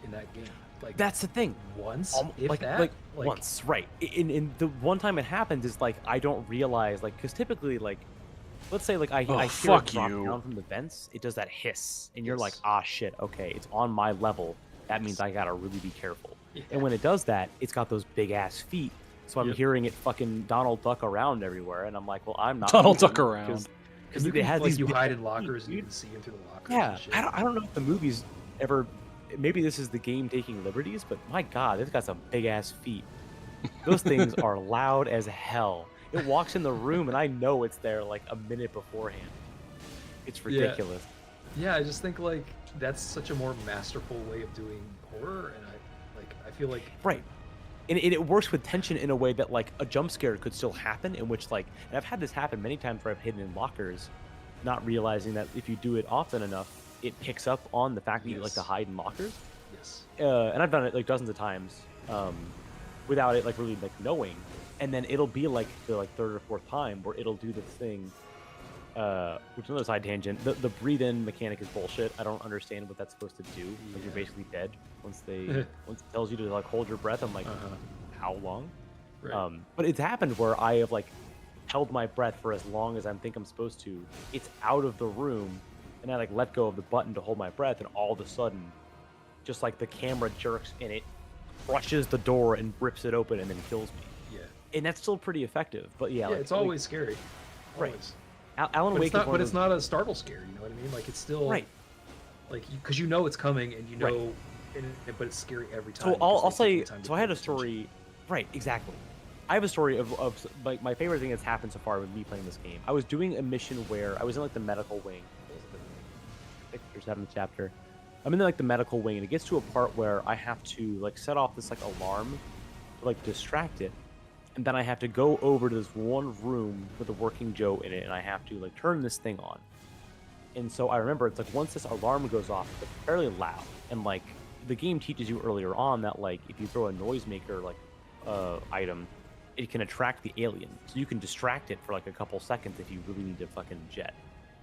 in that game? Like That's the thing. once, if like, that. like once, right? In the one time it happens is like I don't realize like because typically like let's say like I hear it fuck drop you. down from the vents, it does that hiss, and you're like, Yes. ah shit, okay, it's on my level. That means Yes. I gotta really be careful. Yeah. And when it does that, it's got those big ass feet, so I'm Yep. hearing it fucking Donald Duck around everywhere, and I'm like, well, I'm not Donald moving Duck around. because you it can, has like these you big hide in feet, lockers and you dude. can see them through the lockers. Yeah, and shit. I don't know if the movies ever. Maybe this is the game taking liberties, but my God, it's got some big ass feet. Those things are loud as hell. It walks in the room and I know it's there like a minute beforehand. It's Yeah. ridiculous. Yeah, I just think like that's such a more masterful way of doing horror, and I feel like Right. And it works with tension in a way that like a jump scare could still happen, in which like, and I've had this happen many times where I've hidden in lockers, not realizing that if you do it often enough, it picks up on the fact that you like to Yes. hide in lockers. yes, And I've done it like dozens of times, without it like really like knowing, and then it'll be like the like third or fourth time where it'll do this thing, which is another side tangent. The breathe in mechanic is bullshit. I don't understand what that's supposed to do. Like you're Yeah. basically dead once once it tells you to like hold your breath. I'm like, how long? right. But it's happened where I have like held my breath for as long as I think I'm supposed to. It's out of the room, and I like let go of the button to hold my breath, and all of a sudden, just like the camera jerks and it crushes the door and rips it open and then kills me. yeah, And that's still pretty effective. But yeah, yeah, like, it's always scary, Right. always. Alan But Wake it's not, is one but of it's those- not a startle scare. You know what I mean? Like it's still right. like because you know it's coming, and you Right. know, but it's scary every time. So I'll because they say take the time to so. I had pay a attention. story. Right, exactly. I have a story of like my favorite thing that's happened so far with me playing this game. I was doing a mission where I was in like the medical wing. What was it, the 6th or 7th chapter. I'm in like the medical wing, and it gets to a part where I have to like set off this like alarm to like distract it, and then I have to go over to this one room with a working Joe in it, and I have to like turn this thing on. And so I remember it's like once this alarm goes off, it's fairly loud, and like the game teaches you earlier on that like if you throw a noisemaker like item, it can attract the alien, so you can distract it for like a couple seconds if you really need to fucking jet.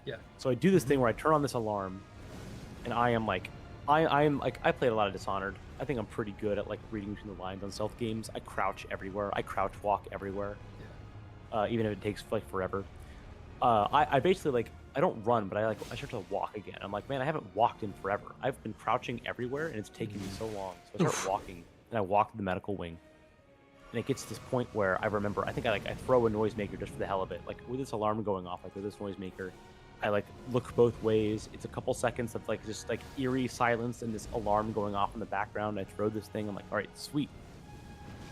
Yeah. So I do this thing where I turn on this alarm, and I am like, I'm like I played a lot of Dishonored. I think I'm pretty good at like reading between the lines on stealth games. I crouch everywhere. I crouch walk everywhere, even if it takes like forever. I basically like I don't run, but I start to walk again. I'm like, man, I haven't walked in forever. I've been crouching everywhere, and it's taken me so long. So I start walking, and I walk to the medical wing, and it gets to this point where I remember. I think I throw a noisemaker just for the hell of it. Like with this alarm going off, I throw this noisemaker. I like look both ways. It's a couple seconds of like just like eerie silence and this alarm going off in the background. I throw this thing. I'm like, all right, sweet.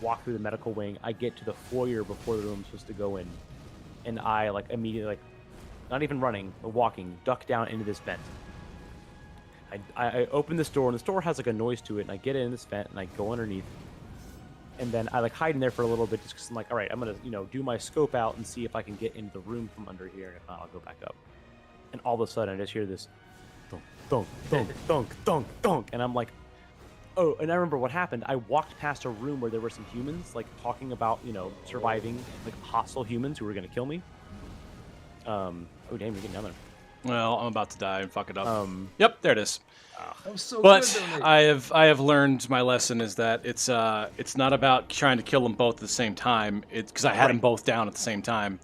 Walk through the medical wing. I get to the foyer before the room's supposed to go in, and I like immediately like, not even running or walking, duck down into this vent. I open this door, and this door has like a noise to it, and I get in this vent and I go underneath, and then I like hide in there for a little bit just because I'm like, all right, I'm gonna do my scope out and see if I can get into the room from under here, and if not, I'll go back up. And all of a sudden, I just hear this thunk, thunk, thunk, thunk, thunk, thunk, and I'm like, oh, and I remember what happened. I walked past a room where there were some humans, like, talking about, surviving, like, hostile humans who were going to kill me. Oh, damn, you're getting down there. Well, I'm about to die and fuck it up. Yep, there it is. That was so But good, though, I have learned my lesson is that it's not about trying to kill them both at the same time. It's because I had them both down at the same time.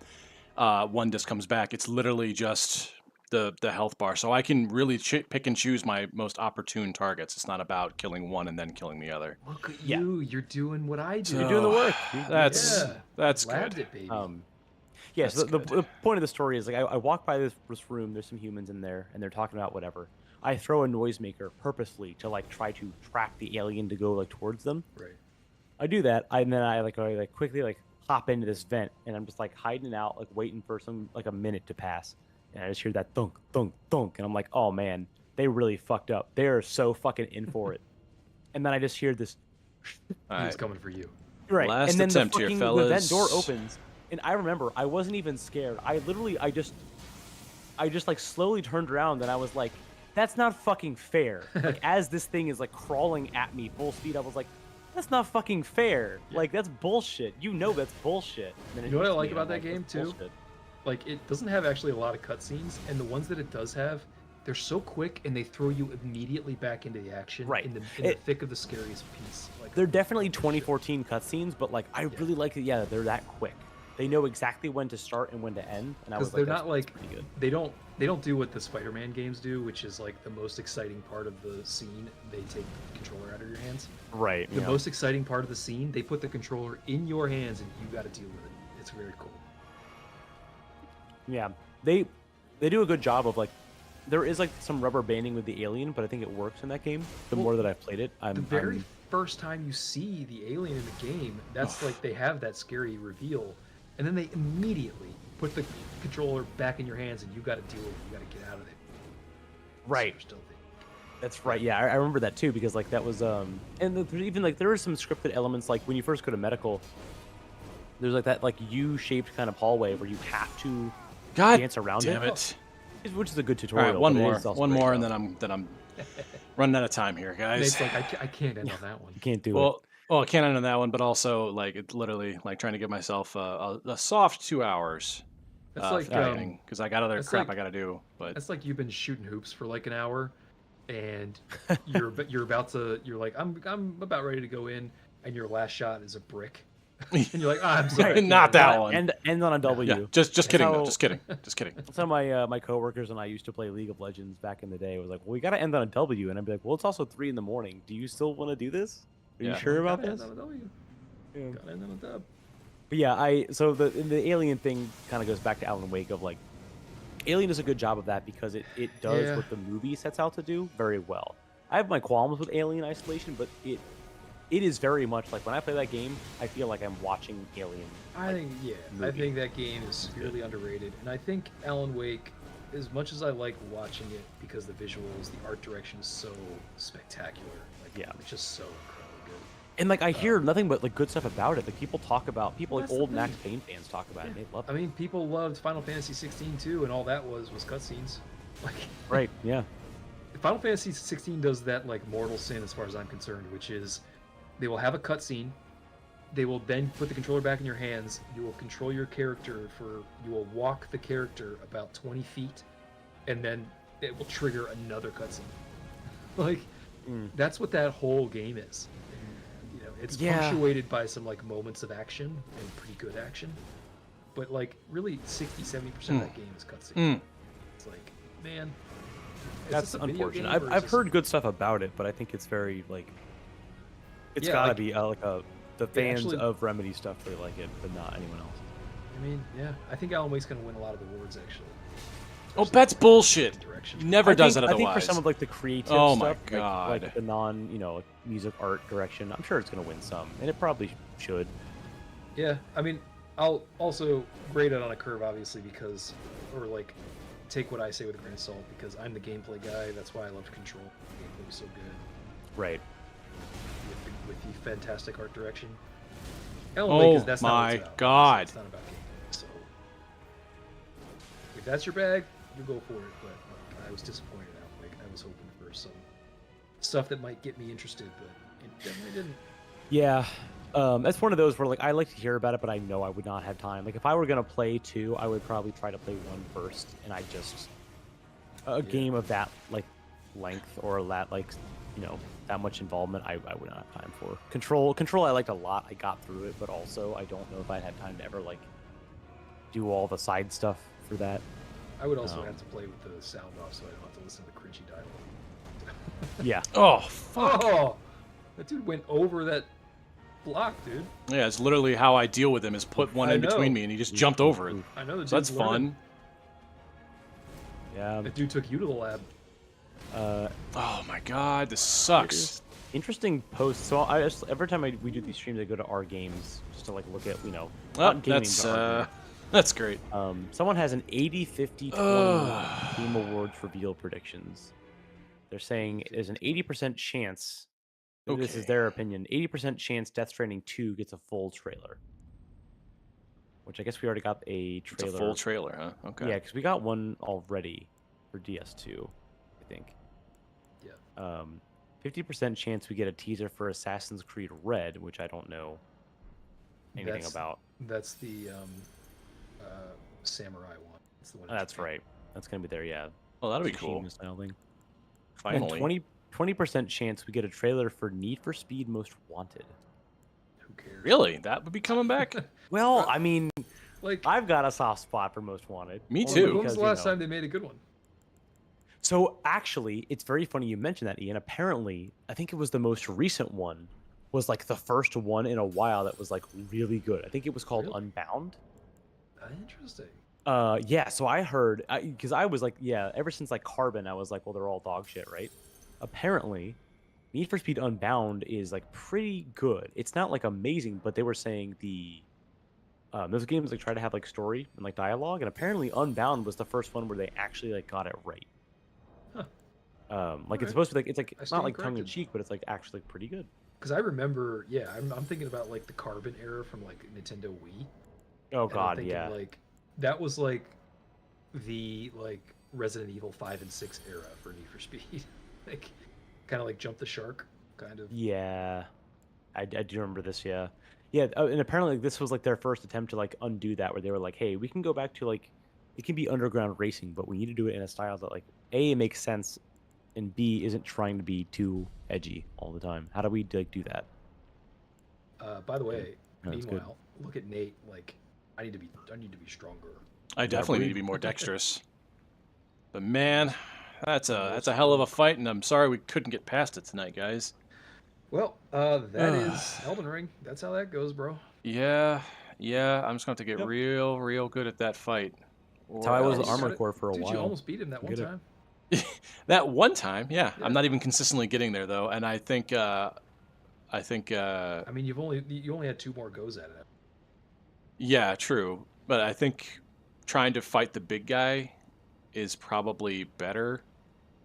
One just comes back. It's literally just the health bar, so I can really pick and choose my most opportune targets. It's not about killing one and then killing the other. Look at you, you're doing what I do. You're doing the work. That's Labbed good. it, baby. Yeah, so That's the point of the story is like I walk by this room. There's some humans in there, and they're talking about whatever. I throw a noisemaker purposefully to like try to track the alien to go like towards them. Right. I do that, and then I quickly like hop into this vent, and I'm just like hiding out, like waiting for a minute to pass, and I just hear that thunk, thunk, thunk, and I'm like, oh man, they really fucked up. They are so fucking in for it. And then I just hear this. He's coming for you. Right. Last and then attempt the here, fucking fellas. the vent door opens, and I remember I wasn't even scared. I just like slowly turned around, and I was like, that's not fucking fair. Like as this thing is like crawling at me full speed, I was like, that's not fucking fair. Yeah. Like that's bullshit. That's bullshit. And then You know what I hits like me, about and I'm that game, that's too? bullshit. Like, it doesn't have actually a lot of cutscenes, and the ones that it does have, they're so quick, and they throw you immediately back into the action Right. in the thick of the scariest piece. Like, They're definitely 2014 cutscenes, but like I really like it. Yeah, they're that quick. They know exactly when to start and when to end, and I was because like, they're not that's like pretty good. they don't do what the Spider-Man games do, which is like the most exciting part of the scene. They take the controller out of your hands. Right. The yeah. most exciting part of the scene, they put the controller in your hands, and you got to deal with it. It's very cool. Yeah, they do a good job of like, there is like some rubber banding with the alien, but I think it works in that game. The Well, more that I've played it, The very first time you see the alien in the game, that's like they have that scary reveal, and then they immediately put the controller back in your hands, and you got to deal with it. You got to get out of it. Right. Super stealthy. That's right. Yeah, I remember that too because like that was and there's even like there are some scripted elements like when you first go to medical. There's like that like U-shaped kind of hallway where you have to God dance around damn it, which is a good All tutorial. right, one but it more, is also one very more, and tough. then I'm running out of time here, guys. Nate's like, I can't end on that one. You can't do it. Well, I can't end on that one, but also like it's literally like trying to give myself a soft 2 hours. That's like because I got other that's crap like- I got to do. But that's like you've been shooting hoops for like an hour, and you're about to like I'm about ready to go in, and your last shot is a brick, and you're like, I'm sorry, I can't Not do that one. End on a W. yeah, just kidding, how- though, just kidding, just kidding. That's how my coworkers and I used to play League of Legends back in the day. It was like, well, we got to end on a W, and I'd be like, well, it's also 3 in the morning. Do you still want to do this? Are you Yeah. sure about Gotta this? end on a W. Yeah. Gotta end on a dub. But yeah, so the alien thing kind of goes back to Alan Wake of like, Alien does a good job of that because it does Yeah. what the movie sets out to do very well. I have my qualms with Alien Isolation, but it is very much like when I play that game, I feel like I'm watching Alien. I think I movie. think that game is severely underrated, and I think Alan Wake, as much as I like watching it because the visuals, the art direction is so spectacular. Like, Yeah. it's just so incredibly good. And like I hear nothing but like good stuff about it. Like people Well, like that's the old Max thing. Payne fans talk about it. And they love I it. mean, people loved Final Fantasy 16 too, and all that was cutscenes. Like, Right? Yeah. Final Fantasy 16 does that like mortal sin as far as I'm concerned, which is they will have a cutscene. They will then put the controller back in your hands. You will control your character you will walk the character about 20 feet, and then it will trigger another cutscene. Like, that's what that whole game is. And, it's Yeah. punctuated by some like moments of action and pretty good action, but like really 60-70% of that game is cutscene. It's like, man, is That's this a video unfortunate. game, or is I've this heard good stuff about it, but I think it's very like it's Yeah, gotta like, be the it fans actually- of Remedy stuff really like it, but not anyone else. I mean, yeah, I think Alan Wake's gonna win a lot of awards actually. Oh, that's bullshit. Direction. He never does it I otherwise. think for some of like the creative Oh my stuff, God. like the non, like, music art direction, I'm sure it's gonna win some, and it probably should. Yeah, I mean, I'll also grade it on a curve, obviously, because, or like, take what I say with a grain of salt, because I'm the gameplay guy. That's why I loved Control. The gameplay was so good Right. with the fantastic art direction. Alan Wake is that's not what my it's about. God. It's not about gameplay. So, if that's your bag, you go for it. But like, I was disappointed in Alan Wake. I was hoping for some stuff that might get me interested, but it definitely didn't. Yeah. That's one of those where like I like to hear about it, but I know I would not have time. Like if I were gonna play 2, I would probably try to play 1 first, and I just a game of that like length or that like that much involvement, I would not have time for. Control I liked a lot. I got through it, but also I don't know if I'd have time to ever like do all the side stuff for that. I would also have to play with the sound off, so I don't have to listen to the cringy dialogue. Yeah. Oh, fuck. Oh, that dude went over that block, dude. Yeah, it's literally how I deal with him is put one I in between know. me and he just jumped over it. I know. So that's fun. Yeah. That dude took you to the lab. Oh my God, this sucks. Interesting post. So I just every time we do these streams, I go to our games just to like look at Oh, not gaming, that's but our games. that's great. Someone has an 80-50-20 Game Awards reveal predictions. They're saying there's an 80% chance. This is Okay. their opinion. 80% chance Death Stranding 2 gets a full trailer. Which I guess we already got a It's trailer. a full trailer, huh? Okay. Yeah, because we got one already for DS2, I think. Yeah. 50% chance we get a teaser for Assassin's Creed Red, which I don't know anything That's- about. That's the samurai one. That's the one. in That's Japan. right. That's gonna be there, yeah. Oh, that'll be Tsushima cool. style thing. Finally. And 20% chance we get a trailer for Need for Speed Most Wanted. Who cares? Really? That would be coming back? Well, I mean, Like, I've got a soft spot for Most Wanted. Me when too. was because, the last time they made a good one? So actually, it's very funny you mentioned that, Ian. Apparently, I think it was the most recent one, was like the first one in a while that was like really good. I think it was called Really? Unbound. Interesting. Yeah, so I heard, because I was like, yeah, ever since like Carbon, I was like, well, they're all dog shit, right? Apparently, Need for Speed Unbound is like pretty good. It's not like amazing, but they were saying those games like try to have like story and like dialogue, and apparently Unbound was the first one where they actually like got it right. Huh. Like Alright. it's supposed to be like it's like I it's not stand like tongue in corrected. cheek, but it's like actually pretty good. Because I remember, yeah, I'm thinking about like the Carbon era from like Nintendo Wii. Oh and I'm god, thinking, yeah. Like that was like the like Resident Evil 5 and 6 era for Need for Speed. Like kind of like Jump the Shark, kind of. Yeah, I do remember this. Yeah, yeah, and apparently like, this was like their first attempt to like undo that, where they were like, "Hey, we can go back to like it can be underground racing, but we need to do it in a style that like A, makes sense, and B, isn't trying to be too edgy all the time. How do we like do that?" By the way, No, that's good. meanwhile, look at Nate. Like I need to be stronger. I definitely need to be more dexterous. But man, that's a hell of a fight, and I'm sorry we couldn't get past it tonight, guys. Well, that is Elden Ring. That's how that goes, bro. Yeah, I'm just going to have to get Yep. real good at that fight. That's how I was Else. Armor Got it. Core for a Dude, while. you almost beat him that one Get it. time. That one time, yeah. Yeah. I'm not even consistently getting there though, and I think I mean, you only had 2 more goes at it. yeah, true. But I think trying to fight the big guy is probably better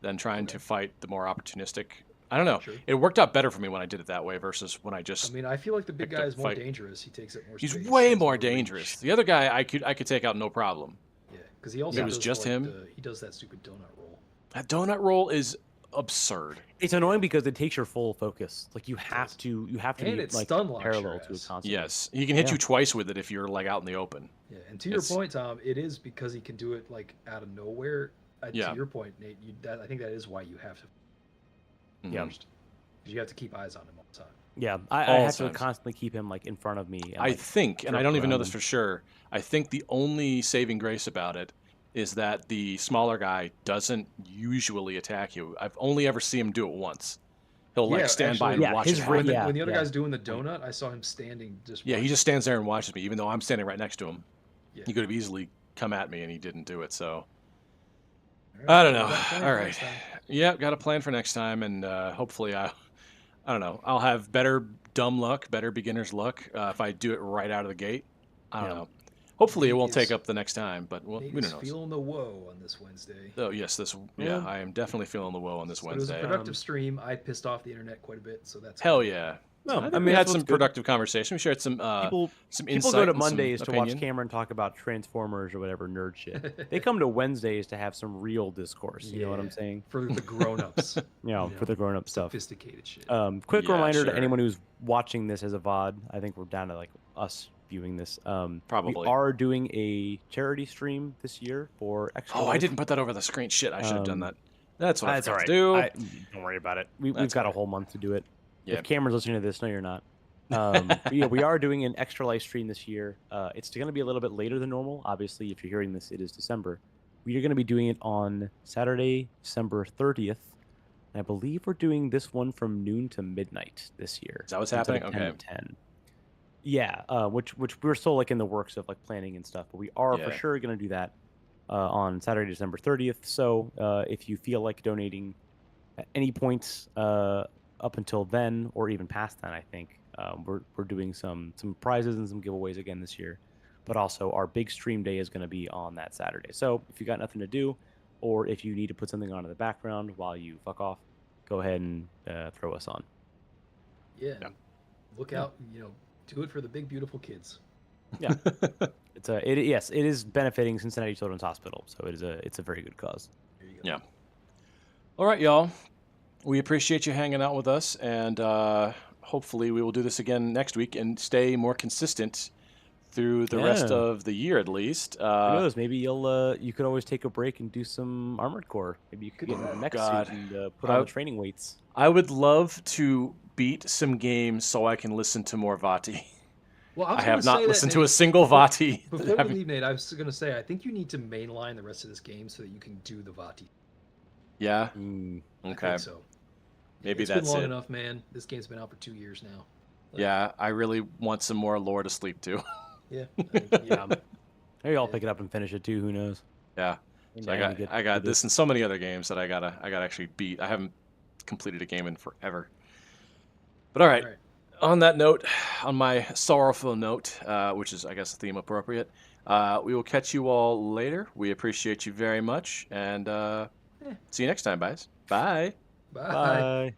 than trying to fight the more opportunistic. I don't know. Sure. It worked out better for me when I did it that way versus when I just I mean, I feel like the big picked guy up is more fight. dangerous. He takes up more He's space. way has more reach. dangerous. The other guy I could take out no problem. Yeah, because he also It was does, just like, him? he does that stupid donut roll. That donut roll is absurd. It's annoying because it takes your full focus. Like you have does. to And be it like stun locks your parallel to it ass. constantly. Yes, he can hit Yeah. you twice with it if you're like out in the open. Yeah, and to your It's- point, Tom, it is because he can do it like out of nowhere. Yeah. To your point, Nate, I think that is why you have to. Yeah. Mhm. First. 'Cause you have to keep eyes on him all the time. Yeah, I All have to times. constantly keep him like in front of me. And, I like, think, and I jerk don't even know around this him. for sure. I think the only saving grace about it is that the smaller guy doesn't usually attack you. I've only ever seen him do it once. He'll like Yeah, stand by and actually, Yeah, watch his it ra- happen. when the other yeah. guy's doing the donut, I saw him standing just. Yeah, he watching. just stands there and watches me, even though I'm standing right next to him. Yeah. He could have easily come at me, and he didn't do it. So All I right, don't well, know. we got a plan All for right. next time. Yeah, got a plan for next time, and hopefully I don't know. I'll have better dumb luck, better beginner's luck if I do it right out of the gate. I don't Yeah. know. Hopefully it Nate won't take is- up the next time, but Nate who is knows? feeling the woe on this Wednesday. Oh yes, Yeah. I am definitely feeling the woe on this But it was a Wednesday. productive stream. I pissed off the internet quite a bit, so that's Hell good. yeah. No, I think I mean, we had that's some what's good. productive conversation. We shared some People some people insight go to and some Mondays to watch opinion. Cameron talk about Transformers or whatever nerd shit. They come to Wednesdays to have some real discourse. You know what I'm Yeah. saying? For the grown-ups. You know, for the grown-up stuff. Sophisticated shit. Quick Yeah, reminder sure. to anyone who's watching this as a VOD. I think we're down to like us viewing this. Probably. We are doing a charity stream this year for Extra Oh, I Life. didn't put that over the screen. Shit, I should have done that. That's what I That's all forgot right. to do. Don't worry about it. We've That's got all a right. whole month to do it. Yeah. If Cameron's listening to this, no, you're not. But yeah, we are doing an Extra Life stream this year. It's going to be a little bit later than normal. Obviously, if you're hearing this, it is December. We are going to be doing it on Saturday, December 30th. And I believe we're doing this one from noon to midnight this year. Is that what's instead of happening? 10 Okay. to 10. Yeah, which we're still like in the works of like planning and stuff, but we are for Yeah. sure going to do that on Saturday, December 30th. So if you feel like donating at any point up until then, or even past then, I think we're doing some prizes and some giveaways again this year. But also our big stream day is going to be on that Saturday. So if you got nothing to do, or if you need to put something on in the background while you fuck off, go ahead and throw us on. Yeah. Yeah. Look out, do it for the big beautiful kids. Yeah, yes, it is benefiting Cincinnati Children's Hospital, so it's a very good cause. There you go. Yeah. All right, y'all. We appreciate you hanging out with us, and hopefully we will do this again next week and stay more consistent through the rest Yeah. of the year at least. Who knows? Maybe you could always take a break and do some Armored Core. Maybe you could get in the mech God. suit and put on the training weights. I would love to beat some games so I can listen to more Vati. Well, I was have gonna not say listened that, to a Nate, single Vati. Before we leave, Nate, I was going to say, I think you need to mainline the rest of this game so that you can do the Vati. Yeah. Mm. I Okay. think so. Maybe It's that's been long it. enough, man. This game's been out for 2 years now. Yeah, I really want some more lore to sleep to. Yeah. Yeah. Maybe I'll pick it up and finish it too. Who knows? Yeah. So I got this and so many other games that I gotta actually beat. I haven't completed a game in forever. But all right. All right. On that note, on my sorrowful note, which is I guess theme appropriate, we will catch you all later. We appreciate you very much, and see you next time, guys. Bye. Bye. Bye.